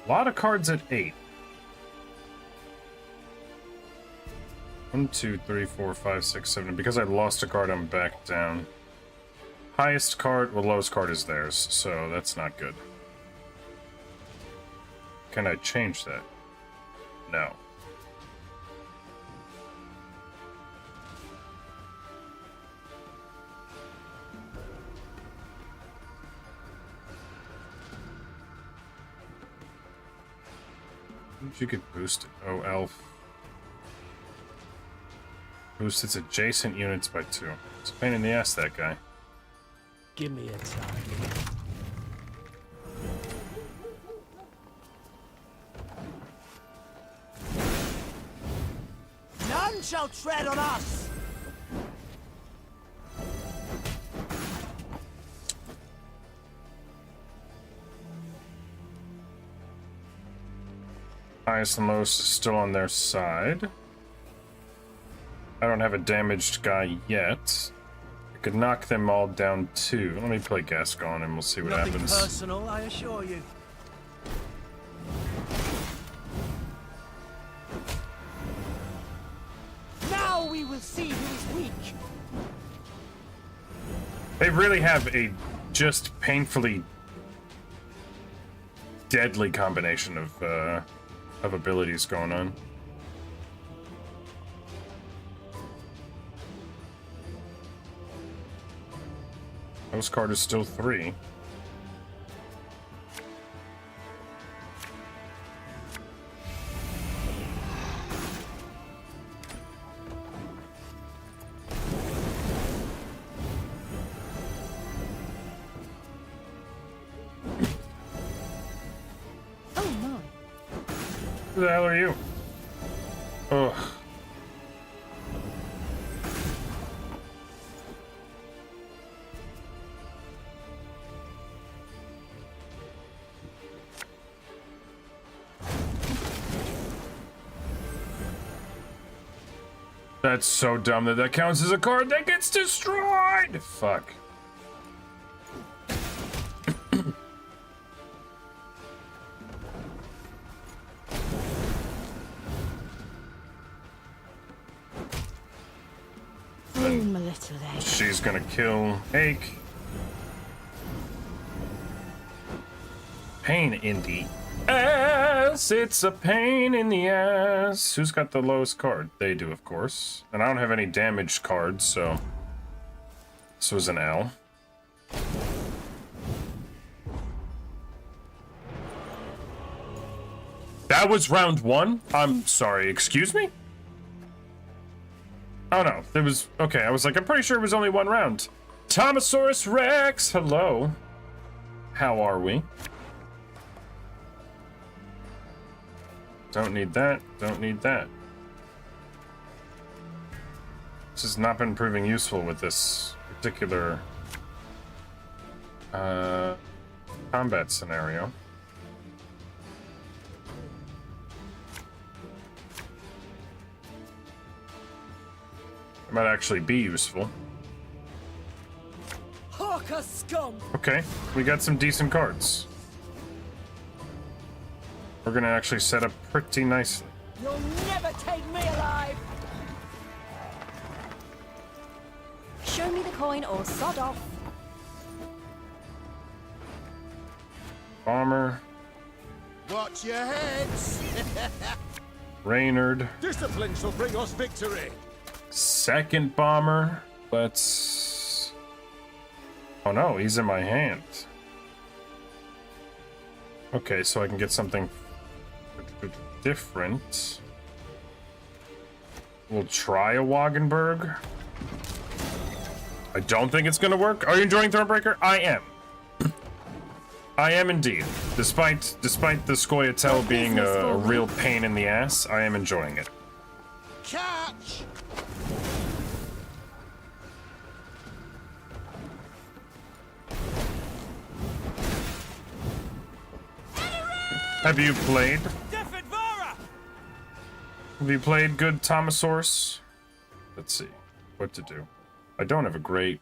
A lot of cards at 8. 1, 2, 3, 4, 5, 6, 7. Because I lost a card, I'm back down. Highest card, well, lowest card is theirs, so that's not good. Can I change that? No. You could boost it. Oh, elf. Boost its adjacent units by 2. It's a pain in the ass, that guy. Give me a target. None shall tread on us! Highest and lowest is still on their side. I don't have a damaged guy yet. I could knock them all down too. Let me play Gascon and we'll see what Nothing happens. personal, I assure you. Now we will see who is weak. They really have a just painfully deadly combination of abilities going on. This card is still 3. Oh my. Who the hell are you? Ugh. That's so dumb that that counts as a card that gets destroyed! Fuck. Boom, a little egg. She's gonna kill Ake. Pain in the ass. It's a pain in the ass. Who's got the lowest card? They do, of course. And I don't have any damaged cards, so this was an L. That was round 1? I'm sorry, excuse me? Oh no, it was, okay, I was like, I'm pretty sure it was only 1 round. Tomosaurus Rex, hello. How are we? Don't need that, don't need that. This has not been proving useful with this particular combat scenario. It might actually be useful. Harker scum! Okay, we got some decent cards. We're gonna actually set up pretty nicely. You'll never take me alive! Show me the coin or sod off. Bomber. Watch your heads! Reynard. Discipline shall bring us victory! Second bomber. Let's... Oh no, he's in my hand. Okay, so I can get something different. We'll try a Wagenberg. I don't think it's gonna work. Are you enjoying Thronebreaker? I am. I am indeed. Despite the Scoia'tael being a real pain in the ass, I am enjoying it. Catch! Have you played? Have you played good Thomasaurus? Let's see what to do. I don't have a great,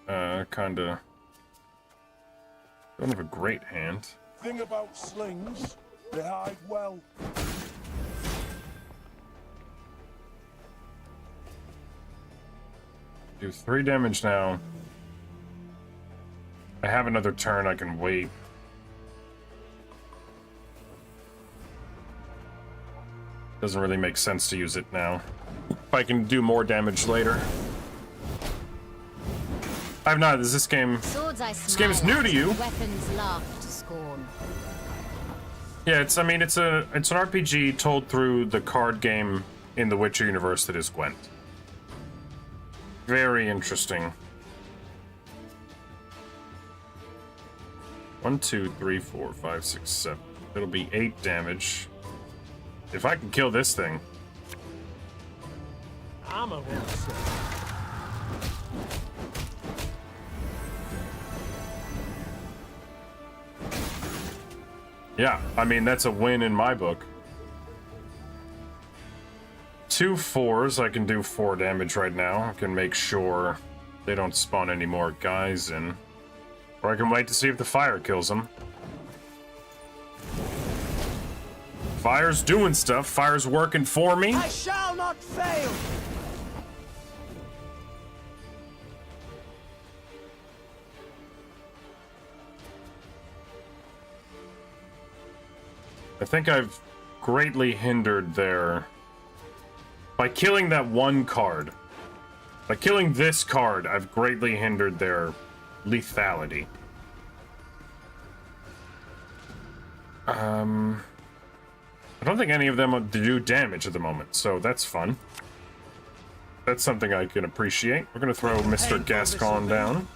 don't have a great hand. Thing about slings, they hide well. Do 3 damage now. I have another turn, I can wait. Doesn't really make sense to use it now. If I can do more damage later. I've not. Is this game? This game is new to you. Weapons laugh to scorn. Yeah, it's. I mean, it's an RPG told through the card game in the Witcher universe that is Gwent. Very interesting. 1, 2, 3, 4, 5, 6, 7. It'll be 8 damage. If I can kill this thing. I'm a winner. Yeah, I mean, that's a win in my book. 2 4s, I can do 4 damage right now. I can make sure they don't spawn any more guys in. Or I can wait to see if the fire kills them. Fire's doing stuff. Fire's working for me. I shall not fail! I think I've greatly hindered their... By killing that one card. By killing this card, I've greatly hindered their lethality. I don't think any of them do damage at the moment, so that's fun. That's something I can appreciate. We're gonna throw Mr. Gascon down.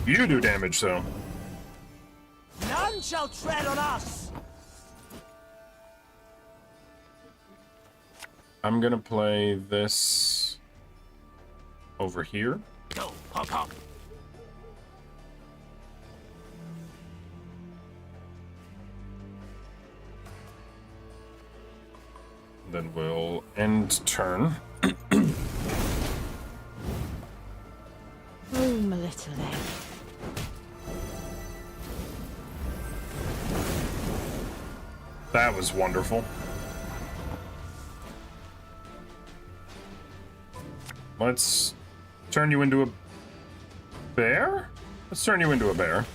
You do damage, though. None shall tread on us! I'm gonna play this over here. Go, hawk, hawk. Then we'll end turn. Oh, my little egg. That was wonderful. Let's turn you into a bear? Let's turn you into a bear.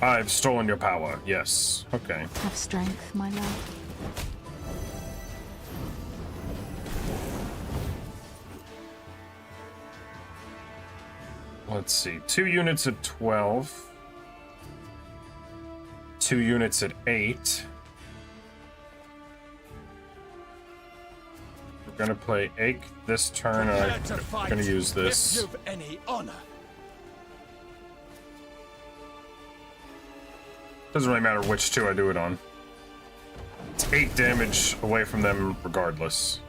I've stolen your power, yes. Okay. Have strength, my love. Let's see. 2 units at 12. 2 units at 8. We're gonna play Ache this turn, and I'm gonna use this. If you've any honor. Doesn't really matter which two I do it on. It's 8 damage away from them regardless.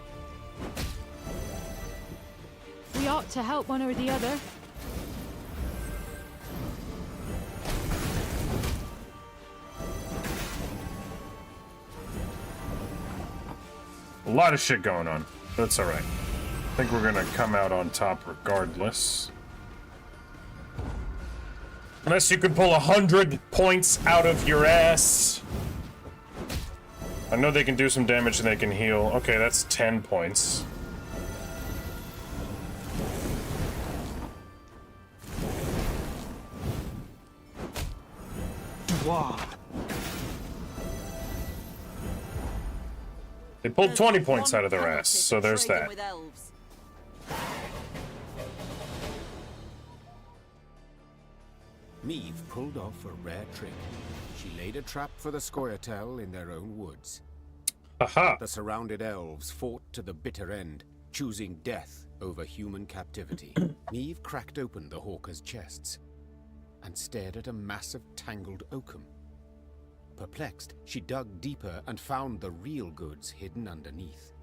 We ought to help one or the other. A lot of shit going on. That's alright. I think we're gonna come out on top regardless. Unless you can pull 100 points out of your ass. I know they can do some damage and they can heal. Okay, that's 10 points. Wow. They pulled 20 points out of their ass, so there's that. Meve pulled off a rare trick. She laid a trap for the Scoia'tael in their own woods. Aha! The surrounded elves fought to the bitter end, choosing death over human captivity. Meve cracked open the hawkers' chests and stared at a mass of tangled oakum. Perplexed, she dug deeper and found the real goods hidden underneath.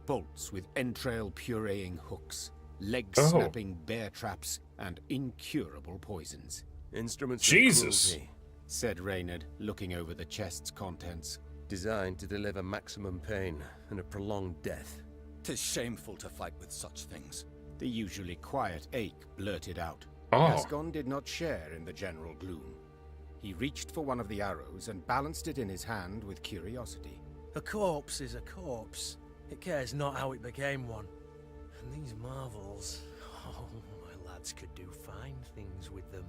Bolts with entrail-pureeing hooks, leg-snapping bear traps, and incurable poisons. Instruments Jesus, of cruelty, said Reynard, looking over the chest's contents. Designed to deliver maximum pain and a prolonged death. 'Tis shameful to fight with such things. The usually quiet Ache blurted out. Oh. Gascon did not share in the general gloom. He reached for one of the arrows and balanced it in his hand with curiosity. A corpse is a corpse. It cares not how it became one. And these marvels, oh, my lads could do fine things with them.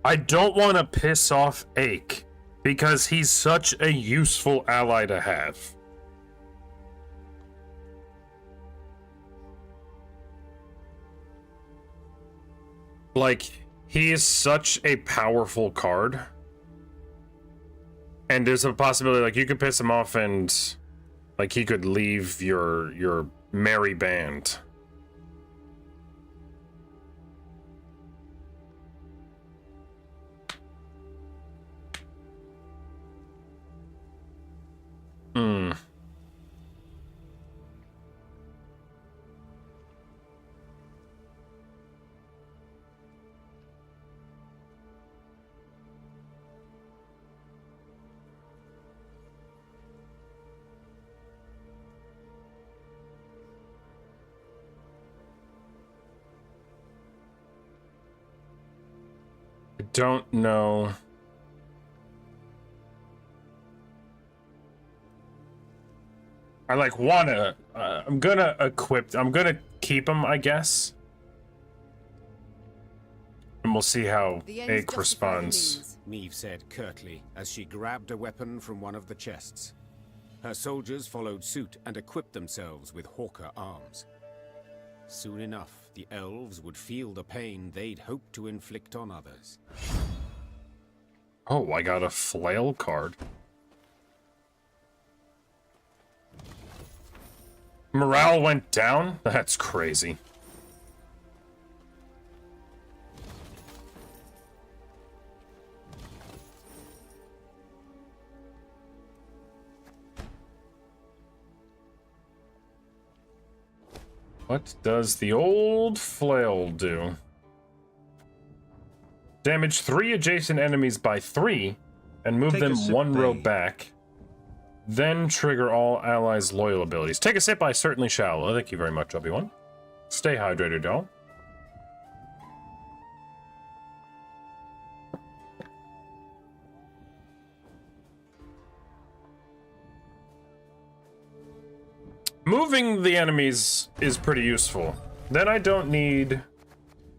I don't want to piss off Ache, because he's such a useful ally to have. Like, he is such a powerful card. And there's a possibility, like, you could piss him off and, like, he could leave your merry band. Hmm. I don't know. I like wanna. I'm gonna equip. I'm gonna keep him, I guess. And we'll see how Ache responds. Meve said curtly as she grabbed a weapon from one of the chests. Her soldiers followed suit and equipped themselves with hawker arms. Soon enough, the elves would feel the pain they'd hoped to inflict on others. Oh, I got a flail card. Morale went down? That's crazy. What does the old flail do? Damage 3 adjacent enemies by 3 and move them 1 row back. Then trigger all allies' loyal abilities. Take a sip, I certainly shall. Well, thank you very much, Obi-Wan. Stay hydrated, y'all. Moving the enemies is pretty useful. Then I don't need...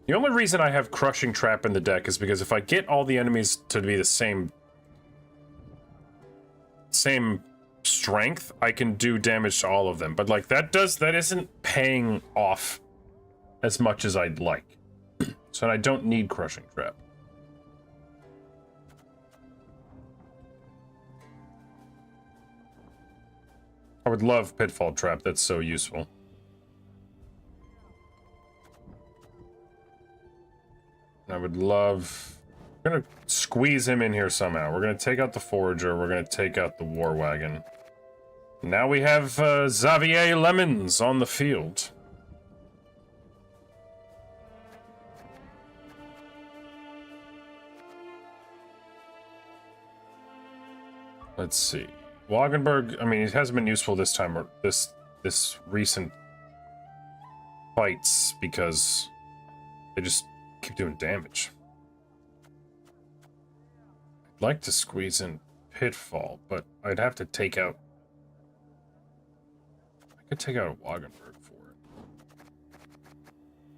The only reason I have Crushing Trap in the deck is because if I get all the enemies to be the same strength, I can do damage to all of them. But like that isn't paying off as much as I'd like. So I don't need Crushing Trap. I would love Pitfall Trap, that's so useful. I would love... We're gonna squeeze him in here somehow. We're gonna take out the Forager. We're gonna take out the War Wagon. Now we have Xavier Lemons on the field. Let's see. Wagenberg, I mean, it hasn't been useful this time, or this recent fights, because they just keep doing damage. I'd like to squeeze in Pitfall, but I'd have to take out... I could take out a Wagenberg for it.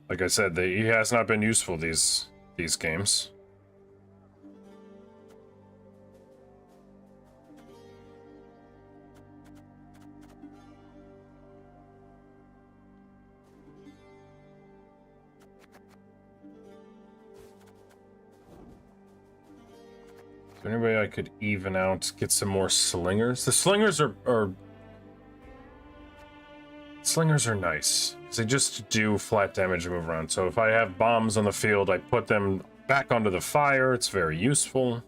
Like I said, he has not been useful these games. Is there any way I could even out, get some more slingers? The slingers are slingers are nice. They just do flat damage and move around. So if I have bombs on the field, I put them back onto the fire. It's very useful.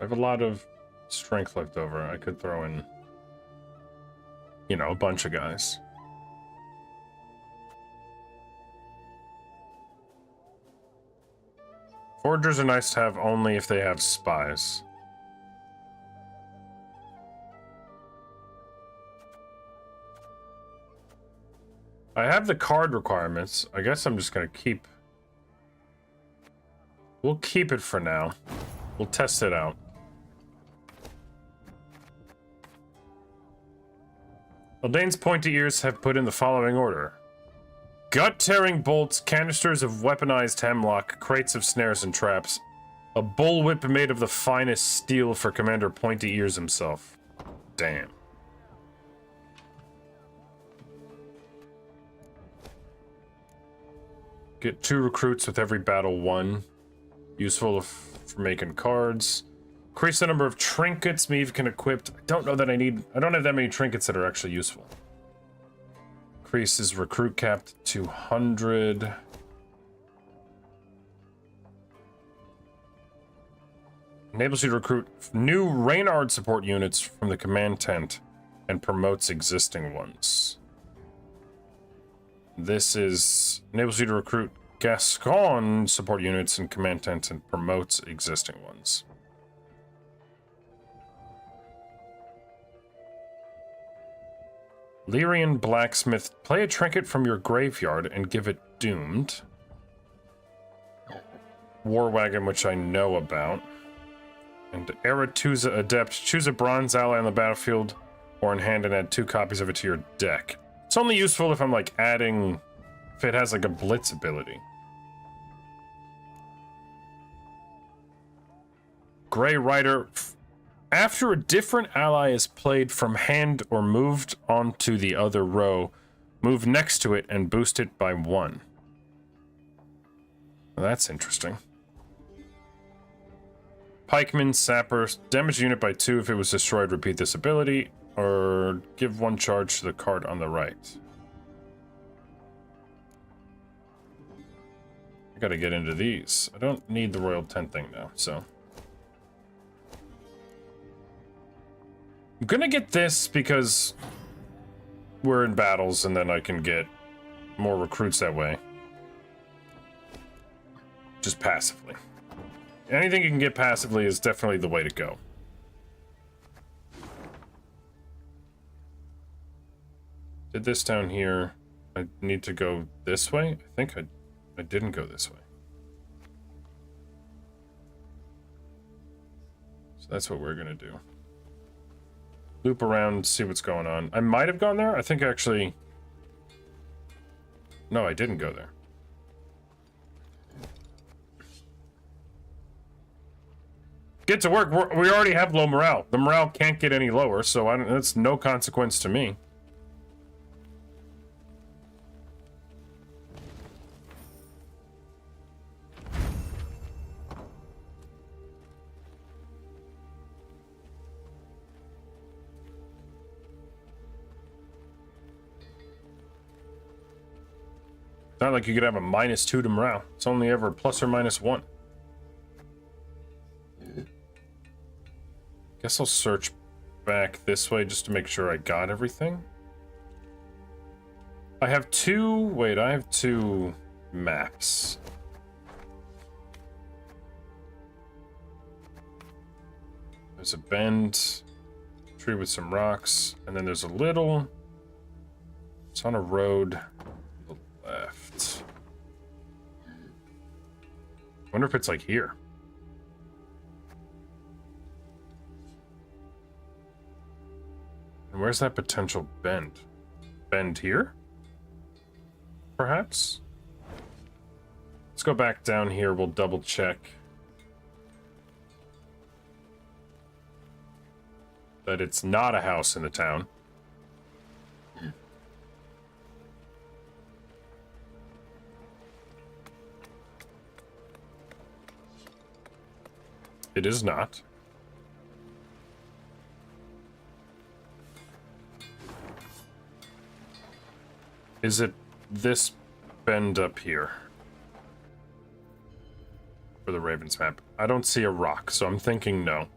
I have a lot of strength left over. I could throw in, you know, a bunch of guys. Foragers are nice to have only if they have spies. I have the card requirements. I guess I'm just gonna keep... We'll keep it for now. We'll test it out. Eldane's pointy ears have put in the following order. Gut-tearing bolts, canisters of weaponized hemlock, crates of snares and traps. A bullwhip made of the finest steel for Commander Pointy Ears himself. Damn. Get 2 recruits with every battle won. Useful for making cards. Increase the number of trinkets Meave can equip. I don't know that I don't have that many trinkets that are actually useful. Increases recruit cap to 200. Enables you to recruit new Reynard support units from the command tent and promotes existing ones. This enables you to recruit Gascon support units in command tent and promotes existing ones. Lyrian Blacksmith. Play a trinket from your graveyard and give it doomed. War Wagon, which I know about. And Aretusa Adept. Choose a bronze ally on the battlefield or in hand and add 2 copies of it to your deck. It's only useful if I'm like adding... if it has like a blitz ability. Grey Rider. After a different ally is played from hand or moved onto the other row, move next to it and boost it by 1. Well, that's interesting. Pikeman, Sapper, damage unit by 2 if it was destroyed, repeat this ability, or give 1 charge to the card on the right. I gotta get into these. I don't need the Royal Tent thing now, so... I'm gonna get this because we're in battles and then I can get more recruits that way. Just passively. Anything you can get passively is definitely the way to go. Did this down here. I need to go this way? I think I didn't go this way. So that's what we're gonna do. Loop around, see what's going on. I might have gone there. I think actually... No, I didn't go there. Get to work. We already have low morale. The morale can't get any lower, so that's no consequence to me. Not like you could have a -2 to morale. It's only ever plus or -1. Guess I'll search back this way just to make sure I got everything. I have two maps. There's a bend, tree with some rocks, and then there's a little, it's on a road to the left. I wonder if it's like here. And where's that potential bend? Bend here? Perhaps? Let's go back down here, we'll double check that it's not a house in the town. It is not. Is it this bend up here? For the Ravens map. I don't see a rock, so I'm thinking no.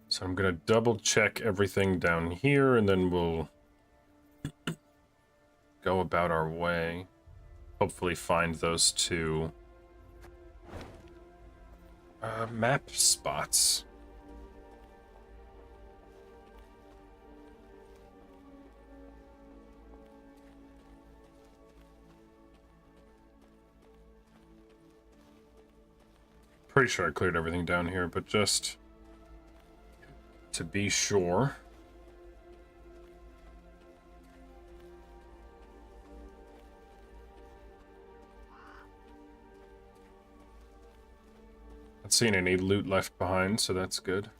So I'm gonna double check everything down here and then we'll go about our way. Hopefully find those two map spots. Pretty sure I cleared everything down here, but just to be sure. Not seeing any loot left behind, so that's good.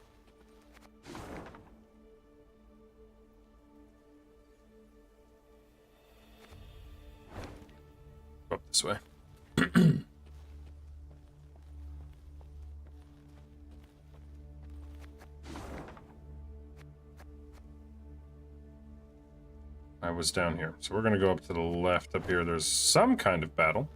Up this way. I was down here. So we're going to go up to the left up here. There's some kind of battle.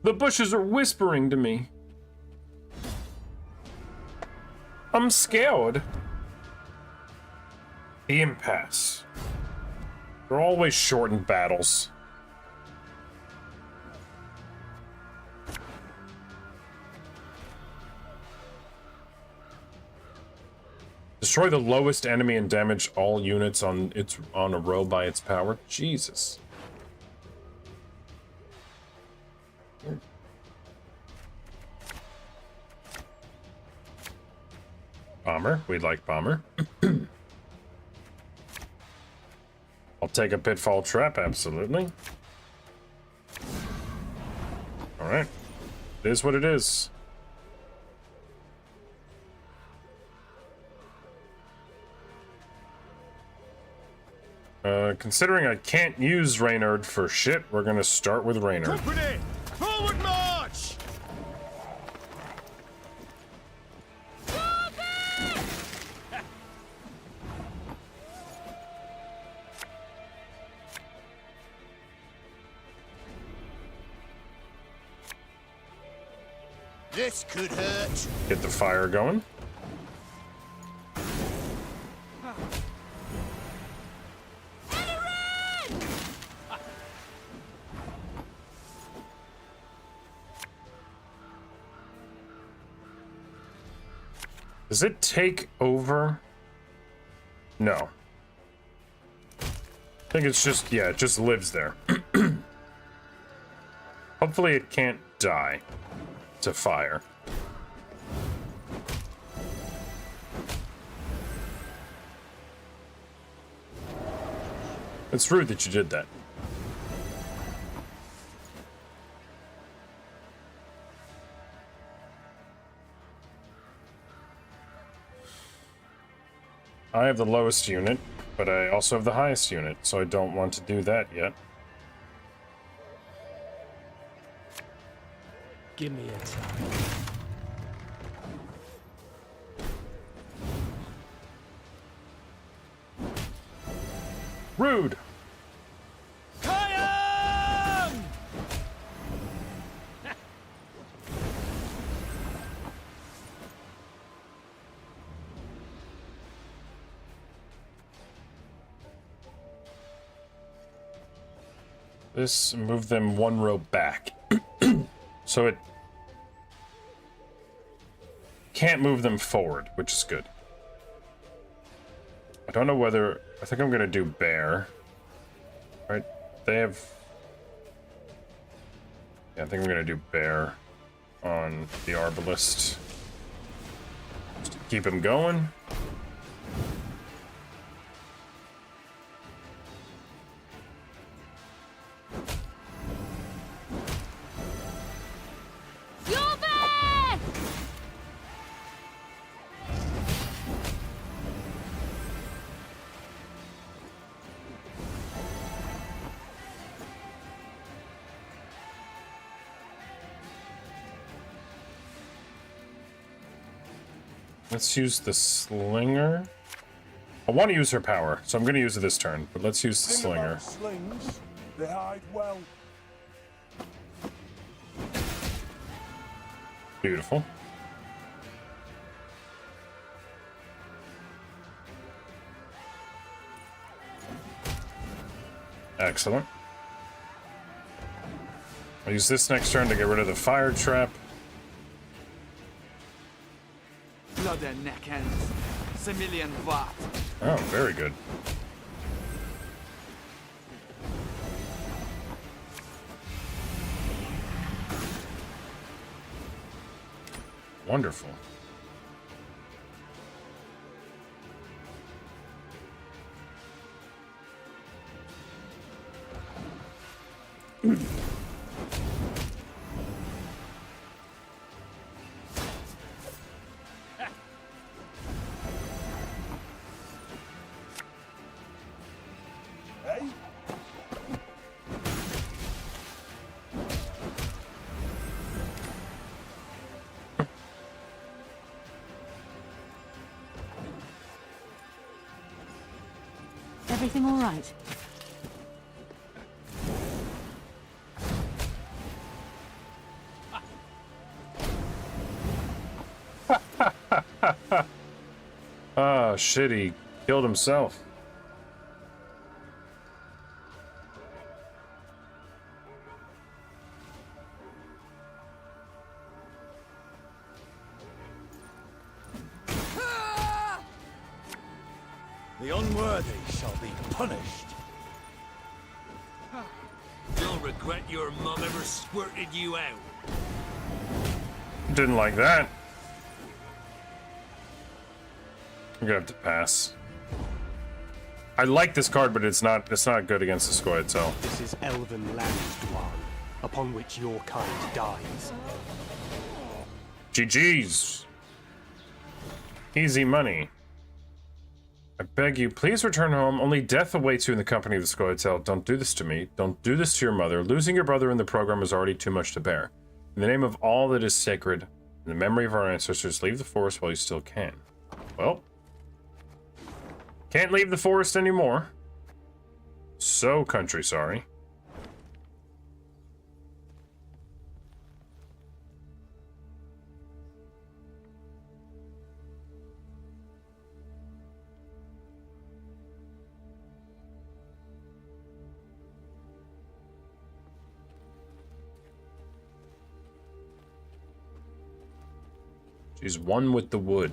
The bushes are whispering to me. I'm scared. The impasse. They're always short in battles. Destroy the lowest enemy and damage all units on a row by its power. Jesus. Bomber. We'd like bomber. I'll take a pitfall trap, absolutely. Alright. It is what it is. Considering I can't use Reynard for shit, we're gonna start with Reynard. Company, forward march! This could hurt. Get the fire going. Does it take over? No. I think it's just, yeah, it just lives there. Hopefully it can't die to fire. It's rude that you did that. I have the lowest unit, but I also have the highest unit, so I don't want to do that yet. Give me a time. Rude! This move them one row back. So it can't move them forward, which is good. I don't know whether... I think I'm gonna do bear. Right? They have... Yeah, I think I'm gonna do bear on the arbalist. Just to keep him going. Let's use the slinger. I want to use her power, so I'm going to use it this turn, but let's use the slinger. Slings, they hide well. Beautiful. Excellent. I'll use this next turn to get rid of the fire trap. Blood and neck ends. Similian Watt. Oh, very good. Wonderful. Everything all right? Oh, shit, he killed himself. The unworthy shall be punished. You'll regret your mum ever squirted you out. Didn't like that. I'm gonna have to pass. I like this card, but it's not good against the Scoia'tael. This is elven land, Dwan, upon which your kind dies. GG's. Easy money. I beg you, please return home. Only death awaits you in the company of the Scoia'tael. Don't do this to me. Don't do this to your mother. Losing your brother in the program is already too much to bear. In the name of all that is sacred, in the memory of our ancestors, leave the forest while you still can. Well, can't leave the forest anymore. So country sorry. She's one with the wood.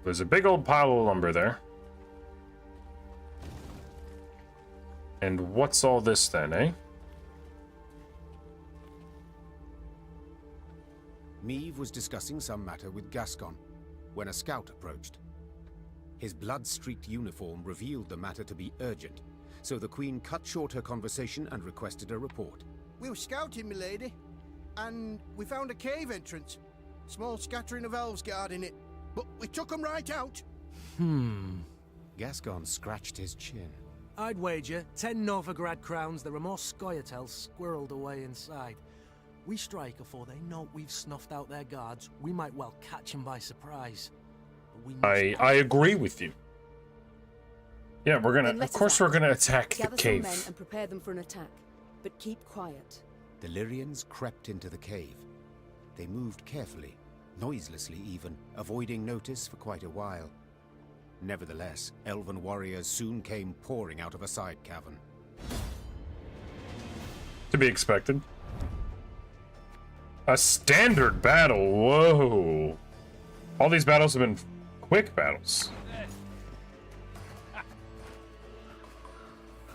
There's a big old pile of lumber there. And what's all this then, eh? Meve was discussing some matter with Gascon. when a scout approached. His blood-streaked uniform revealed the matter to be urgent, so the Queen cut short her conversation and requested a report. We were scouting, milady, and we found a cave entrance. Small scattering of elves guarding it, but we took them right out. Gascon scratched his chin. I'd wager 10 Novigrad crowns there are more Scoia'taels squirreled away inside. We strike afore they know we've snuffed out their guards. We might well catch them by surprise. I agree with you. Yeah, we're gonna. Of course, we're gonna attack the Gather cave. some men and prepare them for an attack, but keep quiet. The Lyrians crept into the cave. They moved carefully, noiselessly even, avoiding notice for quite a while. Nevertheless, elven warriors soon came pouring out of a side cavern. To be expected. A standard battle. Whoa! All these battles have been quick battles.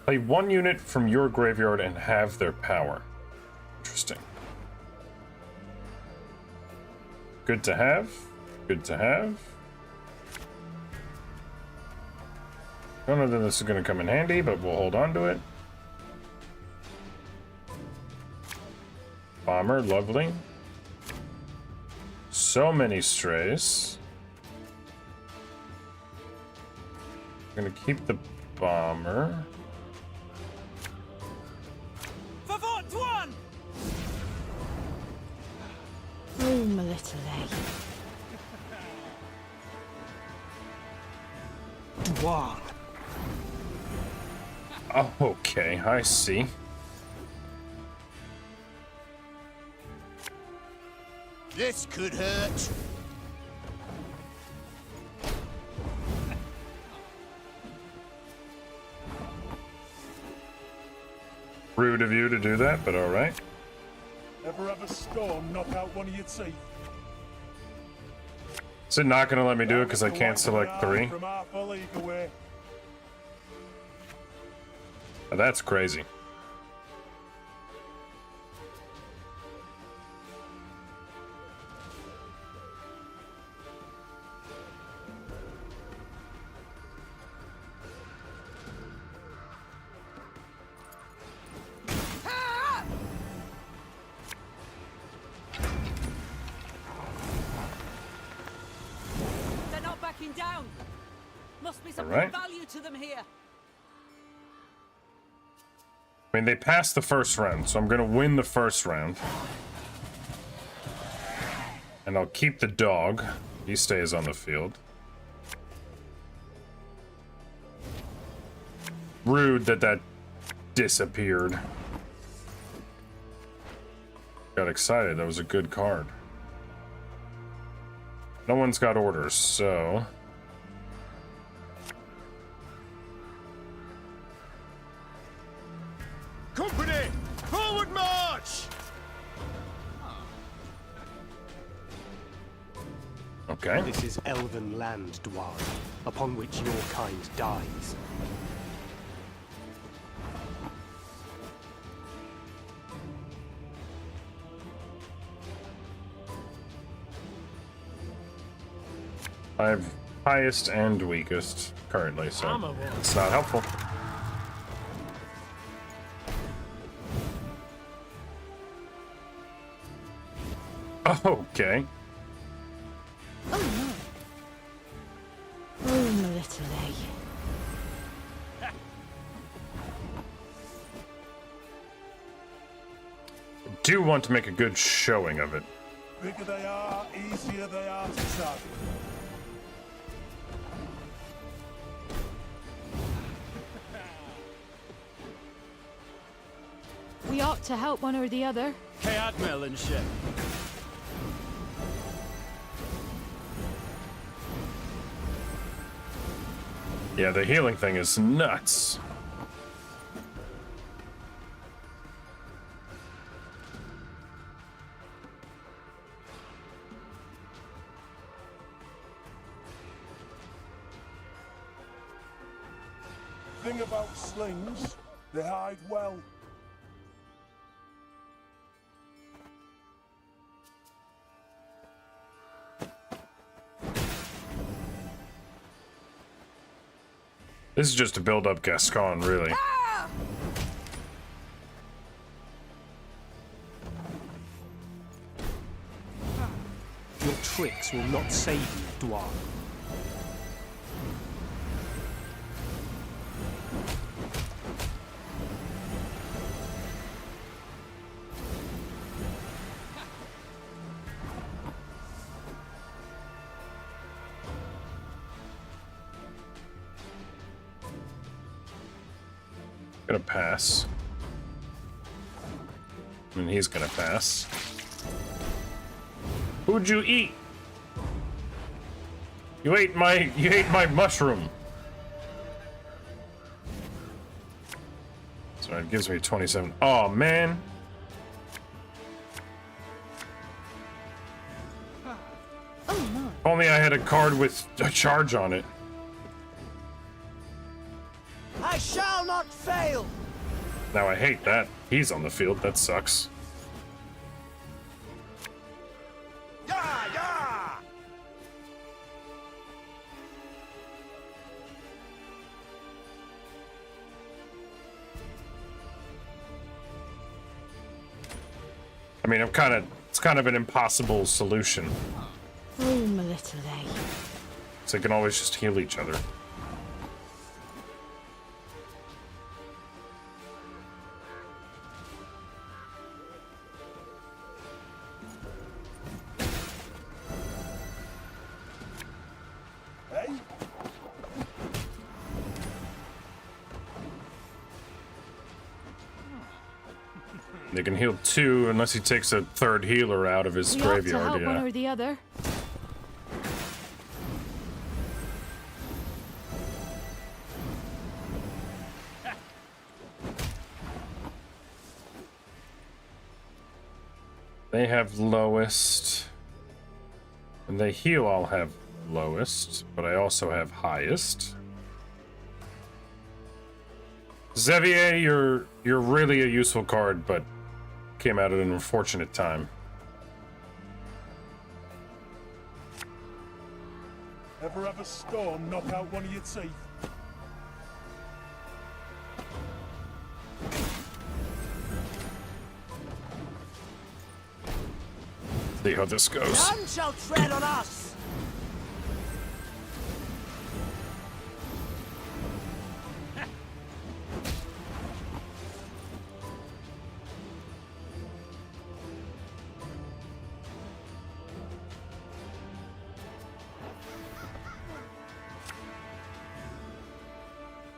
Play one unit from your graveyard and have their power. Interesting. Good to have. Good to have. Don't know that this is going to come in handy, but we'll hold on to it. Bomber, lovely. So many strays. I'm going to keep the bomber. Oh, my little leg. Wow. Oh, okay, I see. This could hurt. Rude of you to do that, but alright. Ever have a storm knock out one of your teeth? Is it not going to let me do it because I can't select 3? From half a league away. Oh, that's crazy. They're not backing down. Must be some Alright. value to them here. I mean, they passed the first round, so I'm going to win the first round. And I'll keep the dog. He stays on the field. Rude that that disappeared. Got excited. That was a good card. No one's got orders, so... Company, forward march! Okay. This is elven land, Dwarf, upon which your kind dies. I have highest and weakest currently, so it's not helpful. Okay. Oh no. Oh, my little leg. Do want to make a good showing of it. Bigger they are, easier they are to target. We ought to help one or the other. Admiral and shit. Yeah, the healing thing is nuts. Thing about slings, they hide well. This is just to build up Gascon, really. Your tricks will not save you, Dwarf. Gonna pass. And he's gonna pass. Who'd you eat? You ate my mushroom. So it gives me 27. Oh man. Oh no. Only I had a card with a charge on it. I shall not fail! Now I hate that. He's on the field. That sucks. I mean, it's kind of an impossible solution. Oh, my little lady. So they can always just heal each other. They can heal 2 unless he takes a 3rd healer out of his We ought to graveyard. help Yeah. one or the other. They have lowest. And they heal, I'll have lowest, but I also have highest. Xavier, you're really a useful card, but came out at an unfortunate time. Ever have a storm knock out one of your teeth? See how this goes. None shall tread on us!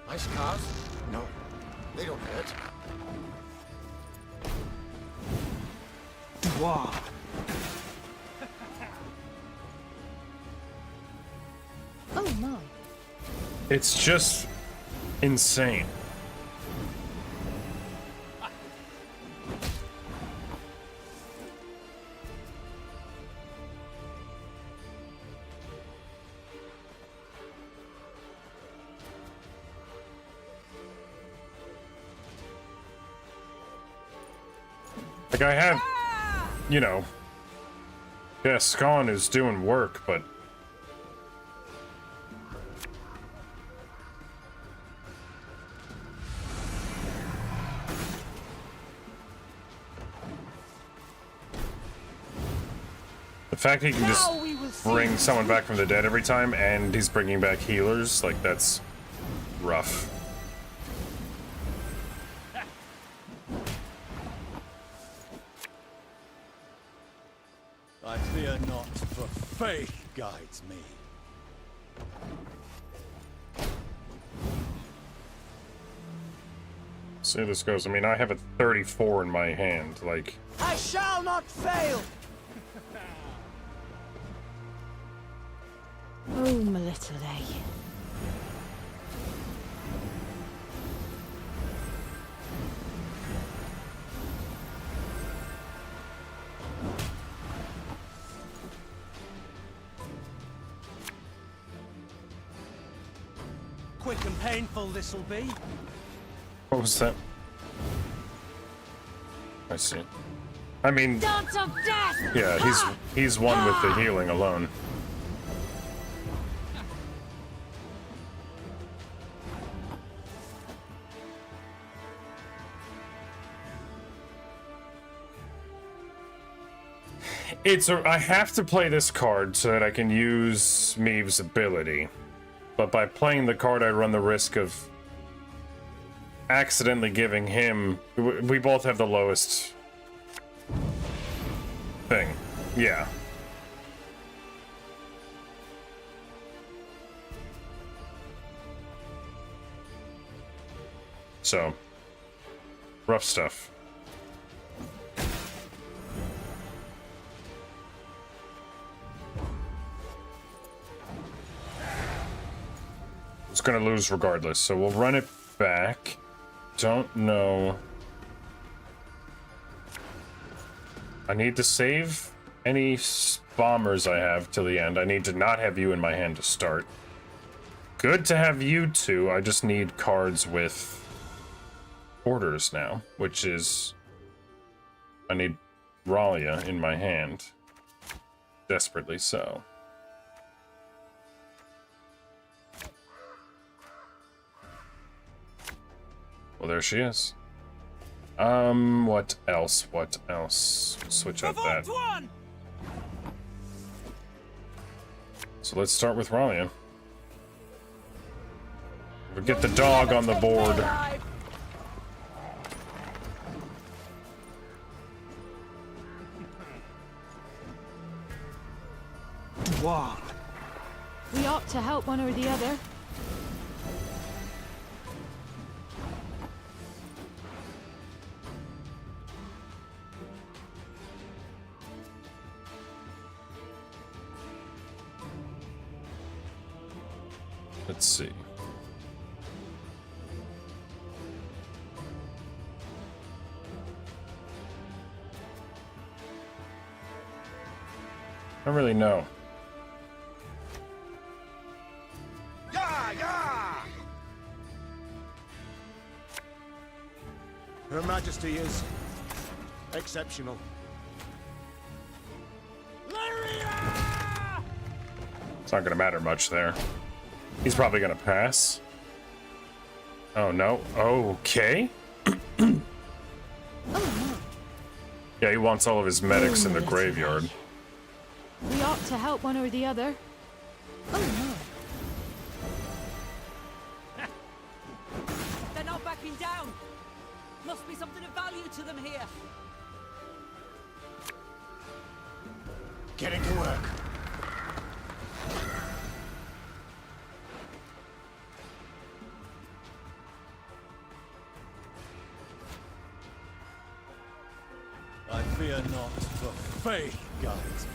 My scars? No, they don't hurt. Dwarf. Oh my. It's just insane. Like I have, you know, Gascon is doing work, but the fact he can just bring someone back from the dead every time, and he's bringing back healers, like that's rough. I fear not, for faith guides me. See how this goes. I mean, I have a 34 in my hand, like... I shall not fail! Oh, my little lady. Quick and painful this'll be. What was that? I see. I mean... Dance of death! Yeah, he's one with the healing alone. I have to play this card so that I can use Meave's ability. But by playing the card, I run the risk of accidentally giving him... We both have the lowest thing. Yeah. So, rough stuff. It's gonna lose regardless, so we'll run it back. Don't know. I need to save any bombers I have till the end. I need to not have you in my hand to start. Good to have you two. I just need cards with orders now, which is... I need Ralia in my hand. Desperately so. Well, there she is. What else? What else? Switch out that. So let's start with Ralia. We'll get the dog on the board. Wow. We ought to help one or the other. Let's see. I don't really know. Her Majesty is exceptional. It's not gonna matter much there. He's probably gonna pass. Oh no. Okay. Yeah, he wants all of his medics in the graveyard. We ought to help one or the other. They're not backing down. Must be something of value to them here. Getting to work. I fear not, for faith guides me.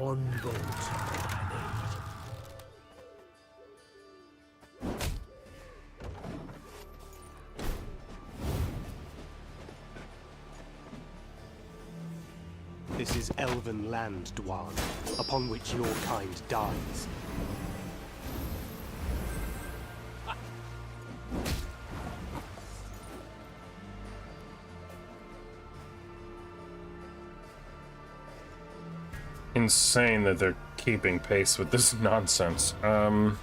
One bolt. This is elven land, Dwan, upon which your kind dies. Insane that they're keeping pace with this nonsense. We'll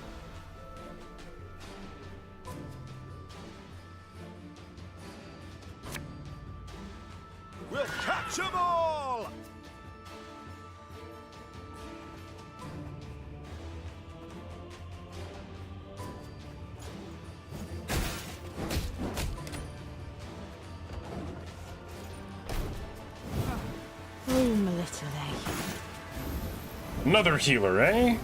catch them all! Oh, my little Another healer, eh?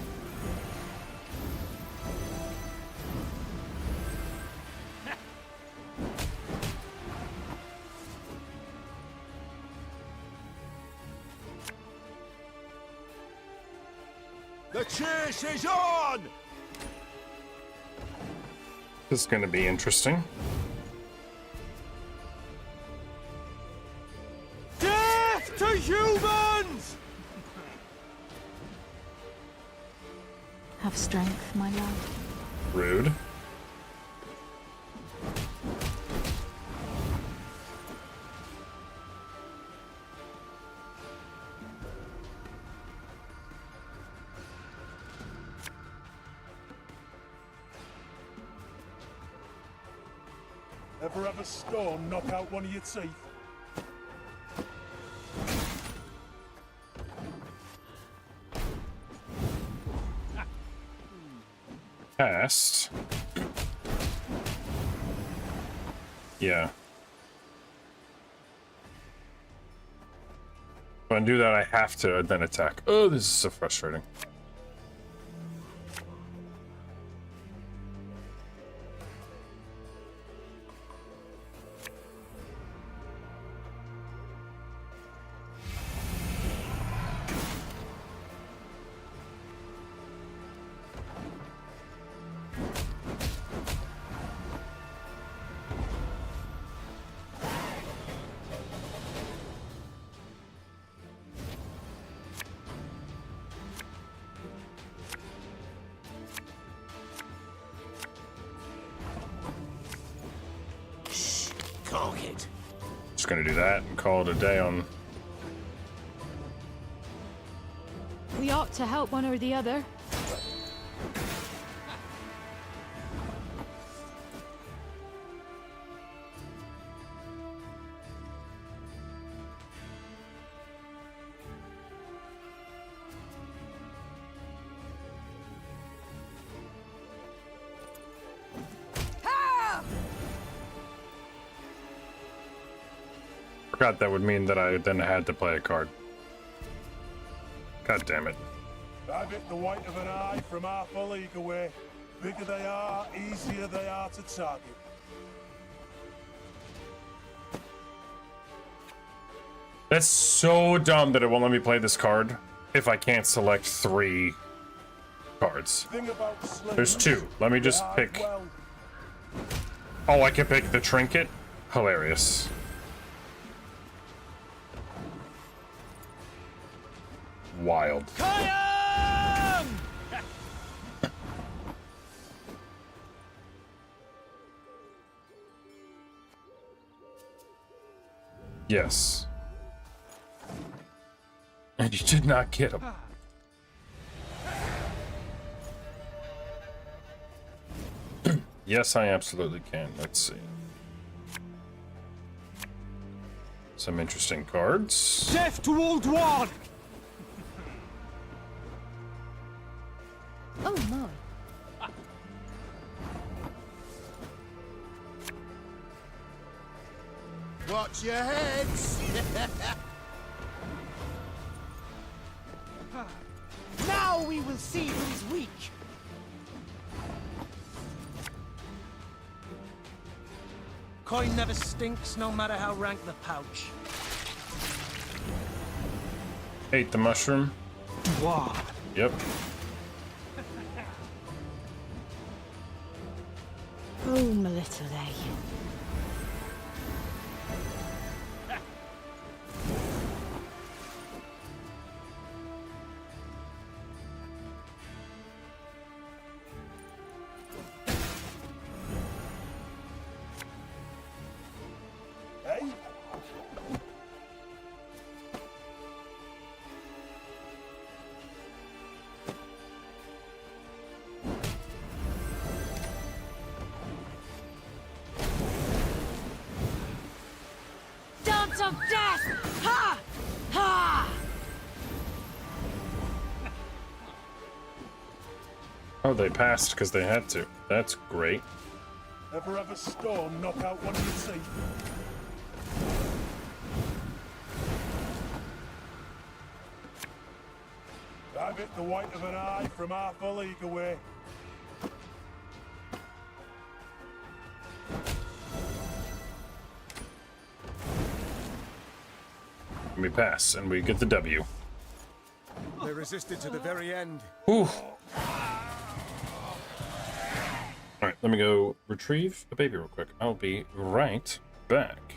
The chase is on! This is gonna be interesting. Death to humans! Have strength, my lad. Rude. Ever have a stone knock out one of your teeth? Cast. Yeah. When I do that, I have to then attack. Oh, this is so frustrating. Just gonna do that and call it a day on. We ought to help one or the other. Forgot that would mean that I then had to play a card. God damn it. I've hit the white of an eye from half a league away. Bigger they are, easier they are to target. That's so dumb that it won't let me play this card if I can't select 3 cards. There's 2. Let me just pick. Oh, I can pick the trinket? Hilarious. Wild. Yes. And you did not get him. Yes, I absolutely can. Let's see. Some interesting cards. Death to Old One! Oh my. Watch your heads! Now we will see who's weak. Coin never stinks, no matter how rank the pouch. Ate the mushroom. Wow. Yep. Oh, my little lady. Of death! Ha! Ha! Oh, they passed because they had to. That's great. Ever have a stone knock out one of your teeth? I've hit the white of an eye from half a league away. We pass, and we get the W. They resisted to the very end. Whew. Alright, let me go retrieve a baby real quick. I'll be right back.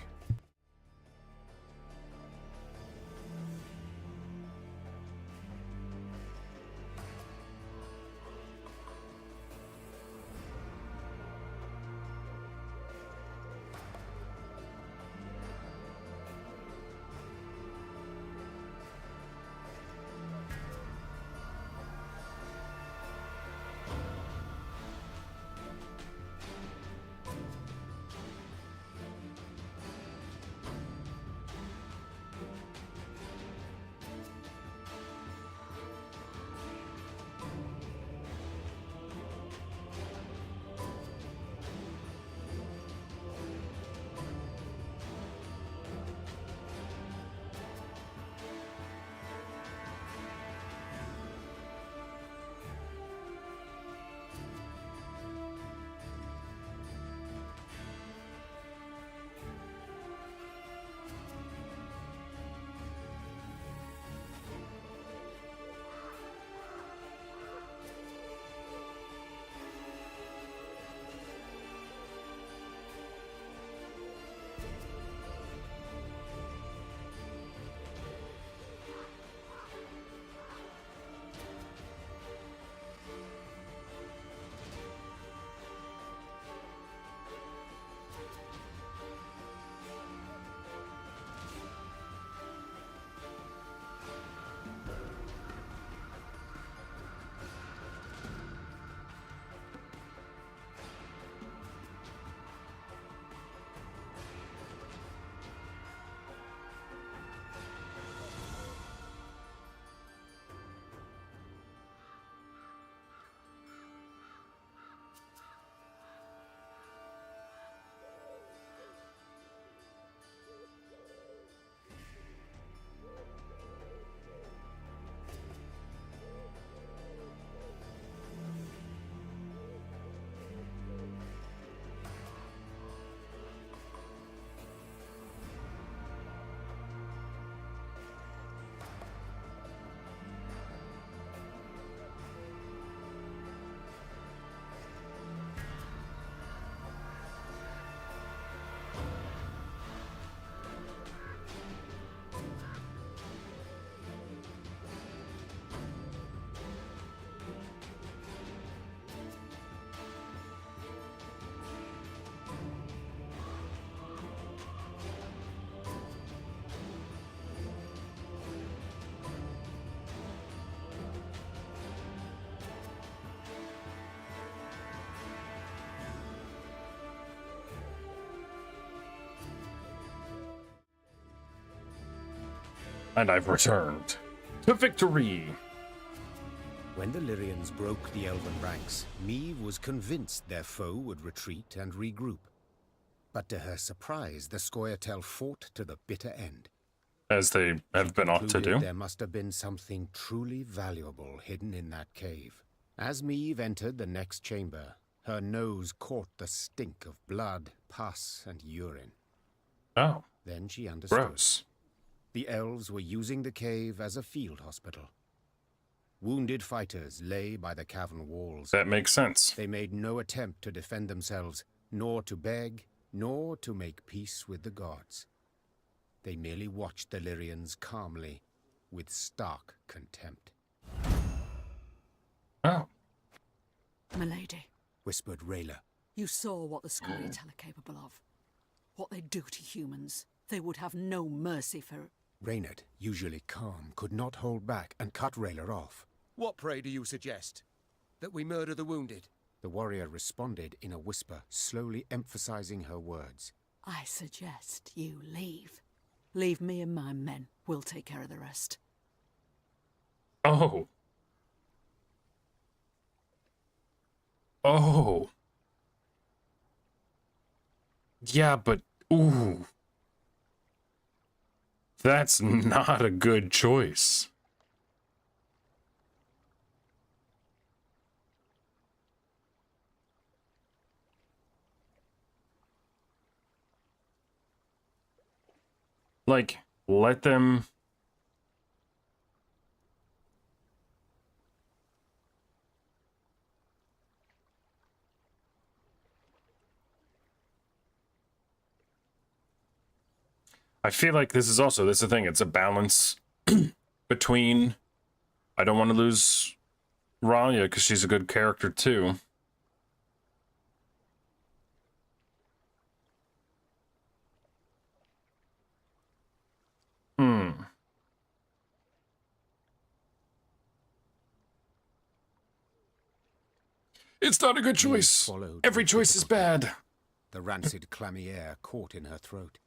And I've returned to victory. When the Lyrians broke the elven ranks, Meve was convinced their foe would retreat and regroup. But to her surprise, the Scoia'tael fought to the bitter end. As they have been ought to do. There must have been something truly valuable hidden in that cave. As Meve entered the next chamber, her nose caught the stink of blood, pus, and urine. Oh. Then she understood. Gross. The elves were using the cave as a field hospital. Wounded fighters lay by the cavern walls. That makes sense. They made no attempt to defend themselves, nor to beg, nor to make peace with the gods. They merely watched the Lyrians calmly, with stark contempt. Oh. Milady, whispered Rayla. You saw what the Scoia'tael are capable of. What they do to humans. They would have no mercy for... Reynard, usually calm, could not hold back and cut Rayla off. What, pray, do you suggest? That we murder the wounded? The warrior responded in a whisper, slowly emphasizing her words. I suggest you leave. Leave me and my men. We'll take care of the rest. Oh. Oh. Yeah, but... Ooh. That's not a good choice. Like, let them... I feel like this is the thing, it's a balance between, I don't want to lose Ralia because she's a good character too. It's not a good choice. Every choice is bad. The rancid, clammy air caught in her throat.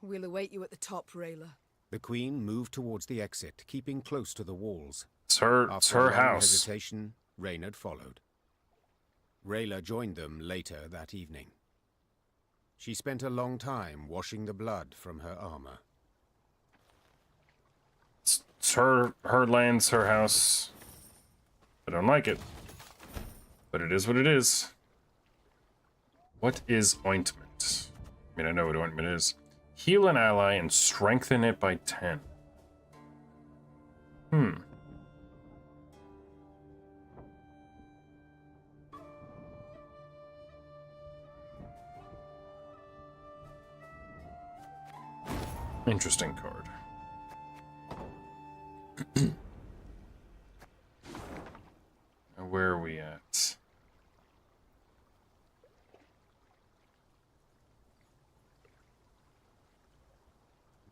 We'll await you at the top, Rayla. The Queen moved towards the exit, keeping close to the walls. It's her house. Hesitation, Reynard followed. Rayla joined them later that evening. She spent a long time washing the blood from her armor. It's her lands, her house. I don't like it. But it is what it is. What is ointment? I mean, I know what ointment is. Heal an ally and strengthen it by 10. Interesting card. Now, where are we at?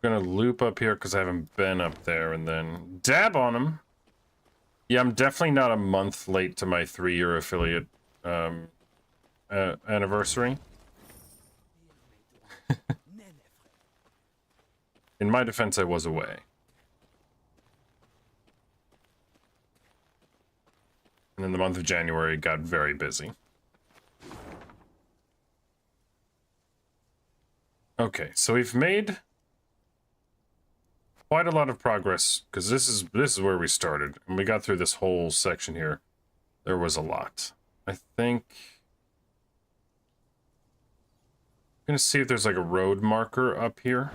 I'm gonna loop up here because I haven't been up there and then dab on him. Yeah, I'm definitely not a month late to my 3-year affiliate anniversary. In my defense, I was away. And in the month of January, it got very busy. Okay, so we've made quite a lot of progress, because this is where we started, and we got through this whole section here. There was a lot. I think I'm gonna see if there's like a road marker up here.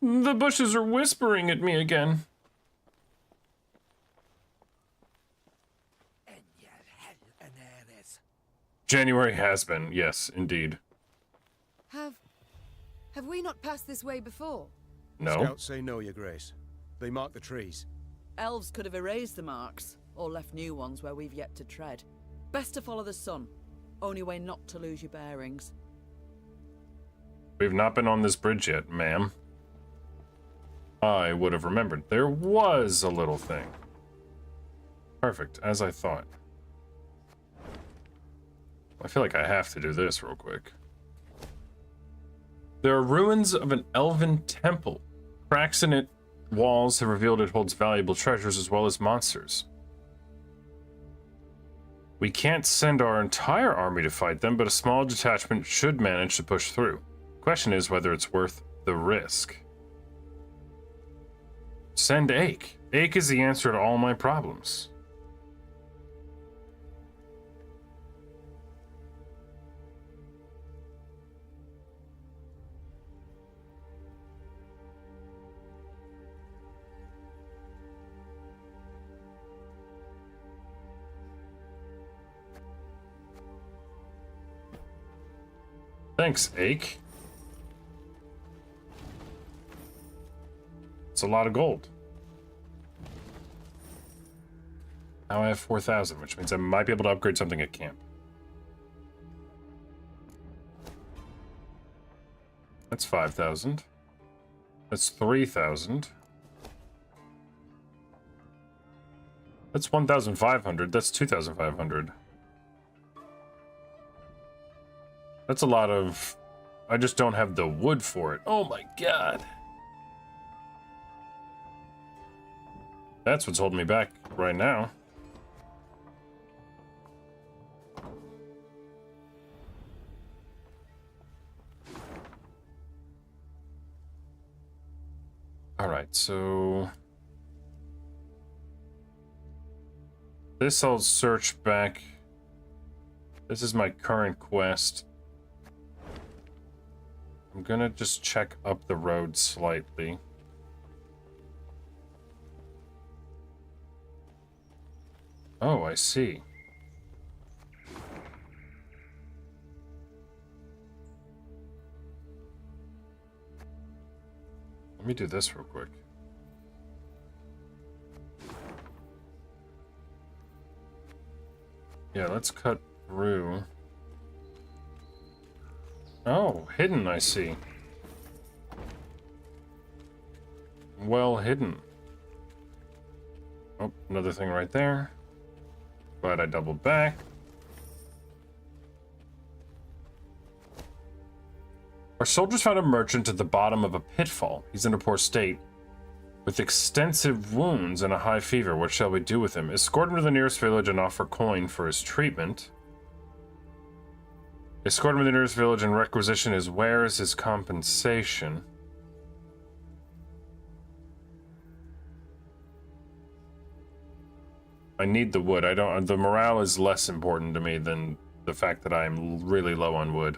The bushes are whispering at me again. January has been, yes, indeed. Have we not passed this way before? No. Scouts say no, Your Grace. They mark the trees. Elves could have erased the marks, or left new ones where we've yet to tread. Best to follow the sun. Only way not to lose your bearings. We've not been on this bridge yet, ma'am. I would have remembered. There was a little thing. Perfect, as I thought. I feel like I have to do this real quick. There are ruins of an elven temple. Cracks in its walls have revealed it holds valuable treasures as well as monsters. We can't send our entire army to fight them, but a small detachment should manage to push through. Question is whether it's worth the risk. Send Ache. Ache is the answer to all my problems. Thanks, Ache. It's a lot of gold. Now I have 4,000, which means I might be able to upgrade something at camp. That's 5,000. That's 3,000. That's 1,500. That's 2,500. That's a lot of... I just don't have the wood for it. Oh my god. That's what's holding me back right now. Alright, so... this I'll search back. This is my current quest. I'm gonna just check up the road slightly. Oh, I see. Let me do this real quick. Yeah, let's cut through. Oh, hidden, I see. Well hidden. Oh, another thing right there. Glad I doubled back. Our soldiers found a merchant at the bottom of a pitfall. He's in a poor state, with extensive wounds and a high fever. What shall we do with him? Escort him to the nearest village and offer coin for his treatment. Escort him to the nearest village and requisition his wares, his compensation. I need the wood. I don't... the morale is less important to me than the fact that I'm really low on wood.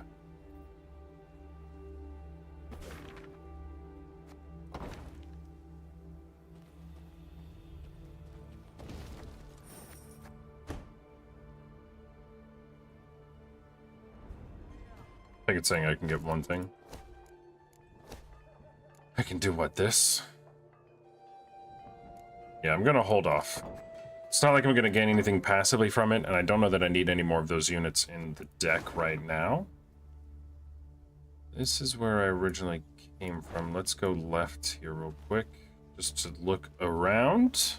I think it's saying I can get one thing. I can do what, this? Yeah, I'm gonna hold off. It's not like I'm gonna gain anything passively from it, and I don't know that I need any more of those units in the deck right now. This is where I originally came from. Let's go left here real quick, just to look around.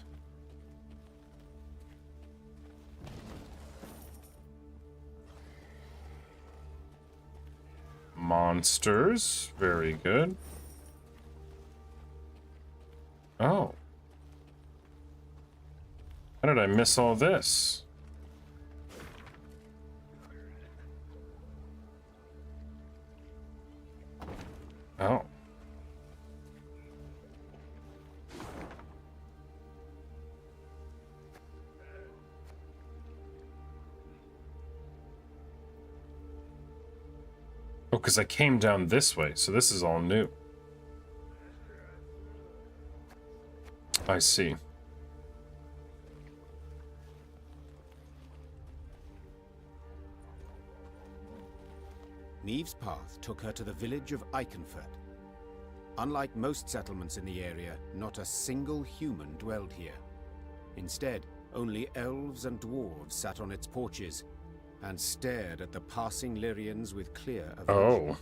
Monsters, very good. Oh. How did I miss all this? Oh. Oh, because I came down this way, so this is all new. I see. Neve's path took her to the village of Eichenfurt. Unlike most settlements in the area, not a single human dwelled here. Instead, only elves and dwarves sat on its porches and stared at the passing Lyrians with clear aversion. Oh.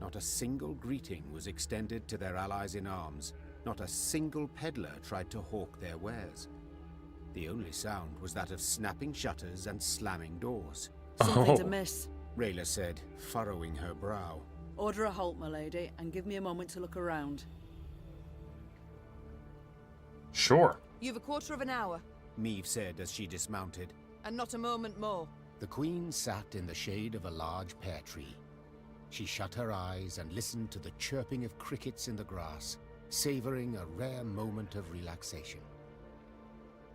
Not a single greeting was extended to their allies in arms. Not a single peddler tried to hawk their wares. The only sound was that of snapping shutters and slamming doors. Something's amiss. Rayla said, furrowing her brow. Order a halt, my lady, and give me a moment to look around. Sure. You've a quarter of an hour. Meve said as she dismounted. And not a moment more. The Queen sat in the shade of a large pear tree. She shut her eyes and listened to the chirping of crickets in the grass, savoring a rare moment of relaxation.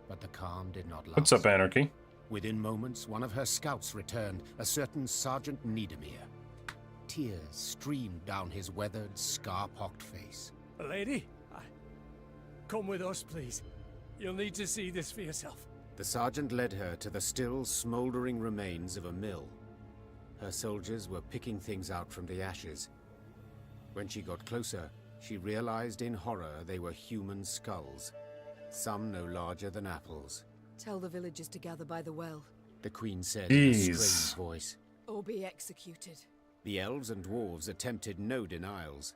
But the calm did not last. What's up, Anarchy? Within moments, one of her scouts returned, a certain Sergeant Niedermere. Tears streamed down his weathered, scar-pocked face. Lady? Come with us, please. You'll need to see this for yourself. The sergeant led her to the still smoldering remains of a mill. Her soldiers were picking things out from the ashes. When she got closer, she realized in horror they were human skulls, some no larger than apples. Tell the villagers to gather by the well. The Queen said in a strange voice. Or be executed. The elves and dwarves attempted no denials.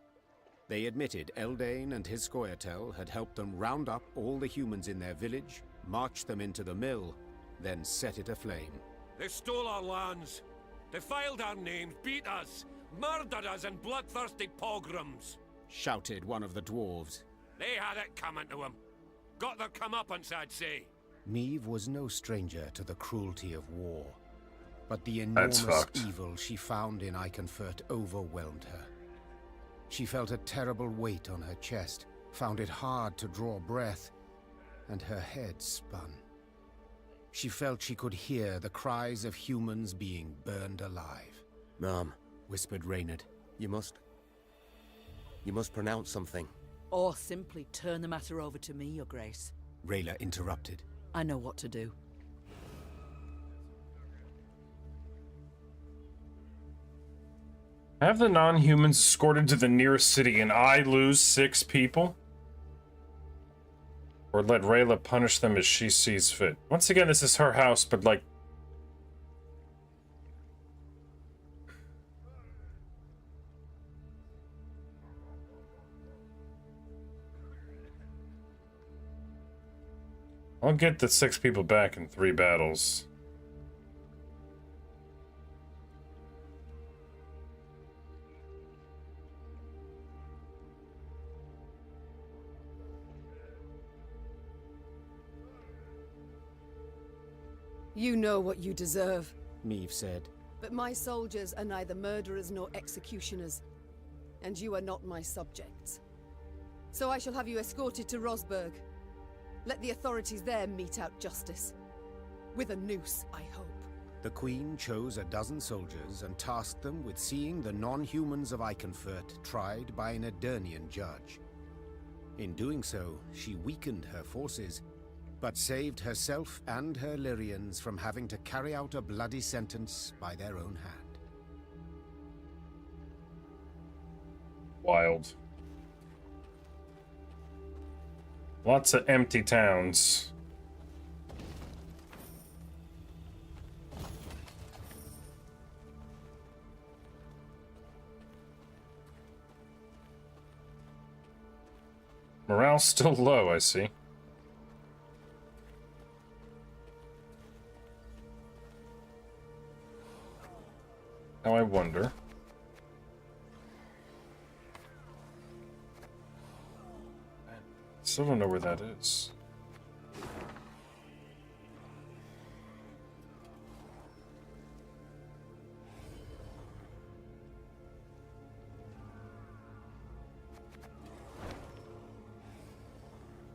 They admitted Eldain and his Scoia'tael had helped them round up all the humans in their village, march them into the mill, then set it aflame. They stole our lands, defiled our names, beat us, murdered us in bloodthirsty pogroms, shouted one of the dwarves. They had it coming to them. Got their comeuppance, I'd say. Meve was no stranger to the cruelty of war, but the enormous evil she found in Iconfurt overwhelmed her. She felt a terrible weight on her chest, found it hard to draw breath, and her head spun. She felt she could hear the cries of humans being burned alive. Mom, whispered Reynard. You must pronounce something. Or simply turn the matter over to me, Your Grace. Rayla interrupted. I know what to do. Have the non-humans escorted to the nearest city and I lose 6 people? Or let Rayla punish them as she sees fit. Once again, this is her house, but like... I'll get the 6 people back in 3 battles. You know what you deserve, Meve said. But my soldiers are neither murderers nor executioners, and you are not my subjects. So I shall have you escorted to Rosberg. Let the authorities there mete out justice. With a noose, I hope. The Queen chose a dozen soldiers and tasked them with seeing the non-humans of Iconfurt tried by an Aedirnian judge. In doing so, she weakened her forces, but saved herself and her Lyrians from having to carry out a bloody sentence by their own hand. Wild. Lots of empty towns. Morale's still low, I see. Now I wonder. Still don't know where that is.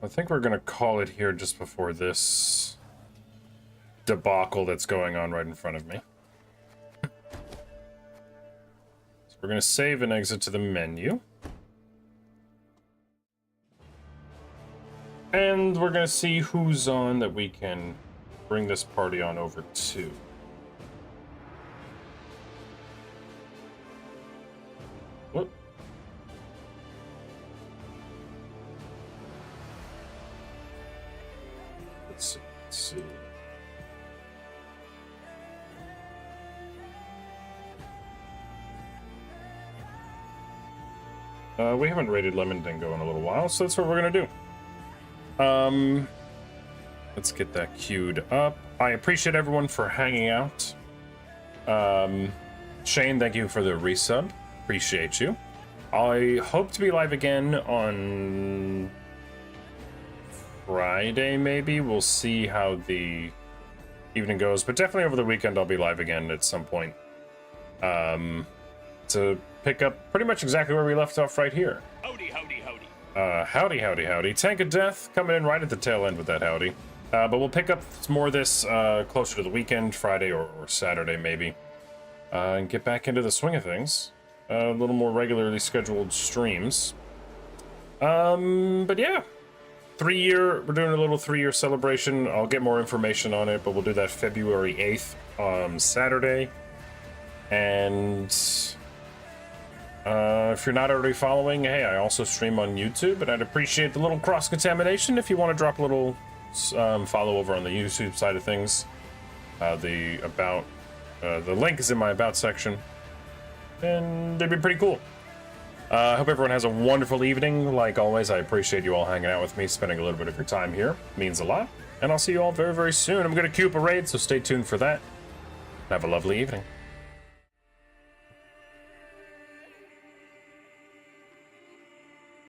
I think we're gonna call it here just before this debacle that's going on right in front of me. We're going to save and exit to the menu. And we're going to see who's on that we can bring this party on over to. Whoop. Let's see. We haven't raided Lemon Dingo in a little while, so that's what we're gonna do. Let's get that queued up. I appreciate everyone for hanging out. Shane, thank you for the resub. Appreciate you. I hope to be live again on Friday, maybe. We'll see how the evening goes, but definitely over the weekend I'll be live again at some point. To pick up pretty much exactly where we left off right here. Howdy, howdy, howdy. Howdy, howdy, howdy. Tank of Death coming in right at the tail end with that howdy. But we'll pick up more of this closer to the weekend, Friday or Saturday maybe. And get back into the swing of things. A little more regularly scheduled streams. But yeah. We're doing a little 3-year celebration. I'll get more information on it, but we'll do that February 8th, Saturday. And if you're not already following, hey, I also stream on YouTube, and I'd appreciate the little cross-contamination if you want to drop a little follow over on the YouTube side of things. The link is in my About section, and it'd be pretty cool. I hope everyone has a wonderful evening. Like always, I appreciate you all hanging out with me, spending a little bit of your time here. It means a lot. And I'll see you all very, very soon. I'm going to queue up a raid, so stay tuned for that. Have a lovely evening.